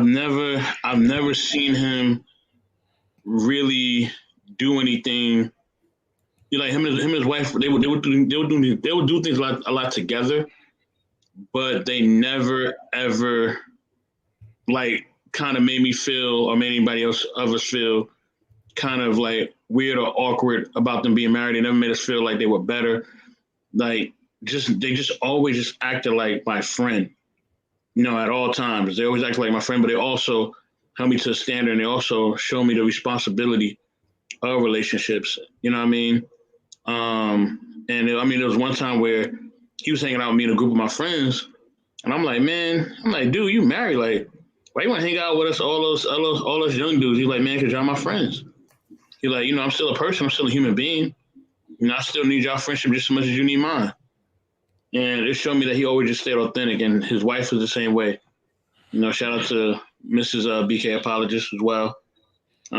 never seen him really do anything. Like him and his wife, they would do things a lot together, but they never ever like kind of made me feel, or made anybody else of us feel, kind of like weird or awkward about them being married. They never made us feel like they were better. Like they just always just acted like my friend, at all times. They always acted like my friend, but they also held me to a standard, and they also showed me the responsibility of relationships. You know what I mean? There was one time where he was hanging out with me and a group of my friends, and I'm like, dude, you married? Like, why you want to hang out with us, all those young dudes? He's like, man, because y'all my friends. He's like, I'm still a person. I'm still a human being. I still need y'all friendship just as much as you need mine. And it showed me that he always just stayed authentic, and his wife was the same way. Shout out to Mrs. BK Apologist as well.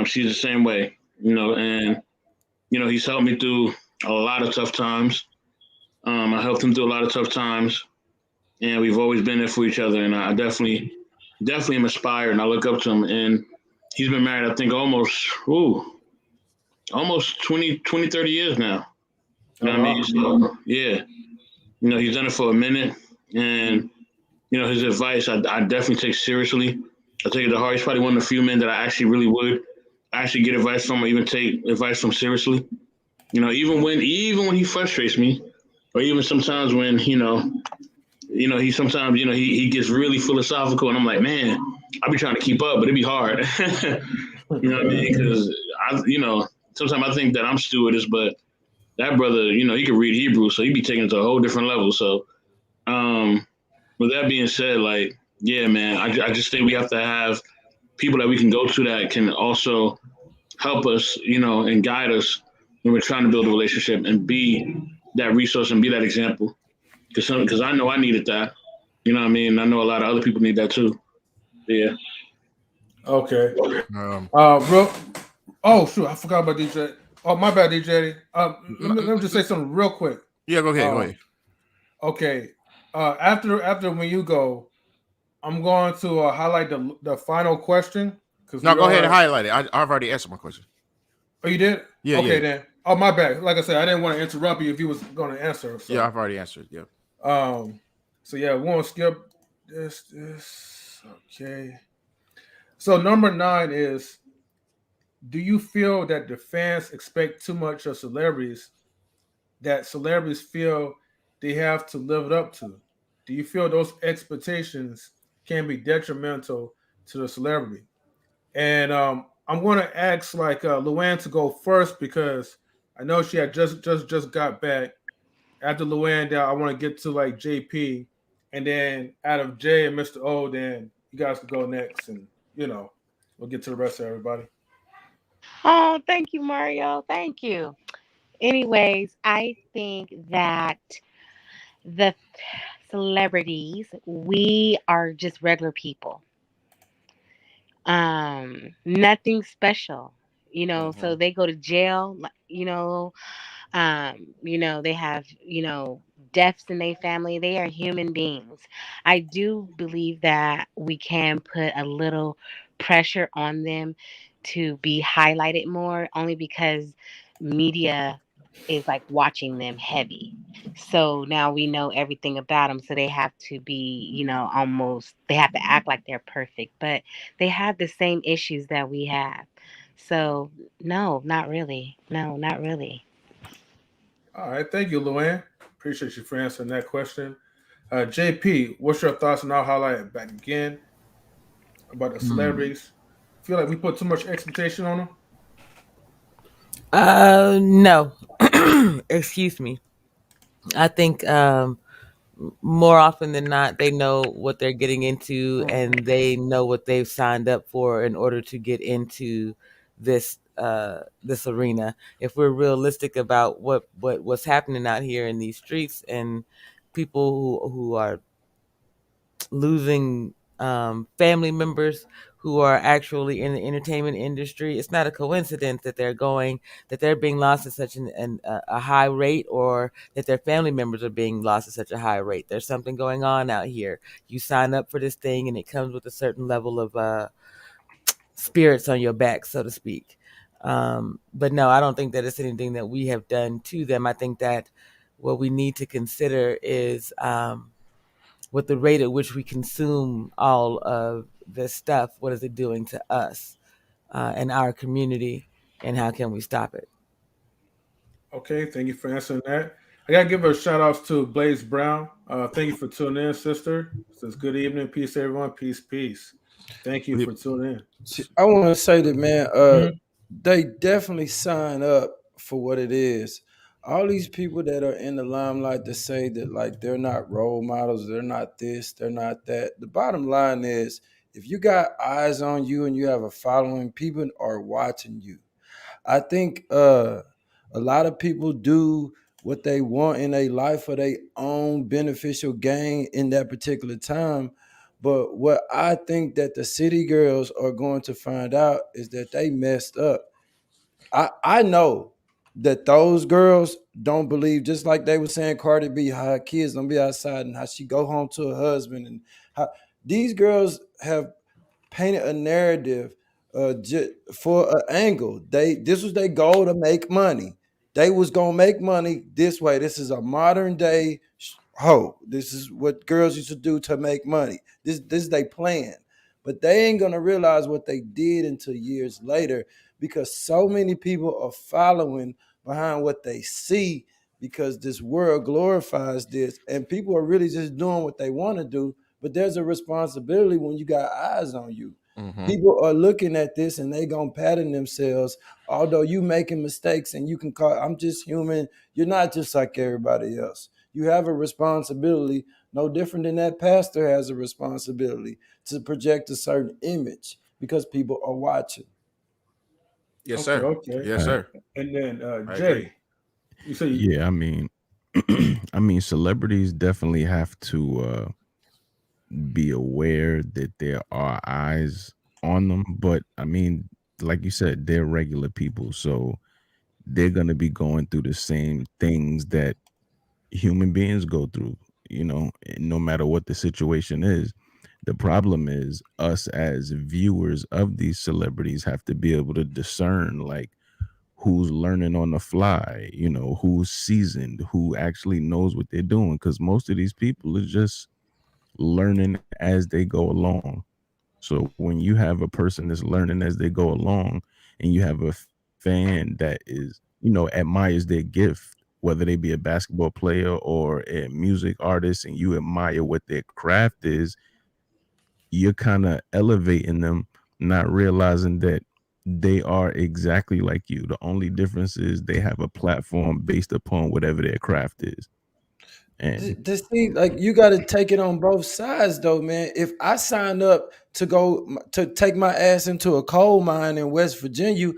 She's the same way, and, he's helped me through a lot of tough times. I helped him through a lot of tough times, and we've always been there for each other. And I definitely am inspired, and I look up to him. And he's been married, I think, almost 20, 30 years now. You know what I mean? So, yeah. He's done it for a minute. And, his advice, I definitely take seriously. I take it to heart. He's probably one of the few men that I actually really would actually get advice from, or even take advice from seriously. Even when he frustrates me, or even sometimes when, he gets really philosophical, and I'm like, man, I be trying to keep up, but it'd be hard. You know what I mean? Because sometimes I think that I'm stewardess, but that brother, he could read Hebrew, so he'd be taking it to a whole different level. So, with that being said, like, yeah, man, I just think we have to have people that we can go to that can also help us, and guide us when we're trying to build a relationship and be that resource and be that example. Because I know I needed that. You know what I mean? I know a lot of other people need that too. Yeah. Okay. Oh shoot, I forgot about DJ. Oh, my bad, DJ. Let me just say something real quick. Yeah, go ahead. Okay. After when you go, I'm going to highlight the final question. No, go ahead and highlight it. I've already answered my question. Oh, you did? Yeah. Okay, then. Oh, my bad. Like I said, I didn't want to interrupt you if you was going to answer. So. Yeah, I've already answered. Yeah. So yeah, we won't skip this. Okay. So number 9 is: do you feel that the fans expect too much of celebrities that celebrities feel they have to live it up to? Do you feel those expectations can be detrimental to the celebrity? And I'm going to ask like Luann to go first because I know she had just got back. After Luann, I want to get to like JP, and then out of Jay and Mr. O, then you guys can go next, and we'll get to the rest of everybody. Oh, thank you, Mario. Thank you. Anyways, I think that the celebrities, we are just regular people. Nothing special. So they go to jail, they have, deaths in their family. They are human beings. I do believe that we can put a little pressure on them to be highlighted more, only because media is like watching them heavy. So now we know everything about them. So they have to be, they have to act like they're perfect, but they have the same issues that we have. So no, not really. No, not really. All right, thank you, Luann. Appreciate you for answering that question. JP, what's your thoughts? And I'll highlight it back again about the celebrities. Feel like we put too much expectation on them? No. Excuse me. I think more often than not, they know what they're getting into and they know what they've signed up for in order to get into this this arena. If we're realistic about what's happening out here in these streets and people who are losing family members who are actually in the entertainment industry, it's not a coincidence that they're being lost at such a high rate, or that their family members are being lost at such a high rate. There's something going on out here. You sign up for this thing and it comes with a certain level of spirits on your back, so to speak. But no, I don't think that it's anything that we have done to them. I think that what we need to consider is with the rate at which we consume all of this stuff, what is it doing to us and our community, and how can we stop it? Okay, thank you for answering that. I gotta give a shout outs to Blaze Brown. Thank you for tuning in, sister. Says good evening, peace, everyone, peace, peace. Thank you for tuning in. I want to say that, man. They definitely sign up for what it is. All these people that are in the limelight to say that like they're not role models, they're not this, they're not that. The bottom line is, if you got eyes on you and you have a following, people are watching you. I think a lot of people do what they want in their life for their own beneficial gain in that particular time. But what I think that the city girls are going to find out is that they messed up. I know that those girls don't believe, just like they were saying Cardi B, how her kids don't be outside and how she go home to her husband, and how these girls have painted a narrative for an angle. This was their goal to make money. They was gonna make money this way. This is a modern day hoe. This is what girls used to do to make money. This is their plan. But they ain't gonna realize what they did until years later, because so many people are following behind what they see, because this world glorifies this and people are really just doing what they want to do. But there's a responsibility when you got eyes on you. People are looking at this and they gonna pattern themselves. Although you making mistakes and you can call, I'm just human. You're not just like everybody else. You have a responsibility, no different than that pastor has a responsibility to project a certain image because people are watching. Yes, sir. Okay. Yes, sir. And then I Jay, agree. you say Yeah, I mean, I mean, celebrities definitely have to be aware that there are eyes on them. But I mean, like you said, they're regular people, so they're gonna be going through the same things that human beings go through. You know, no matter what the situation is. The problem is us as viewers of these celebrities have to be able to discern, like, who's learning on the fly, you know, who's seasoned, who actually knows what they're doing. Because most of these people are just learning as they go along. So when you have a person that's learning as they go along, and you have a fan that is, you know, admires their gift, whether they be a basketball player or a music artist, and you admire what their craft is, you're kind of elevating them, not realizing that they are exactly like you. The only difference is they have a platform based upon whatever their craft is. And This thing, like, you got to take it on both sides, though, man. If I signed up to go to take my ass into a coal mine in West Virginia,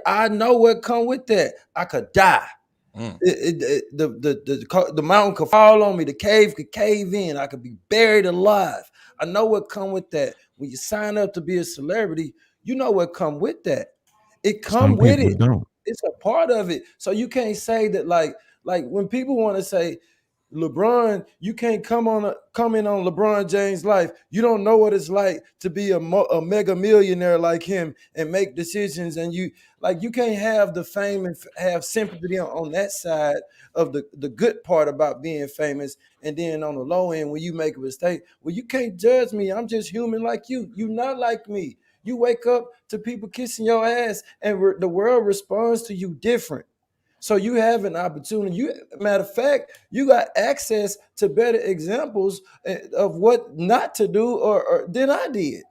I know what come with that. I could die. The mountain could fall on me. The cave could cave in. I could be buried alive. I know what come with that. When you sign up to be a celebrity, you know what come with that. It come some with people it. don't. It's a part of it. So you can't say that, like when people want to say LeBron, you can't come in on LeBron James' life. You don't know what it's like to be a mega millionaire like him and make decisions. And you can't have the fame and have sympathy on that side of the good part about being famous. And then on the low end, when you make a mistake, well, you can't judge me. I'm just human like you. You not like me. You wake up to people kissing your ass, and the world responds to you different. So you have an opportunity. Matter of fact, you got access to better examples of what not to do or than I did.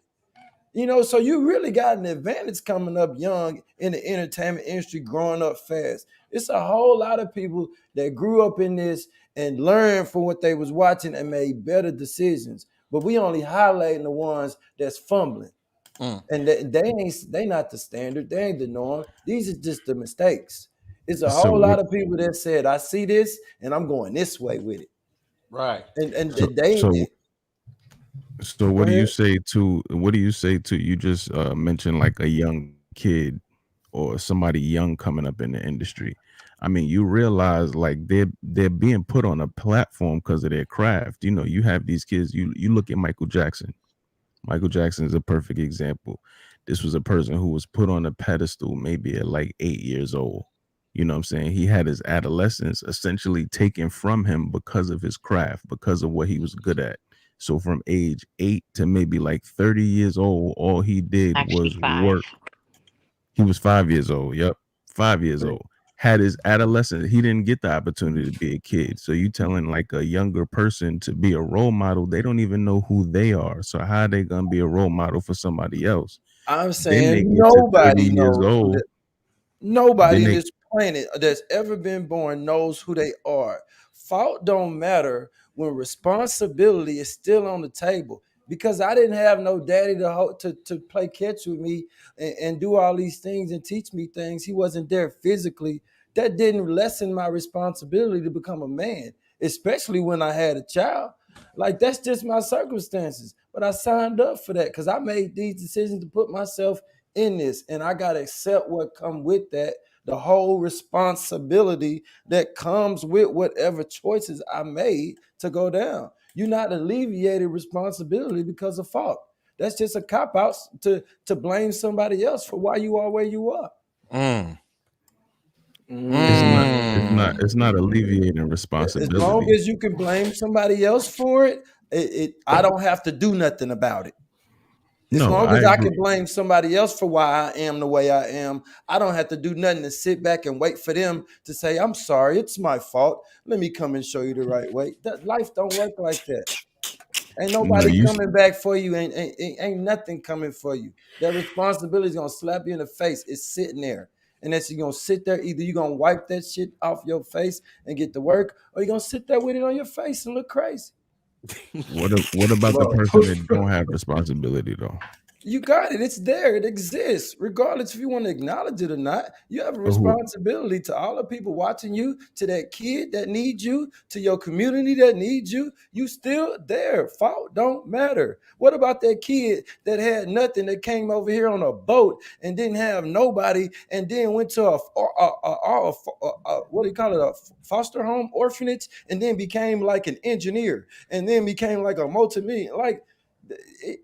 You know, so you really got an advantage coming up young in the entertainment industry, growing up fast. It's a whole lot of people that grew up in this and learned from what they was watching and made better decisions. But we only highlighting the ones that's fumbling. And they not the standard. They ain't the norm. These are just the mistakes. It's a So whole what lot of people that said, I see this and I'm going this way with it. Right. And so they so so go what do you ahead. say to you just mentioned like a young kid or somebody young coming up in the industry? I mean, you realize like they're being put on a platform because of their craft. You know, you have these kids, you look at Michael Jackson. Michael Jackson is a perfect example. This was a person who was put on a pedestal maybe at like 8 years old. You know what I'm saying? He had his adolescence essentially taken from him because of his craft, because of what he was good at. So from age 8 to maybe like 30 years old, all he did Actually, was 5. work. He was 5 years old. Yep. 5 years old. Had his adolescence. He didn't get the opportunity to be a kid. So you telling like a younger person to be a role model, they don't even know who they are. So how are they gonna be a role model for somebody else? I'm Then saying they get to 30 nobody years knows who old. that. Nobody Then in they this planet that's ever been born knows who they are. Fault don't matter when responsibility is still on the table. Because I didn't have no daddy to play catch with me and do all these things and teach me things. He wasn't there physically. That didn't lessen my responsibility to become a man, especially when I had a child. Like, that's just my circumstances. But I signed up for that because I made these decisions to put myself in this, and I got to accept what come with that, the whole responsibility that comes with whatever choices I made to go down. You're not alleviated responsibility because of fault. That's just a cop out to blame somebody else for why you are where you are. it's not alleviating As long responsibility. as you can blame somebody else for it, I don't have to do nothing about it. As No, long I as I agree. can blame somebody else for why I am the way I am, I don't have to do nothing to sit back and wait for them to say, I'm sorry, it's my fault. Let me come and show you the right way. That life don't work like that. Ain't nobody coming back for you. Ain't nothing coming for you. That responsibility is gonna slap you in the face. It's sitting there. And that's you're gonna sit there. Either you're gonna wipe that shit off your face and get to work, or you're gonna sit there with it on your face and look crazy. What about the person that don't have responsibility though? You got it. It's there. It exists. Regardless if you want to acknowledge it or not, you have a responsibility to all the people watching you, to that kid that needs you, to your community that needs you. You still there. Fault don't matter. What about that kid that had nothing, that came over here on a boat and didn't have nobody, and then went to a what do you call it, a foster home, orphanage, and then became like an engineer, and then became like a multimillionaire? Like,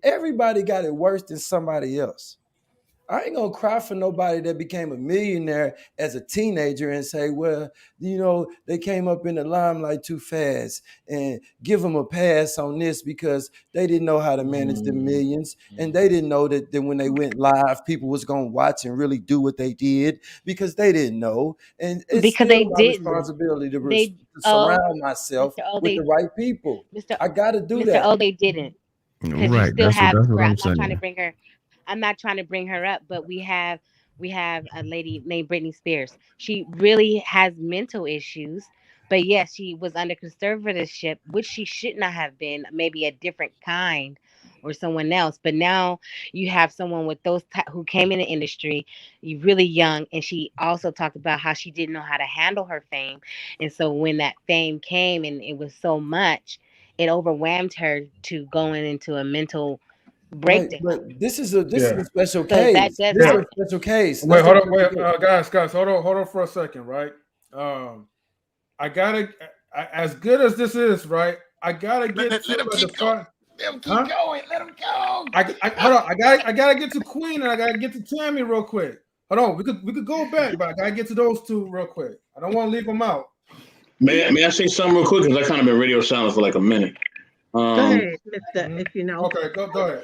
everybody got it worse than somebody else. I ain't gonna cry for nobody that became a millionaire as a teenager and say, well, you know, they came up in the limelight too fast, and give them a pass on this because they didn't know how to manage the millions, and they didn't know that when they went live, people was gonna watch and really do what they did, because they didn't know. And it's because still they my didn't. responsibility to surround myself with the right people. I gotta do that. Oh, they didn't. Because you Right. still That's have. what I'm I'm not trying to saying. bring her. I'm not trying to bring her up, but we have a lady named Britney Spears. She really has mental issues, but yes, she was under conservatorship, which she should not have been. Maybe a different kind, or someone else. But now you have someone with those who came in the industry, really young, and she also talked about how she didn't know how to handle her fame, and so when that fame came and it was so much, it overwhelmed her to going into a mental breakdown. But this is a special So that case. does This is a happen. special case. Wait, hold on, guys, hold on for a second, right? I gotta, as good as this is, right? I gotta get Let to him the keep front. Let him keep going. Let him go. Hold on. I gotta get to Queen and I gotta get to Tammy real quick. Hold on. We could go back, but I gotta get to those two real quick. I don't want to leave them out. May I say something real quick? Because I kind of been radio silent for like a minute. Go ahead, Mister. If you know. Okay, go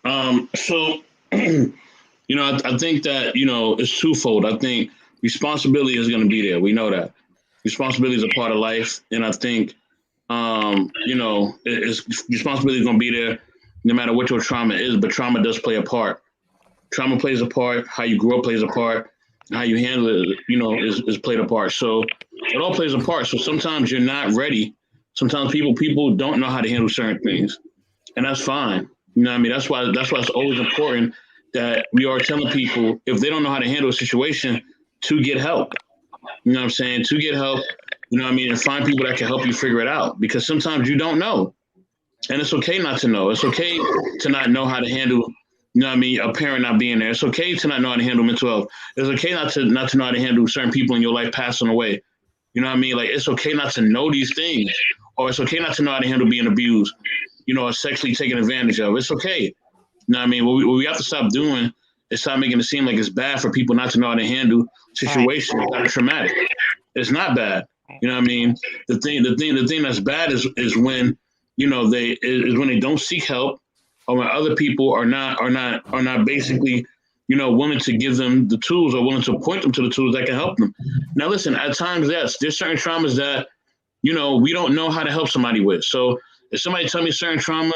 ahead. So, you know, I think that, you know, it's twofold. I think responsibility is going to be there. We know that responsibility is a part of life, and I think, you know, responsibility is going to be there no matter what your trauma is. But trauma does play a part. Trauma plays a part. How you grew up plays a part. How you handle it, you know, is played a part. So it all plays a part. So sometimes you're not ready. Sometimes people don't know how to handle certain things, and that's fine. You know what I mean? That's why it's always important that we are telling people, if they don't know how to handle a situation, to get help. You know what I'm saying? To get help, you know what I mean? And find people that can help you figure it out, because sometimes you don't know. And it's okay not to know. It's okay to not know how to handle, you know what I mean, a parent not being there. It's okay to not know how to handle mental health. It's okay not to know how to handle certain people in your life passing away. You know what I mean? Like, it's okay not to know these things. Or it's okay not to know how to handle being abused, you know, or sexually taken advantage of. It's okay. You know what I mean? What we have to stop doing is stop making it seem like it's bad for people not to know how to handle situations that are traumatic. It's not bad. You know what I mean? The thing that's bad is when, you know, when they don't seek help, or when other people are not basically, you know, willing to give them the tools, or willing to point them to the tools that can help them. Now, listen, at times, yes, there's certain traumas that, you know, we don't know how to help somebody with. So if somebody tell me certain trauma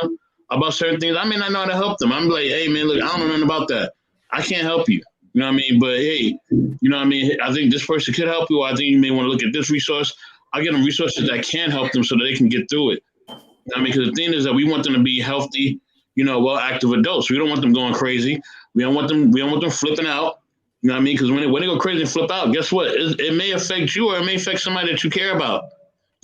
about certain things, I may not know how to help them. I'm like, hey, man, look, I don't know nothing about that. I can't help you. You know what I mean? But hey, you know what I mean? I think this person could help you. Or I think you may want to look at this resource. I give them resources that can help them so that they can get through it. You know what I mean? Because the thing is that we want them to be healthy, you know, well, active adults. We don't want them going crazy. We don't want them flipping out. You know what I mean? Because when they go crazy and flip out, guess what? It may affect you, or it may affect somebody that you care about.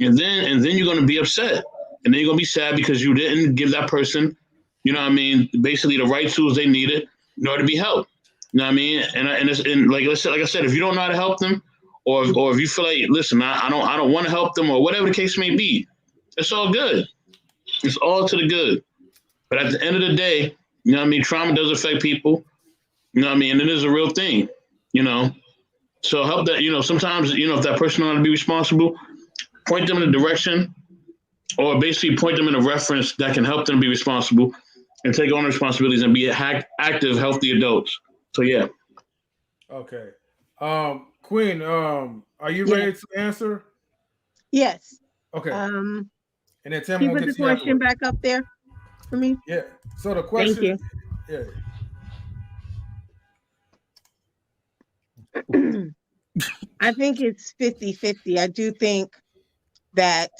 And then you're going to be upset. And then you're going to be sad because you didn't give that person, you know what I mean, basically the right tools they needed in order to be helped. You know what I mean? And like I said, if you don't know how to help them, or if you feel like, listen, I don't want to help them, or whatever the case may be, it's all good. It's all to the good. But at the end of the day, you know what I mean, trauma does affect people. You know what I mean? And it is a real thing, you know. So help that, you know, sometimes, you know, if that person don't want to be responsible, point them in a direction, or basically point them in a reference that can help them be responsible and take on responsibilities and be active, healthy adults. So yeah. Okay. Queen, are you ready to answer? Yes. Okay. And then Tim Can you will put get the to you question afterwards. back up there? for me? Yeah. So the question. Thank Yeah. you. I think it's 50-50. I do think that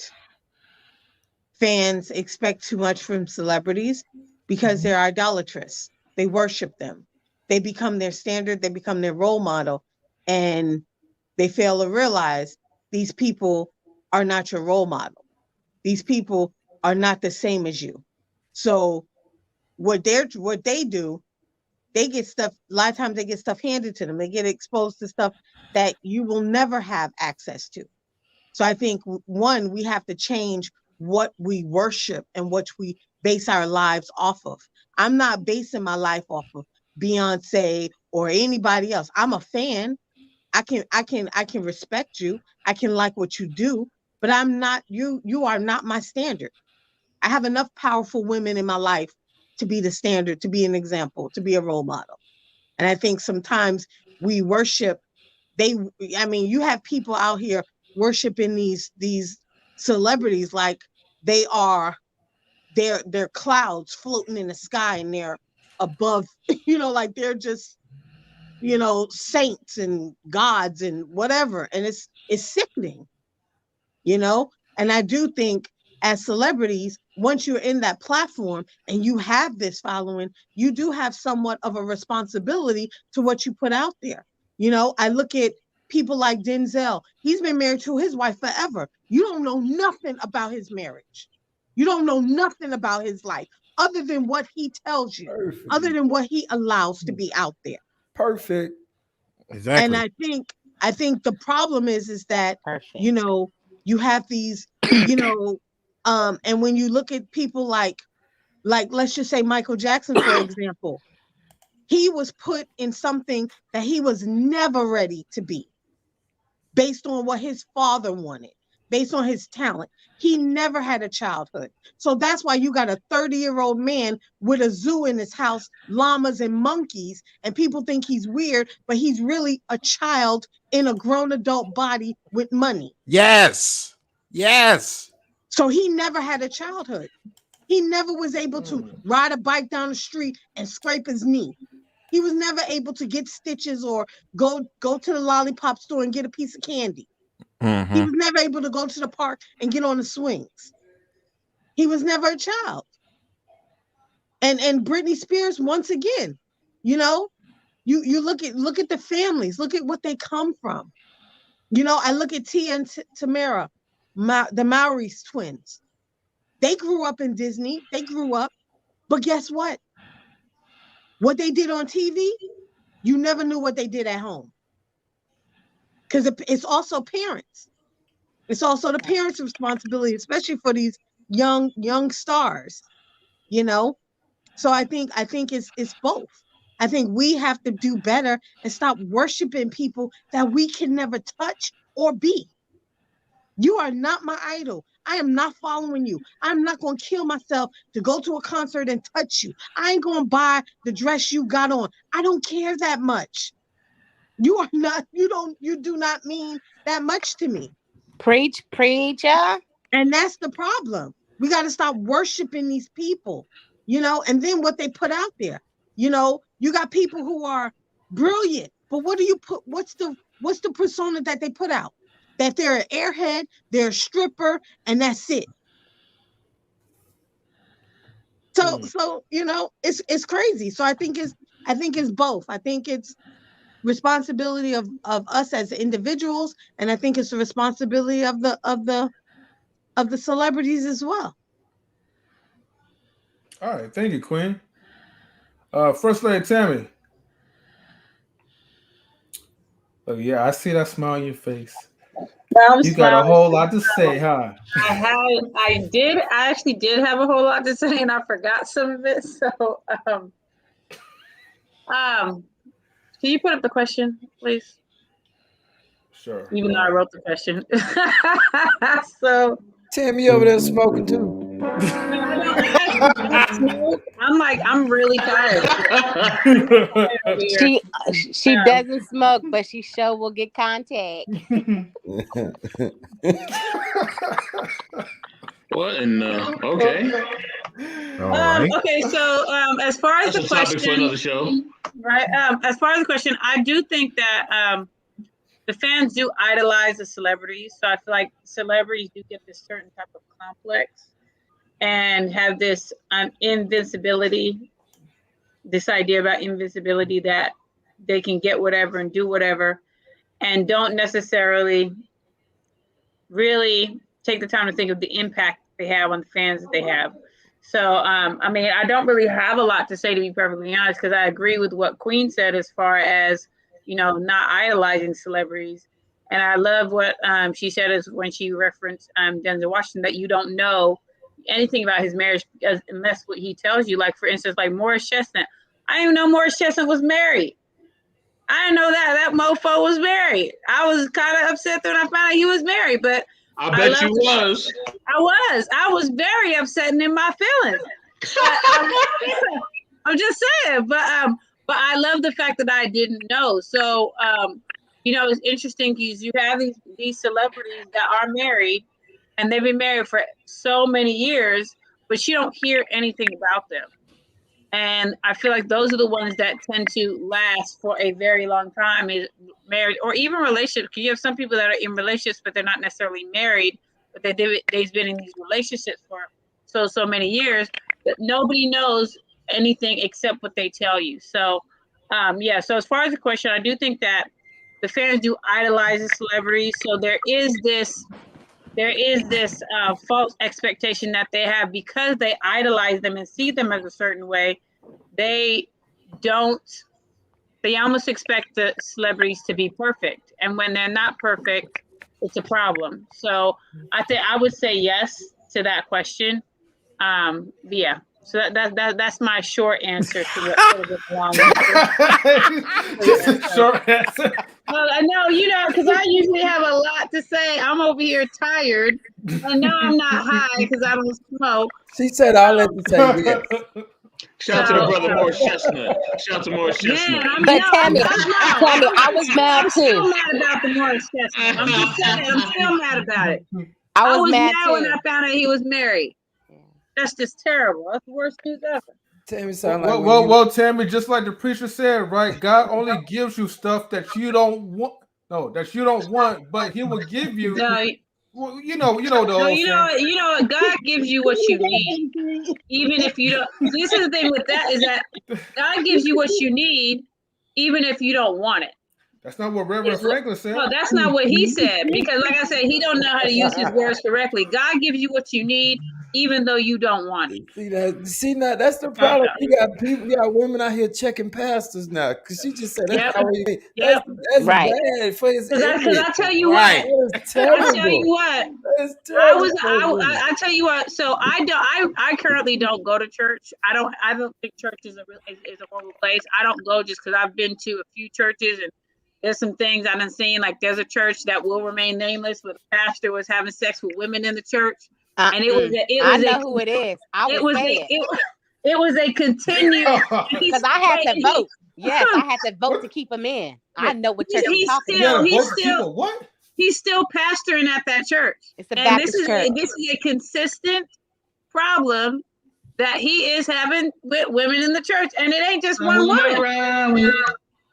fans expect too much from celebrities because they're idolatrous. They worship them. They become their standard, they become their role model, and they fail to realize these people are not your role model. These people are not the same as you. So what they do, they get stuff, a lot of times they get stuff handed to them. They get exposed to stuff that you will never have access to. So I think one, we have to change what we worship and what we base our lives off of. I'm not basing my life off of Beyonce or anybody else. I'm a fan. I can respect you. I can like what you do, but I'm not you. You are not my standard. I have enough powerful women in my life to be the standard, to be an example, to be a role model. And I think sometimes we worship you have people out here worshiping these celebrities like they're clouds floating in the sky and they're above, like they're just, saints and gods and whatever. And it's sickening, and I do think as celebrities, once you're in that platform and you have this following, you do have somewhat of a responsibility to what you put out there. I look at people like Denzel. He's been married to his wife forever. You don't know nothing about his marriage. You don't know nothing about his life other than what he tells you, other than what he allows to be out there. Perfect. Exactly. And I think the problem is that you have these, and when you look at people like let's just say Michael Jackson, for example, he was put in something that he was never ready to be based on what his father wanted, based on his talent. He never had a childhood. So that's why you got a 30-year-old man with a zoo in his house, llamas and monkeys, and people think he's weird, but he's really a child in a grown adult body with money. Yes. Yes. So he never had a childhood. He never was able to ride a bike down the street and scrape his knee. He was never able to get stitches or go to the lollipop store and get a piece of candy. He was never able to go to the park and get on the swings. He was never a child. And Britney Spears, once again, you look at the families, look at what they come from. I look at Tia and Tamara, the Maurice twins. They grew up in Disney. They grew up, but guess what? What they did on TV, you never knew what they did at home. Because it's also parents. It's also the parents' responsibility, especially for these young stars, So I think it's both. I think we have to do better and stop worshiping people that we can never touch or be. You are not my idol. I am not following you. I'm not going to kill myself to go to a concert and touch you. I ain't going to buy the dress you got on. I don't care that much. You do not mean that much to me. Preacher. And that's the problem. We got to stop worshiping these people, and then what they put out there. You got people who are brilliant, but what do you put? What's the persona that they put out? That they're an airhead, they're a stripper, and that's it. So it's crazy. So I think it's both. I think it's responsibility of us as individuals, and I think it's the responsibility of the celebrities as well. All right, thank you, Queen. First Lady Tammy. Oh yeah, I see that smile on your face. You got a whole lot to say, huh? I actually did have a whole lot to say, and I forgot some of it. So, can you put up the question, please? Sure. Even though I wrote the question. So, Tammy over there smoking too. I'm really tired. She doesn't smoke, but she sure will get contact. What in okay. All right. Okay, so as far as That's the a topic for question, another show. right? As far as the question, I do think that the fans do idolize the celebrities. So I feel like celebrities do get this certain type of complex and have this invincibility, this idea about invincibility that they can get whatever and do whatever, and don't necessarily really take the time to think of the impact they have on the fans that they have. So, I mean, I don't really have a lot to say, to be perfectly honest, because I agree with what Queen said as far as, you know, not idolizing celebrities. And I love what she said is when she referenced Denzel Washington, that you don't know anything about his marriage unless what he tells you. Like, for instance, like Morris Chestnut. I didn't even know Morris Chestnut was married. I didn't know that mofo was married. I was kind of upset when I found out he was married, but I bet you was. I was very upset and in my feelings. But, I'm just saying, but I love the fact that I didn't know. So, you know, it's interesting because you have these celebrities that are married, and they've been married for so many years, but you don't hear anything about them. And I feel like those are the ones that tend to last for a very long time, is marriage or even relationships. You have some people that are in relationships, but they're not necessarily married, but they've been in these relationships for so many years that nobody knows anything except what they tell you. So, yeah. So as far as the question, I do think that the fans do idolize the celebrities. So there is this false expectation that they have because they idolize them and see them as a certain way. They almost expect the celebrities to be perfect. And when they're not perfect, it's a problem. So I think I would say yes to that question. Yeah. So that's my short answer to the long answer. Just a short answer. Well, I know, you know, because I usually have a lot to say. I'm over here tired. I know I'm not high because I don't smoke. She said, "I'll let you say yes." Shout out to the brother Morris Chestnut. Shout out to Morris Chestnut. But Tammy, I was mad I'm still too. mad about the Morris Chestnut. I'm just saying, I'm still mad about it. I was mad when too. I found out he was married. That's just terrible. That's the worst news ever. Tammy sound like well, Tammy, just like the preacher said, right? God only gives you stuff that you don't want. No, that you don't want, but He will give you. No, well, you know the no, old you know saying. what? God gives you what you need, even if you don't. This is the thing with that is that God gives you what you need, even if you don't want it. That's not what Reverend Franklin said. No, that's not what he said. Because, like I said, he don't know how to use his words correctly. God gives you what you need, even though you don't want it. See that? That's the problem. You got women out here checking pastors now because she just said that's not what you mean. That's Right. bad for his Because I tell you right. what, That's terrible. I tell you what, That's terrible. I tell you what. So I currently don't go to church. I don't think church is a horrible place. I don't go just because I've been to a few churches and there's some things I've seen. Like there's a church that will remain nameless where the pastor was having sex with women in the church, and I know who it is. I would say it was a continued because I had to vote. Yes, I had to vote to keep him in. I know what church he's talking about. He's still pastoring at that church. It's a Baptist church. This is a consistent problem that he is having with women in the church, and it ain't just one woman.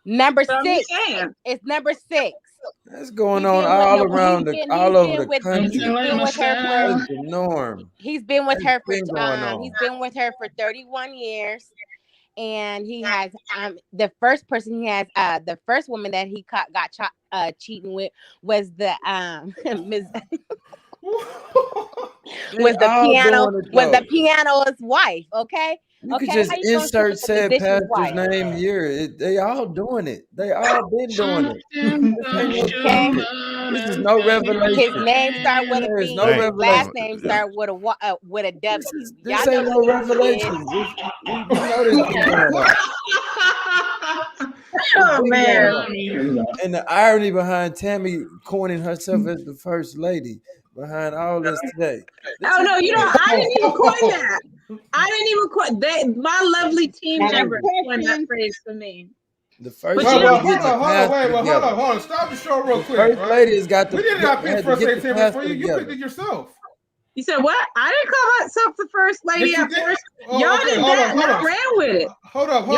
Number 6. It's number 6. That's going on all around all over the country. He's been with her That's the norm. He's been with her for He's been with her for 31 years. And he has the first person he has the first woman that he got cheating with was the Ms. was the piano's wife, okay? You could just insert said pastor's name here. They all doing it. They all been doing it. This is no revelation. His name started with a B. No His last name started with a W. This ain't no revelation. Oh man! And the irony behind Tammy coining herself as the first lady behind all this today. Oh no, you know I didn't even coin that. I didn't even coin. My lovely team member coined that phrase for me. The first hold on. Stop the show real quick. First lady has got the. We didn't have pick first lady Tammy for you. You picked it yourself. You said what? I didn't call myself the first lady at first. Y'all did that and I ran with it. Hold up. No,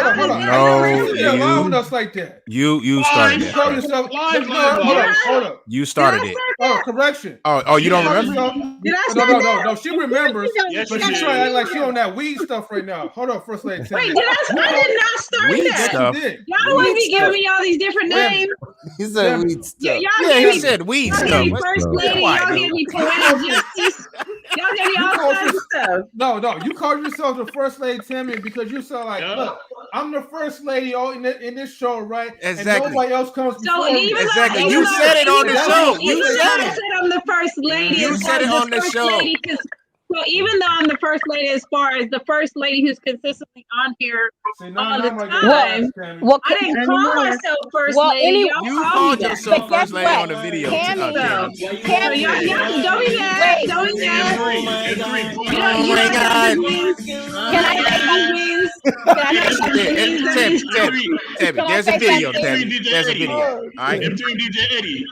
You're lying with us like that. You started You that. call first. yourself. Hold up. You started it. Oh, correction. Oh, you don't remember? Did I say that? No. She remembers, Yes, but she she's did. trying to act like she on that weed stuff right now. Hold up, First Lady Tammy. Wait, I did not start Weed that. stuff. Y'all wouldn't be giving me all these different names. He said weed stuff. Y'all He gave me, said weed y'all stuff. gave me first lady. Quiet, Y'all dude. gave me poetic justice. Y'all gave me all kinds of stuff. No. You called yourself the First Lady Tammy because you sound like, look, I'm the first lady in this show, right? Exactly. And nobody else comes before So me. even Exactly. though, You said it on the show. Even You though said I it. said I'm the first lady. You as said far it as on the first show. lady, so even though I'm the first lady, as far as the first lady who's consistently on here all the time, I didn't call myself first lady. Y'all You call called me yourself that. first lady on the video. Tammy, Tammy. so y'all don't be mad. Don't be mad. You don't have to wings. Can I say wings? Tammy, there's a video, Tammy. There's a video. All right. M3 DJ Eddie.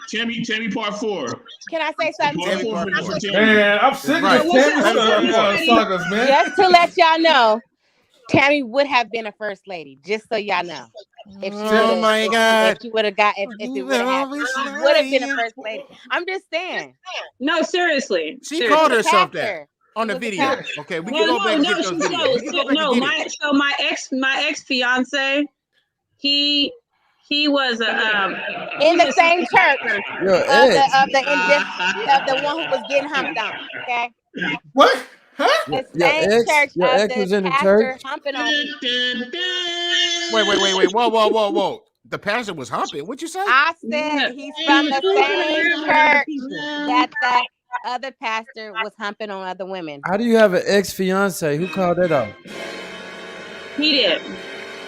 Tammy part 4. Can I say something? Man, I'm sick of this Tammy sagas, man. Just to let y'all know, Tammy would have been a first lady. Just so y'all know, if she if she would have got if it would have happened, she would have been a first lady. I'm just saying. No, seriously. She called herself that on the video. Okay, we can go back and get those videos. We can go back and get it. My ex fiance, he was in the same church Your of the one who was getting humped on. Okay. What? The same church your of ex the was in the pastor church? humping on. Wait. Whoa. The pastor was humping. What'd you say? I said he's from the same church that the other pastor was humping on other women. How do you have an ex-fiance? Who called that out? He did.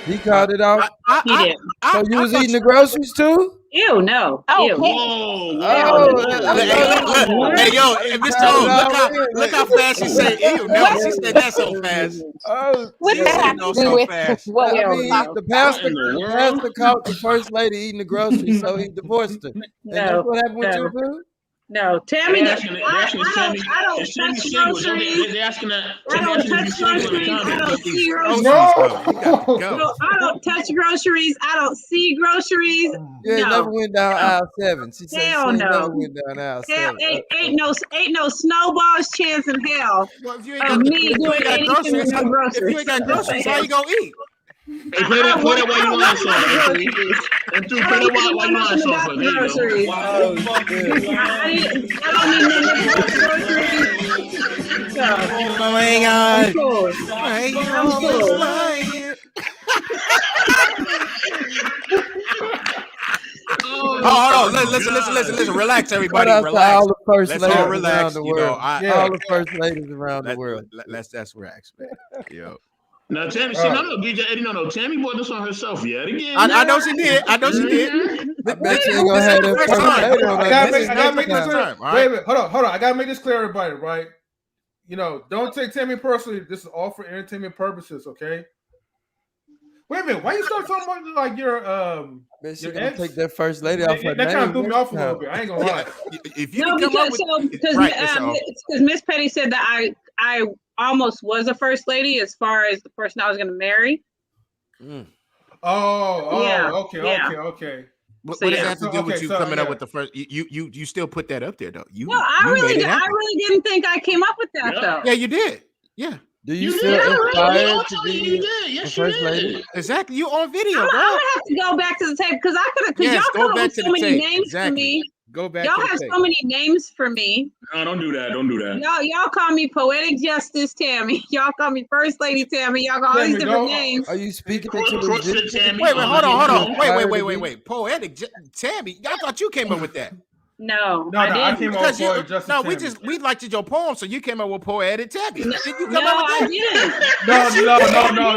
He called it out? He did. So you was eating the groceries too? Ew, no. Oh, Ew. Hey, yo, Mr. O, look how fast she said, ew, no. She said that so fast. What She that said have no to do so with fast. what I we mean, were the pastor caught the first lady eating the groceries, so he divorced her. And that's what happened with you, boo? No, Tammy, They're asking Tammy, I don't is Tammy touch single? groceries. They're asking that. I don't Tammy touch single in the groceries. I comments. don't see groceries. No. I don't touch groceries. I don't see groceries. You ain't No. never went down aisle 7. She said Hell she ain't no. never went down aisle Hell, 7. ain't no snowball's chance in hell of me doing anything with no groceries. If you ain't got groceries, how you gonna eat? Hey, play that while you lying song. And play that while you lying song. There you go. I don't need no groceries. Oh my God. I'm cool. I'm cool. Oh, hold on. Listen. Relax, everybody. Shout out to Relax. all the first Let's ladies all relax. around the You know, world. All the first ladies around the world. Let's relax, man. Yo. Now, Tammy, see, no, DJ Eddie, no. Tammy bought this on herself yet again. I know she did. I bet you ain't gonna have that first lady on I gotta make this clear. Right? Wait, hold on. I gotta make this clear, everybody, right? You know, don't take Tammy personally. This is all for entertainment purposes, okay? Wait a minute. Why you start talking about like your Bet she your gonna ex? take that first lady off her That kind name of threw me next off a little time. bit. I ain't gonna lie. If you No, can come up because with Miss Petty said that I almost was a first lady as far as the person I was going to marry. Okay. What So, does yeah. that have to do with you coming up yeah. with the first? You still put that up there though. No, I really didn't think I came up with that though. Yeah, you did. Yeah. Do you feel inspired to be the first lady? Exactly. You on video, I'm bro. gonna have to go back to the tape because I could have. Because Yes, y'all go come up back with to so the many tape. names Exactly. for me. Go back. Y'all to the have tape. so many names for me. No, don't do that. Don't do that. Y'all call me Poetic Justice Tammy. Y'all call me First Lady Tammy. Y'all got all these different names. Are you speaking into the Tammy. Wait, hold on. Wait. Poetic Tammy. I thought you came up with that. No, I came up with Poetic Justice No, Tammy. we liked your poem, so you came up with Poetic Tammy. Did you come No, up with that? I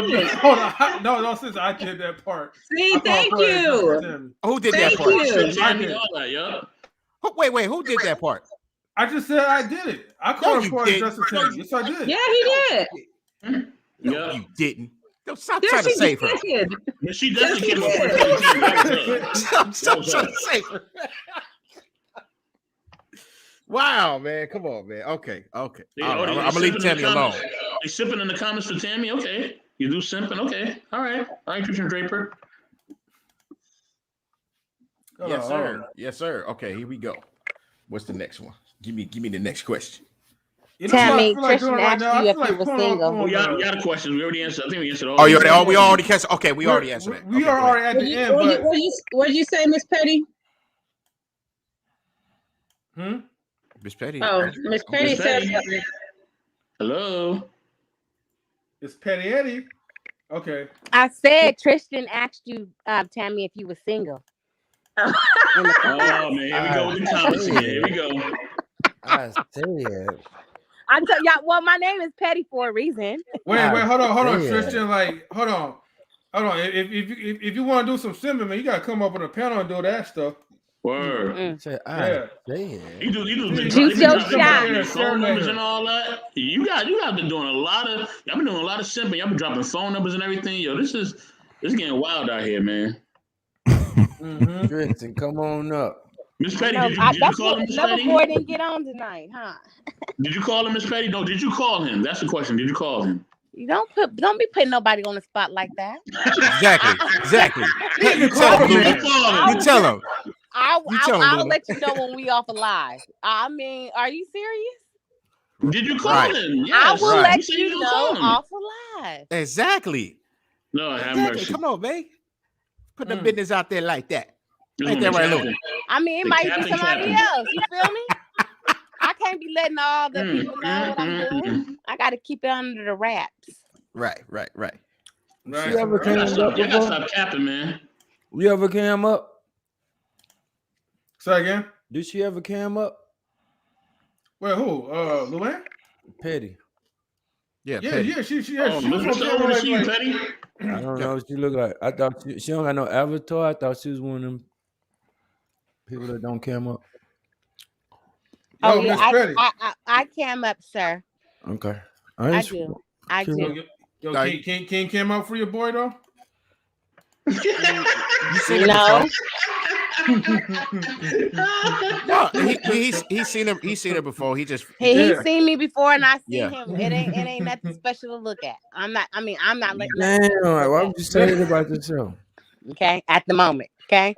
didn't. Hold on. No, since I did that part. See, thank you. Who did that Thank part? you. Tammy, all that, yeah. Wait, who did that part? I just said I did it. I called her Poetic Justice Tammy. Yes, I did. Yeah, he did. No, you didn't. Don't stop Yes, trying to he save her. did. Yeah, she definitely came up with Stop trying to save her. Wow, man. Come on, man. Okay. All right. I'm They going to leave Tammy alone. They sipping in the comments for Tammy? Okay. You do simping? Okay. All right, Christian Draper. Yes, sir. Yes, sir. Okay, here we go. What's the next one? Give me the next question. Tammy, Tristan asked you if you were single. Oh, y'all got a question. We already answered. I think we answered all. Oh, we already answered. Okay, we already answered it. We are already at the end. But what did you say, Miss Petty? Miss Petty. Oh, Miss Petty said something. Hello. It's Petty Eddie. Okay. I said Tristan asked you, Tammy, if you were single. Oh man, here we go with the comments again. Here we go. I said. I tell y'all. Well, my name is Petty for a reason. Wait, hold on, Tristan. Like, hold on. If you want to do some simping, man, you gotta come up on a panel and do that stuff. Word. Yeah. You do Juice your shot. Phone numbers and all that. You guys been doing a lot of. Y'all been doing a lot of simping. Y'all been dropping phone numbers and everything. Yo, this is getting wild out here, man. Tristan, come on up. Miss Petty, did you call him, Miss Petty? Boy didn't get on tonight, huh? Did you call him, Miss Petty? No, did you call him? That's the question. Did you call him? You don't be putting nobody on the spot like that. Exactly. You tell him. I'll let you know when we off alive. I mean, are you serious? Did you call him? Yes. I will let said you didn't know call him. off alive. Exactly. No, I have mercy. Come on, man. Put the business out there like that. Ain't that right, Lou? I mean, it might be somebody else. You feel me? I can't be letting all the people know what I'm doing. I got to keep it under the wraps. Right. She ever came up You gotta before? stop capping, man. You ever came up? Say again? Did she ever came up? Well, who? Luann? Petty. Yeah, she Petty. I don't know what she look like. I thought she don't got no avatar. I thought she was one of them people that don't cam up. Oh, yeah, I cam up, sir. Okay. I do. Yo, King came out for your boy though? You seen her No. No, he's seen her. He's seen her before. He's seen me before, and I see Yeah. him. It ain't nothing special to look at. I'm not looking. Damn, why would you say that about yourself? Okay, at the moment. Okay,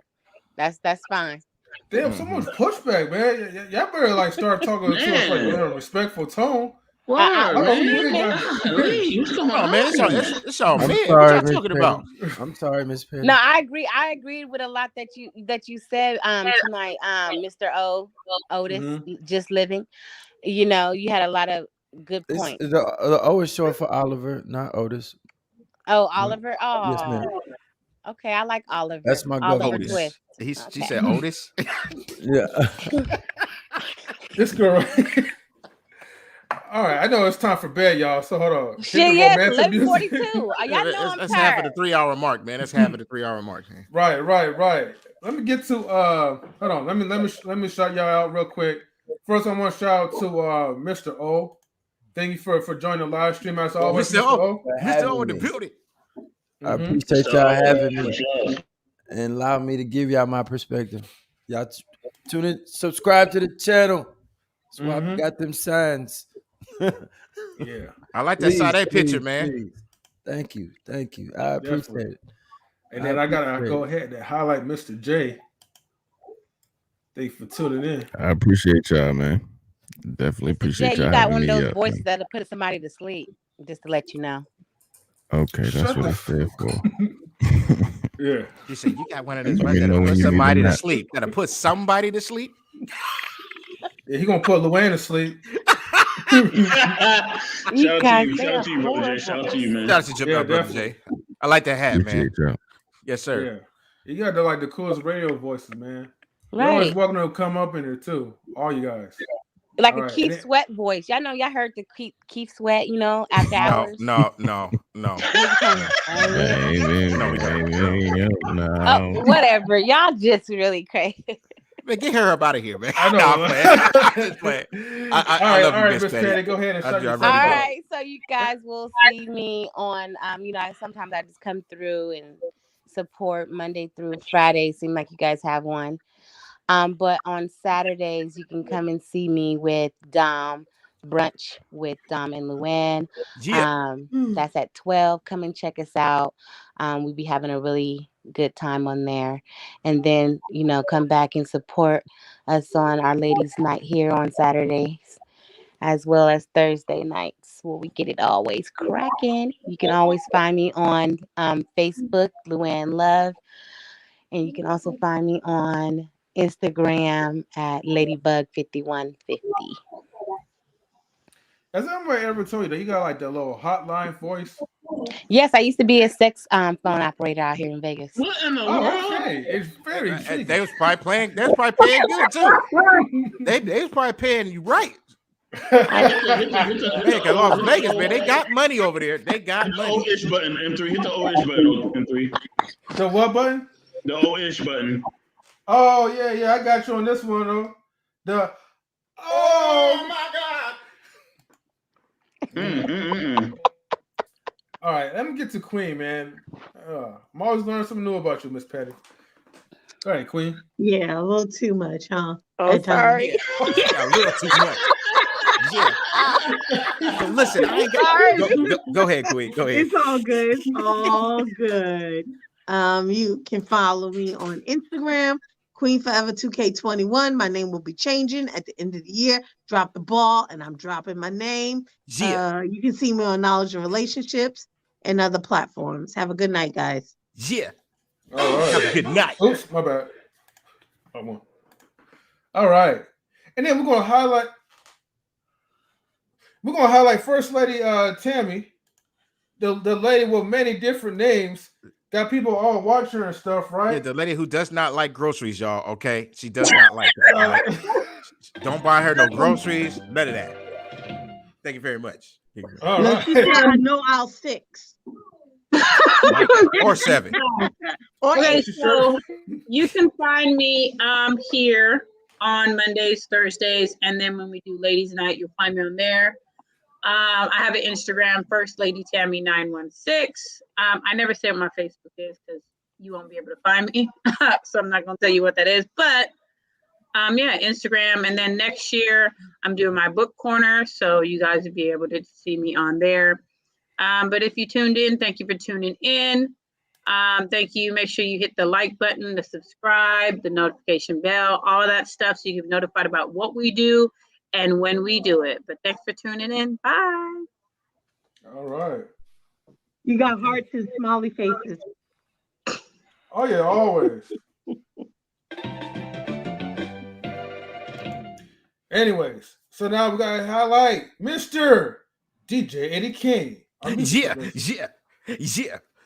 that's fine. Damn, so much pushback, man. Y'all better like start talking to us like in a respectful tone. What's going on, man? It's all I'm man. sorry, What y'all Miss talking Petty. about? I'm sorry, Miss Petty. No, I agree. I agreed with a lot that you said tonight, Mr. Otis, just living. You know, you had a lot of good points. The O is short for Oliver, not Otis. Oh, Oliver. Oh, Yes, ma'am. Okay, I like Oliver. That's my Oliver government. Twist. She said Otis. Yeah. This girl. All right, I know it's time for bed, y'all. So hold on. Shit, yes, 11:42. Y'all know That's I'm half of tired. the 3-hour mark, man. That's half of the 3-hour mark, man. Right. Let me get to hold on. Let me shout y'all out real quick. First, I want to shout out to Mr. O. Thank you for joining the live stream as always, Mr. O. Mr. O in the building. I appreciate y'all having me and allowing me to give y'all my perspective. Y'all tune in, subscribe to the channel. That's why I got them signs. Yeah, I like that side picture, man. Please. Thank you. I appreciate it. And then I gotta go ahead and highlight Mr. J. Thank you for tuning in. I appreciate y'all, man. Definitely appreciate Yeah, y'all you got having one of me those up, voices man. that'll put somebody to sleep. Just to let you know. Okay, that's what it's there for. Yeah. You said you got one of those Let me that'll know when put you need a somebody to nap. sleep. That'll put somebody to sleep. Yeah, he gonna put Luann to sleep. Shout out to you, brother Jay. Shout out to you, man. Shout out to you, brother Jay. I like that hat, man. Appreciate y'all. Yes, sir. Yeah. You got the coolest radio voices, man. You're always Right. welcome to come up in here too. All you guys. Like All a right, Keith and then- Sweat voice. Y'all know y'all heard the Keith Sweat, after hours. No. Oh, whatever. Y'all just really crazy. Man, get her up out of here, man. I know. Nah, I'm just playing. I love you, Miss Petty. Go ahead and I shut do, I your really All do. right, so you guys will see me on. Sometimes I just come through and support Monday through Friday. Seem like you guys have one. But on Saturdays, you can come and see me with Dom, brunch with Dom and Luann. That's at 12. Come and check us out. We'll be having a really good time on there. And then, come back and support us on our ladies' night here on Saturdays, as well as Thursday nights where we get it always cracking. You can always find me on Facebook, Luann Love. And you can also find me on Instagram at Ladybug5150. Has anybody ever told you that you got like the little hotline voice? Yes, I used to be a sex phone operator out here in Vegas. What in the world? Okay, it's very intriguing. They was probably paying good too. They was probably paying you right. Man, cause Las Vegas, man, they got money over there. They got money. The O-ish button, M3. Hit the O-ish button, M3. The what button? The O-ish button. Oh yeah, I got you on this one though. Oh my God. All right, let me get to Queen, man. I'm always learning something new about you, Miss Patty. All right, Queen. Yeah, a little too much, huh? Oh, sorry. Yeah, a little too much. Yeah. So listen, I ain't got. Go ahead, Queen. Go ahead. It's all good. It's all good. You can follow me on Instagram, Queen Forever 2K21. My name will be changing at the end of the year. Drop the ball, and I'm dropping my name. Yeah. You can see me on Knowledge and Relationships and other platforms. Have a good night, guys. Yeah. All right. Have a good night. Oops, my bad. All right, and then we're gonna highlight First Lady Tammy, the lady with many different names. Got people all watching her and stuff, right? Yeah, the lady who does not like groceries, y'all. Okay, she does not like it. Right? Don't buy her no groceries. None of that. Thank you very much. All No, right. she said I know I'll 6. Or 7. Okay, so you can find me here on Mondays, Thursdays, and then when we do Ladies Night, you'll find me on there. I have an Instagram, First Lady Tammy 916. I never say what my Facebook is because you won't be able to find me, so I'm not gonna tell you what that is. But yeah, Instagram, and then next year I'm doing my book corner, so you guys will be able to see me on there. But if you tuned in, thank you for tuning in. Thank you. Make sure you hit the like button, the subscribe, the notification bell, all of that stuff so you get notified about what we do and when we do it. But thanks for tuning in. Bye. All right. You got hearts and smiley faces. Oh yeah, always. Anyways, so now we gotta highlight Mr. DJ Eddie King. Yeah.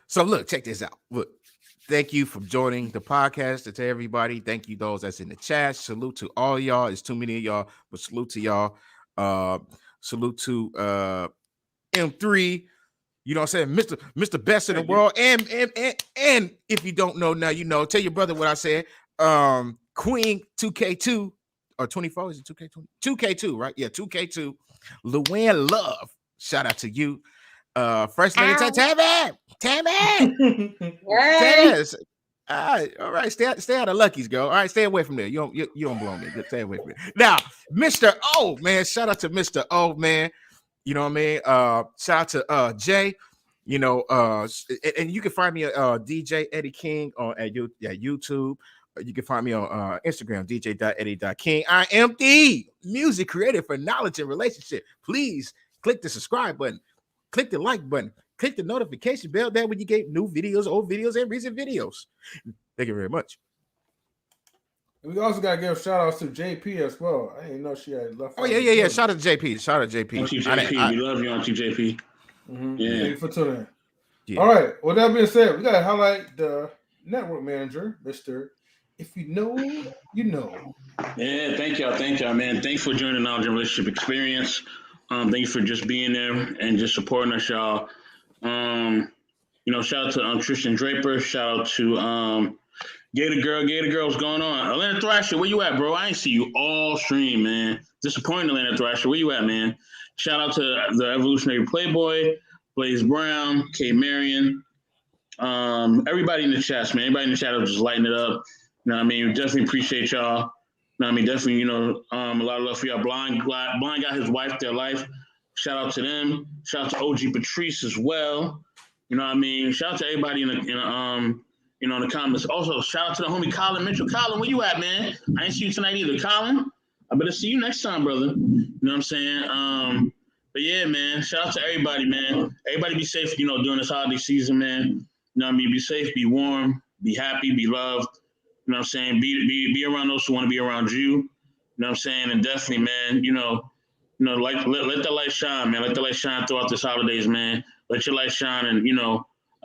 So look, check this out. Look, thank you for joining the podcast. To everybody, thank you those that's in the chat. Salute to all y'all. It's too many of y'all, but salute to y'all. Salute to M3. You know what I'm saying, Mr. Best in the world. And if you don't know now, you know. Tell your brother what I said. Queen 2K2 or 24. Is it 2K2? 2K2, right? Yeah, 2K2. Luann Love. Shout out to you. First Lady Tammy. Yes. All right. Stay out of Lucky's, girl. All right, stay away from there. You don't belong there. Stay away from there. Now, Mr. O, man. Shout out to Mr. O, man. You know what I mean? Shout out to Jay. You know, and you can find me DJ Eddie King on at YouTube. You can find me on Instagram, dj.eddie.king. I am the music creator for knowledge and relationship. Please click the subscribe button, click the like button, click the notification bell. That when you get new videos, old videos, and recent videos. Thank you very much. We also gotta give shout outs to JP as well. I didn't know she had left. Oh yeah. Shout out to JP. Shout out to JP. Auntie JP. We love you, Auntie JP. Mm-hmm. Yeah. Thank you for tuning in. Yeah. All right. Well, that being said, we gotta highlight the network manager, Mr. If you know, you know. Yeah, thank y'all, man. Thanks for joining the Knowledge and Relationship Experience. Thank you for just being there and just supporting us, y'all. Shout out to Tristan Draper. Shout out to Gator Girl, what's going on? Atlanta Thrasher, where you at, bro? I ain't see you all stream, man. Disappointing, Atlanta Thrasher. Where you at, man? Shout out to the Evolutionary Playboy, Blaze Brown, K. Marion. Everybody in the chat, man. Everybody in the chat is just lighting it up. You know what I mean? Definitely appreciate y'all. You know what I mean? Definitely, a lot of love for y'all. Blind got his wife, their life. Shout out to them. Shout out to OG Patrice as well. You know what I mean? Shout out to everybody in the comments. Also, shout out to the homie Colin Mitchell. Colin, where you at, man? I ain't see you tonight either. Colin, I better see you next time, brother. You know what I'm saying? But yeah, man, shout out to everybody, man. Everybody be safe, during this holiday season, man. You know what I mean? Be safe, be warm, be happy, be loved. You know what I'm saying? Be around those who want to be around you. You know what I'm saying? And definitely, man, let the light shine, man. Let the light shine throughout this holidays, man. Let your light shine and,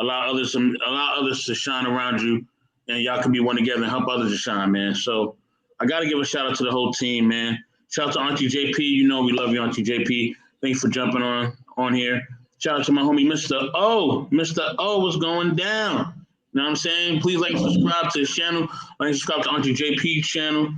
allow others to shine around you, and y'all can be one together and help others to shine, man. So I got to give a shout out to the whole team, man. Shout out to Auntie JP. We love you, Auntie JP. Thank you for jumping on here. Shout out to my homie, Mr. O. Mr. O, what's going down? You know what I'm saying? Please like and subscribe to his channel. Like and subscribe to Auntie JP's channel.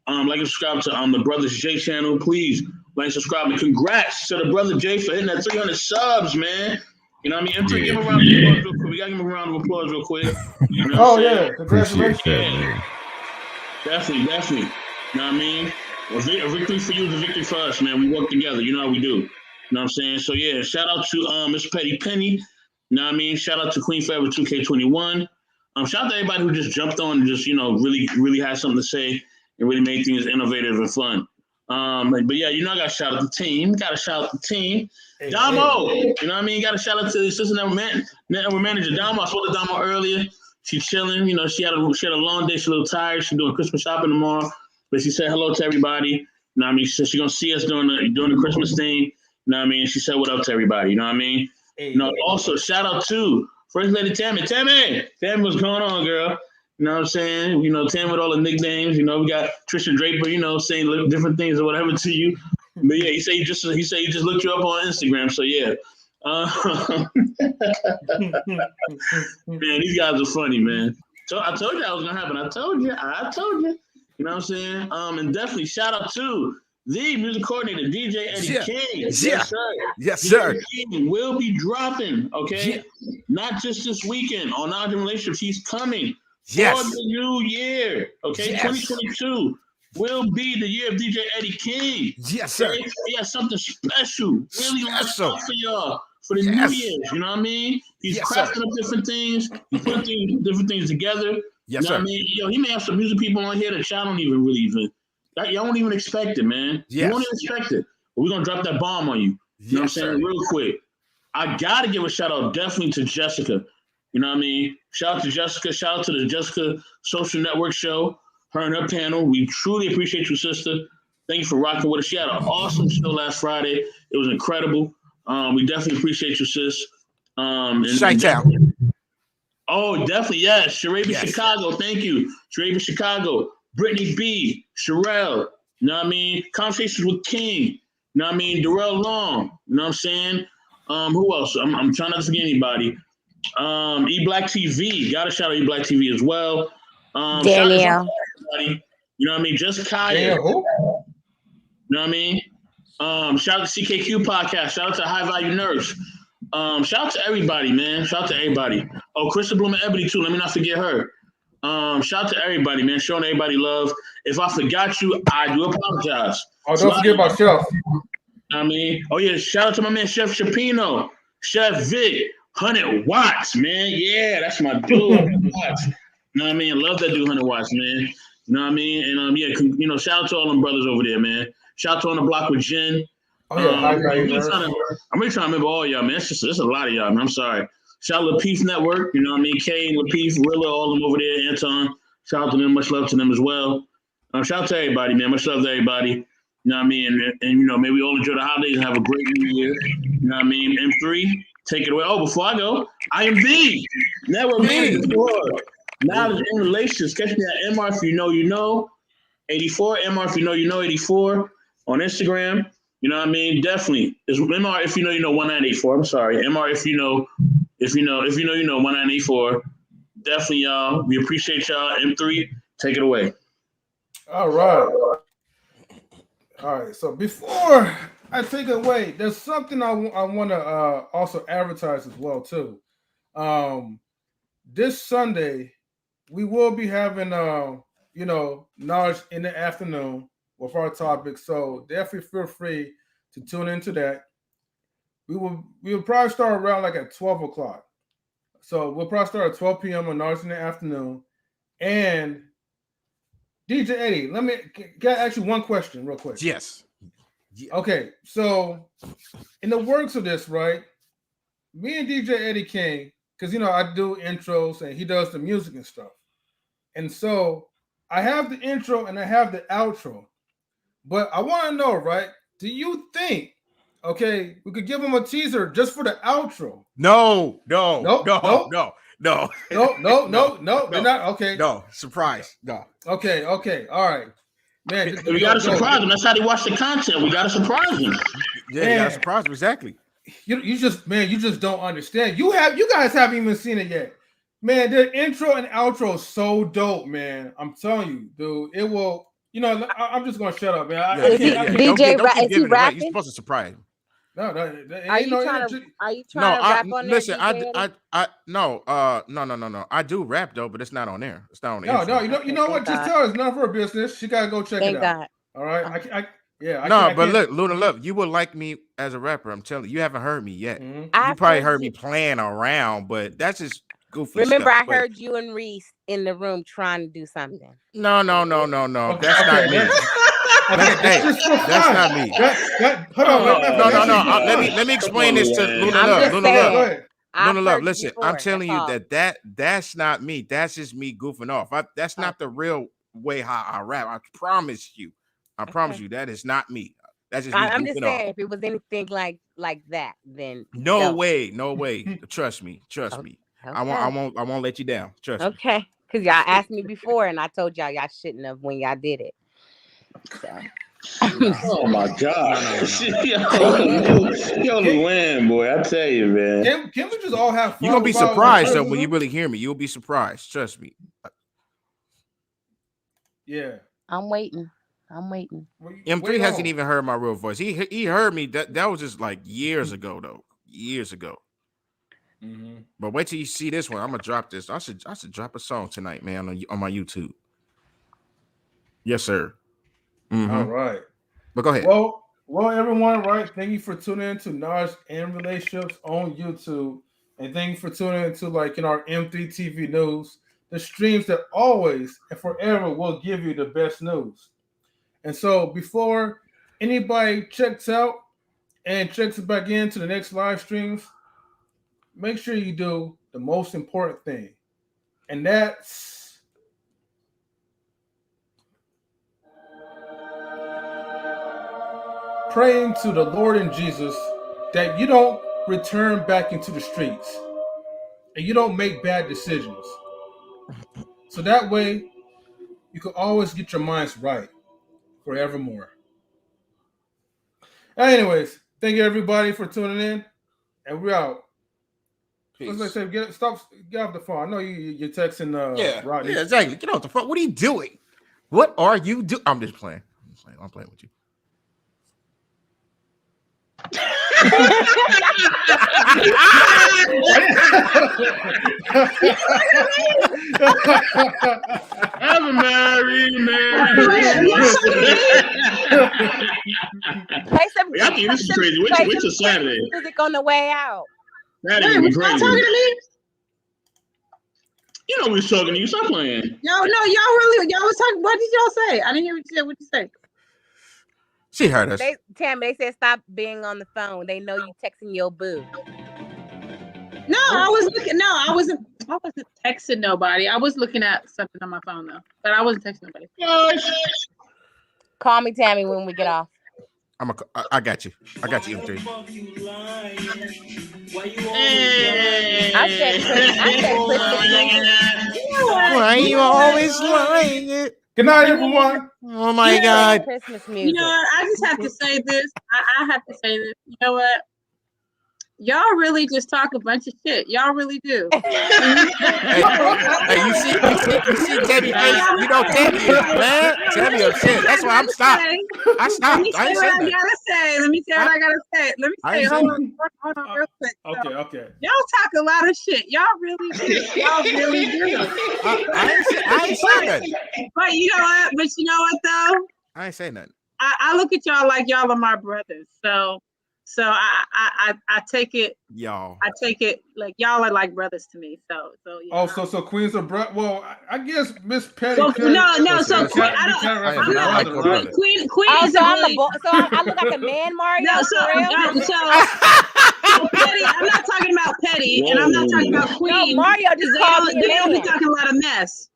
Like and subscribe to the Brothers J channel. Please like and subscribe. And congrats to the Brother J for hitting that 300 subs, man. You know what I mean? Give him a round of applause real quick. We got to give him a round of applause real quick. You know Congratulations. That, Definitely. You know what I mean? A victory for you is a victory for us, man. We work together. You know how we do. You know what I'm saying? So, yeah, shout out to Miss Petty Penny. You know what I mean? Shout out to Queen Forever 2K21. Shout out to everybody who just jumped on and just, really, really had something to say and really made things innovative and fun. But yeah, I got to shout out the team. Hey, Damo, you know what I mean? Got to shout out to the assistant network manager, Damo. I spoke to Damo earlier. She's chilling. She had a long day. She's a little tired. She's doing Christmas shopping tomorrow. But she said hello to everybody. You know what I mean? She said she's going to see us doing the Christmas thing. You know what I mean? She said what up to everybody. You know what I mean? Hey, also, shout out to First Lady Tammy. Tammy, what's going on, girl? You know what I'm saying? Tammy with all the nicknames. We got Trisha Draper, saying different things or whatever to you. But yeah, he said he just looked you up on Instagram. So yeah. Man, these guys are funny, man. So I told you that was gonna happen. I told you. You know what I'm saying? And definitely shout out to the music coordinator, DJ Eddie King. Yes, sir. Yes, sir. DJ King will be dropping, okay? Not just this weekend on Knowledge and Relationships. He's coming for the new year, okay? 2022 will be the year of DJ Eddie King. Yes, sir. Okay? He has something special, really special for y'all for the New Year's. You know what I mean? He's crafting up different things. He's putting different things together. Yes, you know what I mean? He may have some music people on here that y'all don't even y'all won't even expect it, man. You won't even expect it. But we're gonna drop that bomb on you. You know what I'm saying? Real quick. I gotta give a shout out definitely to Jessica. You know what I mean? Shout out to Jessica. Shout out to the Jessica Social Network show. Her and her panel. We truly appreciate you, sister. Thank you for rocking with us. She had an awesome show last Friday. It was incredible. We definitely appreciate you, sis. Chi-Town. Oh, definitely, yes. Sharabia Chicago, thank you. Sharabia Chicago, Brittany B, Sherelle, you know what I mean? Conversations with King, you know what I mean? Darrell Long, you know what I'm saying? Who else? I'm trying not to forget anybody. E-Black TV, gotta shout out E-Black TV as well. Danielle. Shout out to everybody, you know what I mean? Just Kaya, you know what I mean? Shout out to CKQ Podcast, shout out to High Value Nurse. Shout out to everybody, man. Shout out to everybody. Oh, Krista Bloom and Ebony too. Let me not forget her. Shout out to everybody, man. Showing everybody love. If I forgot you, I do apologize. Oh, don't forget about Chef. I mean, oh yeah, shout out to my man Chef Chapino, Chef Vic, 100 Watts, man. Yeah, that's my dude. 100 Watts. You know what I mean? Love that dude, 100 Watts, man. You know what I mean? And shout out to all them brothers over there, man. Shout out to On the Block with Jen. Oh, yeah, I'm really trying to remember all y'all, man. It's a lot of y'all, man. I'm sorry. Shout out to Lapeef Network, you know what I mean? Kay, Lapeef, Willa, all of them over there, Anton. Shout out to them. Much love to them as well. Shout out to everybody, man. Much love to everybody. You know what I mean? And may we all enjoy the holidays and have a great new year. You know what I mean? M3, take it away. Oh, before I go, I am the network manager for Knowledge and Relationships. Catch me at MR if you know, 84. MR if you know, 84 on Instagram. You know what I mean? Definitely. It's MR if you know, 1984. I'm sorry. MR if you know, 1984. Definitely, y'all. We appreciate y'all. M3, take it away. All right. All right. So before I take it away, there's something I want to also advertise as well too. This Sunday, we will be having knowledge in the afternoon with our topic. So definitely feel free to tune into that. We will probably start around like at 12 o'clock. So we'll probably start at 12 p.m. on knowledge in the afternoon. And DJ Eddie, can I ask you one question real quick? Yes. Okay, so in the works of this, right? Me and DJ Eddie King, because I do intros and he does the music and stuff. And so I have the intro and I have the outro. But I want to know, right? Do you think, we could give him a teaser just for the outro? No. They're not okay. No, surprise. No. Okay, all right. Man, we gotta surprise him. That's how they watch the content. We gotta surprise him. Yeah, you gotta surprise him, exactly. You just don't understand. You guys haven't even seen it yet. Man, the intro and outro is so dope, man. I'm telling you, dude. It will. I'm just gonna shut up, man. DJ, is he rapping? You're supposed to surprise him. No. Are you trying to rap on listen, there? No. I do rap though, but it's not on there. It's not on there. No. You know what? Just tell her it's none of her business. She gotta go check it out. God. All right. But look, Luna Love, you would like me as a rapper. I'm telling you, you haven't heard me yet. Mm-hmm. You probably heard me playing around, but that's just goofy. Remember, stuff, I heard you and Reese in the room trying to do something. No. That's not me. That's not me. Hold on. No. Let me explain this to Luna Love. Luna Love, listen, I'm telling you that's not me. That's just me goofing off. That's not the real way how I rap. I promise you. I promise you that is not me. That's just me I'm just goofing saying, off. if it was anything like that, then No way. Trust me. Okay. I won't let you down. Trust me. Okay, because y'all asked me before, and I told y'all shouldn't have when y'all did it. So. Oh my God! Yo, Luann, boy, I tell you, man. Can we just all have fun? You're gonna be surprised though when you really hear me. You'll be surprised. Trust me. Yeah. I'm waiting. M3 hasn't even heard my real voice. He heard me. That was just like years ago though. Years ago. Mm-hmm. But wait till you see this one. I'm gonna drop this. I should drop a song tonight, man, on my YouTube. Yes, sir. Mm-hmm. All right. But go ahead. Well, everyone, right? Thank you for tuning in to Knowledge and Relationships on YouTube. And thank you for tuning in to our M3 TV news, the streams that always and forever will give you the best news. And so before anybody checks out and checks back into the next live streams, make sure you do the most important thing. And that's praying to the Lord and Jesus that you don't return back into the streets and you don't make bad decisions. So that way you can always get your minds right forevermore. Anyways, thank you everybody for tuning in, and we're out. Peace. Let's say get off the phone. I know you're texting Rodney. Yeah, exactly. Get off the phone. What are you doing? What are you doing? I'm just playing. I'm playing with you. I'm a married man. I think this is crazy. Which is Saturday? Music on the way out. Saturday be crazy. Talking to me? You know we was talking to you. Stop playing. Y'all was talking. What did y'all say? I didn't hear what you said. What you say? She heard us. Tammy, they said stop being on the phone. They know you texting your boo. No, I wasn't texting nobody. I was looking at something on my phone though, but I wasn't texting nobody. Call me, Tammy, when we get off. I got you. I got you, M3. I said Why you always lying? Good night, everyone. Oh my God. Christmas music. You know what? I just have to say this. I have to say this. You know what? Y'all really just talk a bunch of shit. Y'all really do. Hey, you see Tammy face? You know Tammy is mad. Tammy upset. That's why I'm stopped. I stopped. Let me say what I gotta say. Let me say what I gotta say. Let me say. Hold on, real quick. Okay. Y'all talk a lot of shit. Y'all really do. Y'all really do. I ain't say nothing. But you know what? Though? I ain't say nothing. I look at y'all like y'all are my brothers. So I take it. Y'all. I take it like y'all are like brothers to me. So yeah. Oh, so Queen's a brother. Well, I guess Miss Petty. No. So Queen, I don't. Queen Oh, is so a I'm really. so I look like a man, Mario. No, for real? so Petty. I'm not talking about Petty, and I'm not talking about Queen. No, Mario just called me a They don't be man. talking a lot of mess.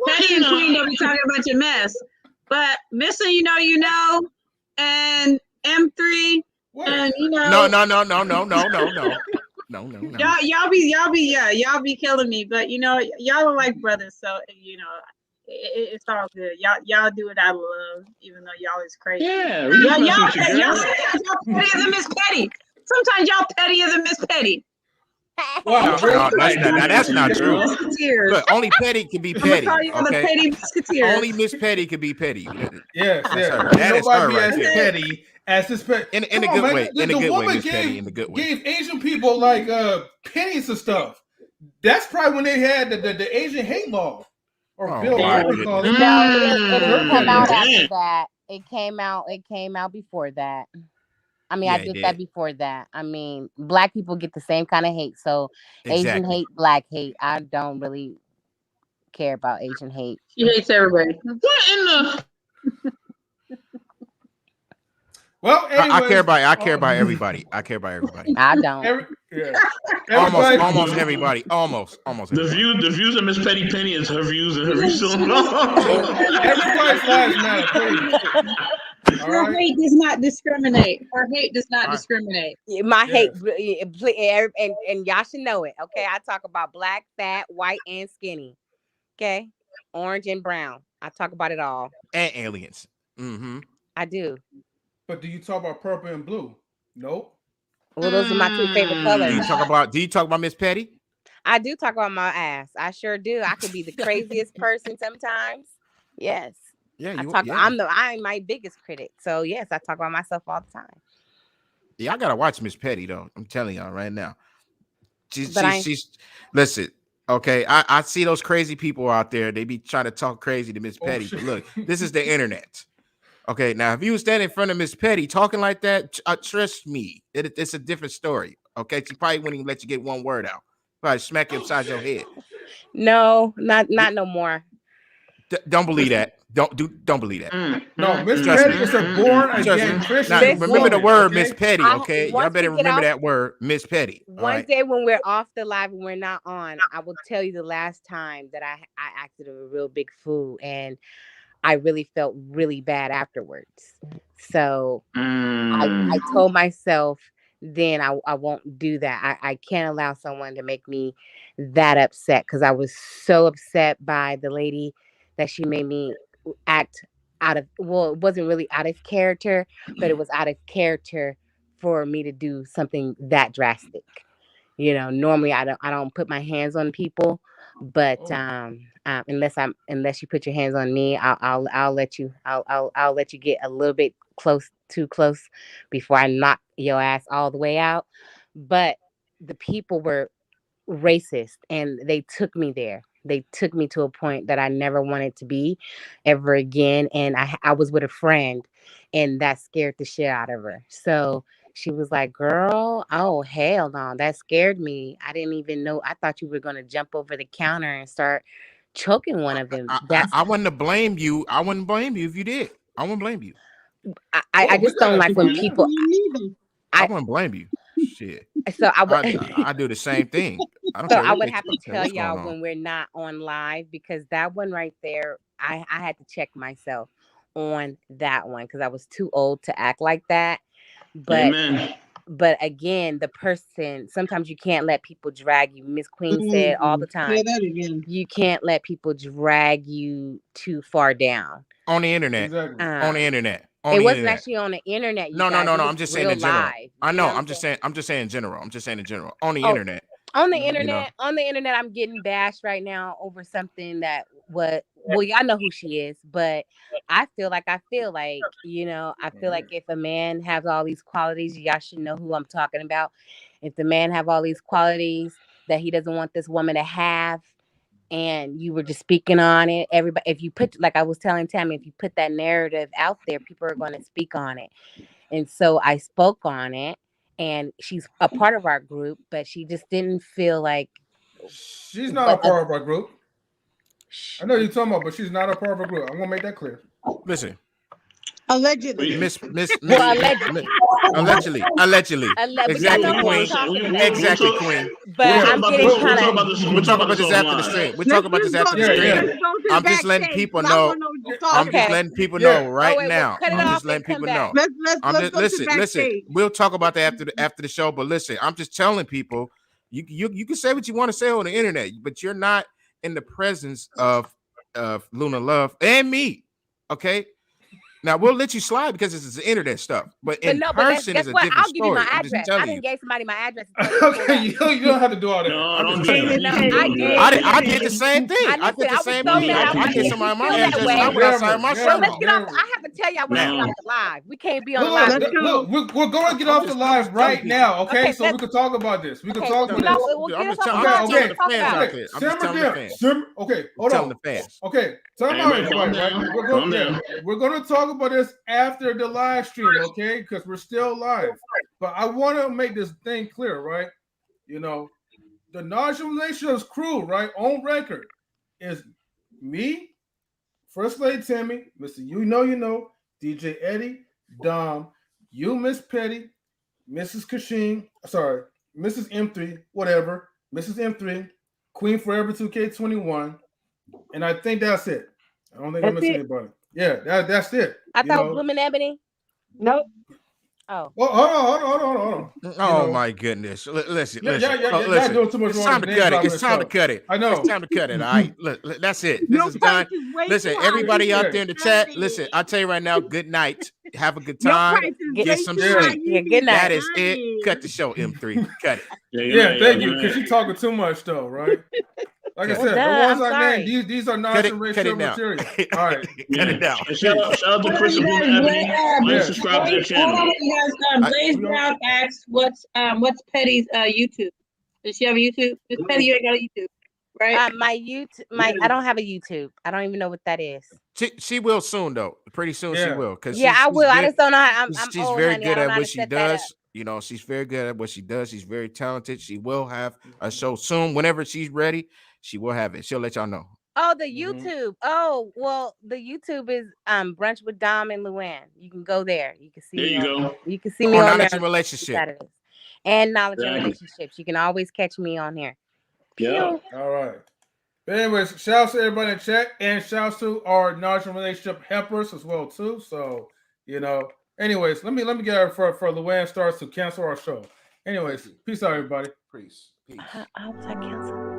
Petty and Queen don't be talking a bunch of mess. But Missing, you know, and M3, and No. Y'all be killing me. But y'all are like brothers, so it's all good. Y'all do it out of love, even though y'all is crazy. Yeah, y'all pettier than Miss Petty. Sometimes y'all pettier than Miss Petty. Wow, that's not true. Look, only Petty can be petty. I'm gonna call you the Petty Musketeers. Only Miss Petty can be petty. Yes. That is her right there. Petty as this petty. In a good way. In a good way, Miss Petty. In a good way. Gave Asian people like pennies and stuff. That's probably when they had the Asian hate law or bill. No, it didn't come out after that. It came out before that. I mean, I did that before that. I mean, Black people get the same kind of hate. So Asian hate, Black hate. I don't really care about Asian hate. She hates everybody. What in the? Well, anyways, I care about everybody. I care about everybody. I don't. Almost everybody. Almost everybody. The views of Miss Petty Penny is her views and her views. Everybody's lives matter, please. Her hate does not discriminate. Her hate does not discriminate. My hate, and y'all should know it. Okay, I talk about Black, fat, white, and skinny. Okay, orange and brown. I talk about it all. And aliens. Mm-hmm. I do. But do you talk about purple and blue? Nope. Well, those are my two favorite colors. Do you talk about Miss Petty? I do talk about my ass. I sure do. I could be the craziest person sometimes. Yes. Yeah, I'm my biggest critic. So yes, I talk about myself all the time. Yeah, I gotta watch Miss Petty though. I'm telling y'all right now. She's listen. Okay, I see those crazy people out there. They be trying to talk crazy to Miss Petty. But look, this is the internet. Okay, now if you stand in front of Miss Petty talking like that, trust me, it's a different story. Okay, she probably wouldn't even let you get one word out. Probably smack you upside your head. No, not no more. Don't believe that. Don't believe that. No, Miss Petty is a born again Christian. Now, remember the word Miss Petty, okay? Y'all better remember that word, Miss Petty. One day when we're off the live and we're not on, I will tell you the last time that I acted a real big fool, and I really felt really bad afterwards. So I told myself then I won't do that. I can't allow someone to make me that upset, because I was so upset by the lady that she made me act out of, well, it wasn't really out of character, but it was out of character for me to do something that drastic. Normally I don't put my hands on people, but unless you put your hands on me, I'll let you get a little bit too close before I knock your ass all the way out. But the people were racist, and they took me there. They took me to a point that I never wanted to be ever again. And I was with a friend, and that scared the shit out of her. So she was like, girl, oh, hell no. That scared me. I didn't even know. I thought you were going to jump over the counter and start choking one of them. I wouldn't blame you. I wouldn't blame you if you did. I wouldn't blame you. I just don't like when people. I wouldn't blame you. Shit. So I do the same thing. I would have to tell y'all when we're not on live, because that one right there, I had to check myself on that one, because I was too old to act like that. But again, the person, sometimes you can't let people drag you. Miss Queen said all the time, say that again. You can't let people drag you too far down. On the internet. Exactly. On the internet. It wasn't actually on the internet. No. I'm just saying in general. Live, I know. I'm just saying in general. On the internet. On the internet, I'm getting bashed right now over something that y'all know who she is, but I feel like, if a man has all these qualities, y'all should know who I'm talking about. If the man have all these qualities that he doesn't want this woman to have, and you were just speaking on it, everybody, if you put, like I was telling Tammy, if you put that narrative out there, people are going to speak on it. And so I spoke on it, and she's a part of our group, but she just didn't feel like she's not a part of our group. I know you're talking about, but she's not a part of our group. I'm gonna make that clear. Listen. Allegedly. Allegedly. Exactly, Queen. Exactly, Queen. But I'm getting kind of. We'll talk about this after the stream. I'm just letting people know. I'm just letting people know right now. I'm just letting people know. Listen. We'll talk about that after the show. But listen, I'm just telling people, you can say what you want to say on the internet, but you're not in the presence of Luna Love and me. Okay. Now we'll let you slide because this is the internet stuff, but in person is a different I'll give you my story. address. I didn't give somebody my address. Okay, you don't have to do all that. I did the same thing. I did the same thing. I get somebody my address. I went outside my show. Let's get off. I have to tell y'all when we get off the live. We can't be on the live. Look, we're going to get off the live right now, okay? So we can talk about this. We can talk about this. I'm just telling the fans out there. I'm just telling the fans. Okay, hold on. Okay, tell me everybody, right? We're going to talk about this after the live stream, okay? Because we're still live. But I want to make this thing clear, right? You know, the National Relationships crew, right, on record, is me, First Lady Tammy, Mr. You know, DJ Eddie, Dom, you, Miss Petty, Mrs. Kashin, sorry, Mrs. M3, whatever, Mrs. M3, Queen Forever 2K21, and I think that's it. I don't think I'm missing anybody. Yeah, that's it. I thought Blooming Ebony. Nope. Oh. Well, hold on. Oh my goodness! Listen. Doing too much it's time to cut it. It's time to cut it. I know. It's time to cut it. All right. Look, that's it. This is done. Listen, everybody out there in the chat. Listen, I'll tell you right now. Good night. Have a good time. Get some sleep. Yeah, good night. That is it. Cut the show, M3. Cut it. Yeah, thank you. Because you're talking too much, though, right? Like I said, the ones I named, these are non-racial material. All right. Cut it down. Shout out to Chris and Ebony. Please subscribe to their channel. Blaze Brown asked, what's Petty's YouTube? Does she have a YouTube? Miss Petty, you ain't got a YouTube, right? My YouTube, I don't have a YouTube. I don't even know what that is. She will soon, though. Pretty soon she will. I will. I just don't know how. She's very good at what she does. You know, she's very good at what she does. She's very talented. She will have a show soon. Whenever she's ready, she will have it. She'll let y'all know. Oh, the YouTube. Oh, well, the YouTube is Brunch with Dom and Luann. You can go there. You can see. There you go. You can see me on Knowledge there. and Relationship. Saturdays. And Knowledge and Relationships. You can always catch me on here. Yeah. All right. But anyways, shout out to everybody in the chat, and shout out to our Knowledge and Relationship helpers as well too. So anyways, let me get her for Luann starts to cancel our show. Anyways, peace out, everybody. Peace. How was I canceled?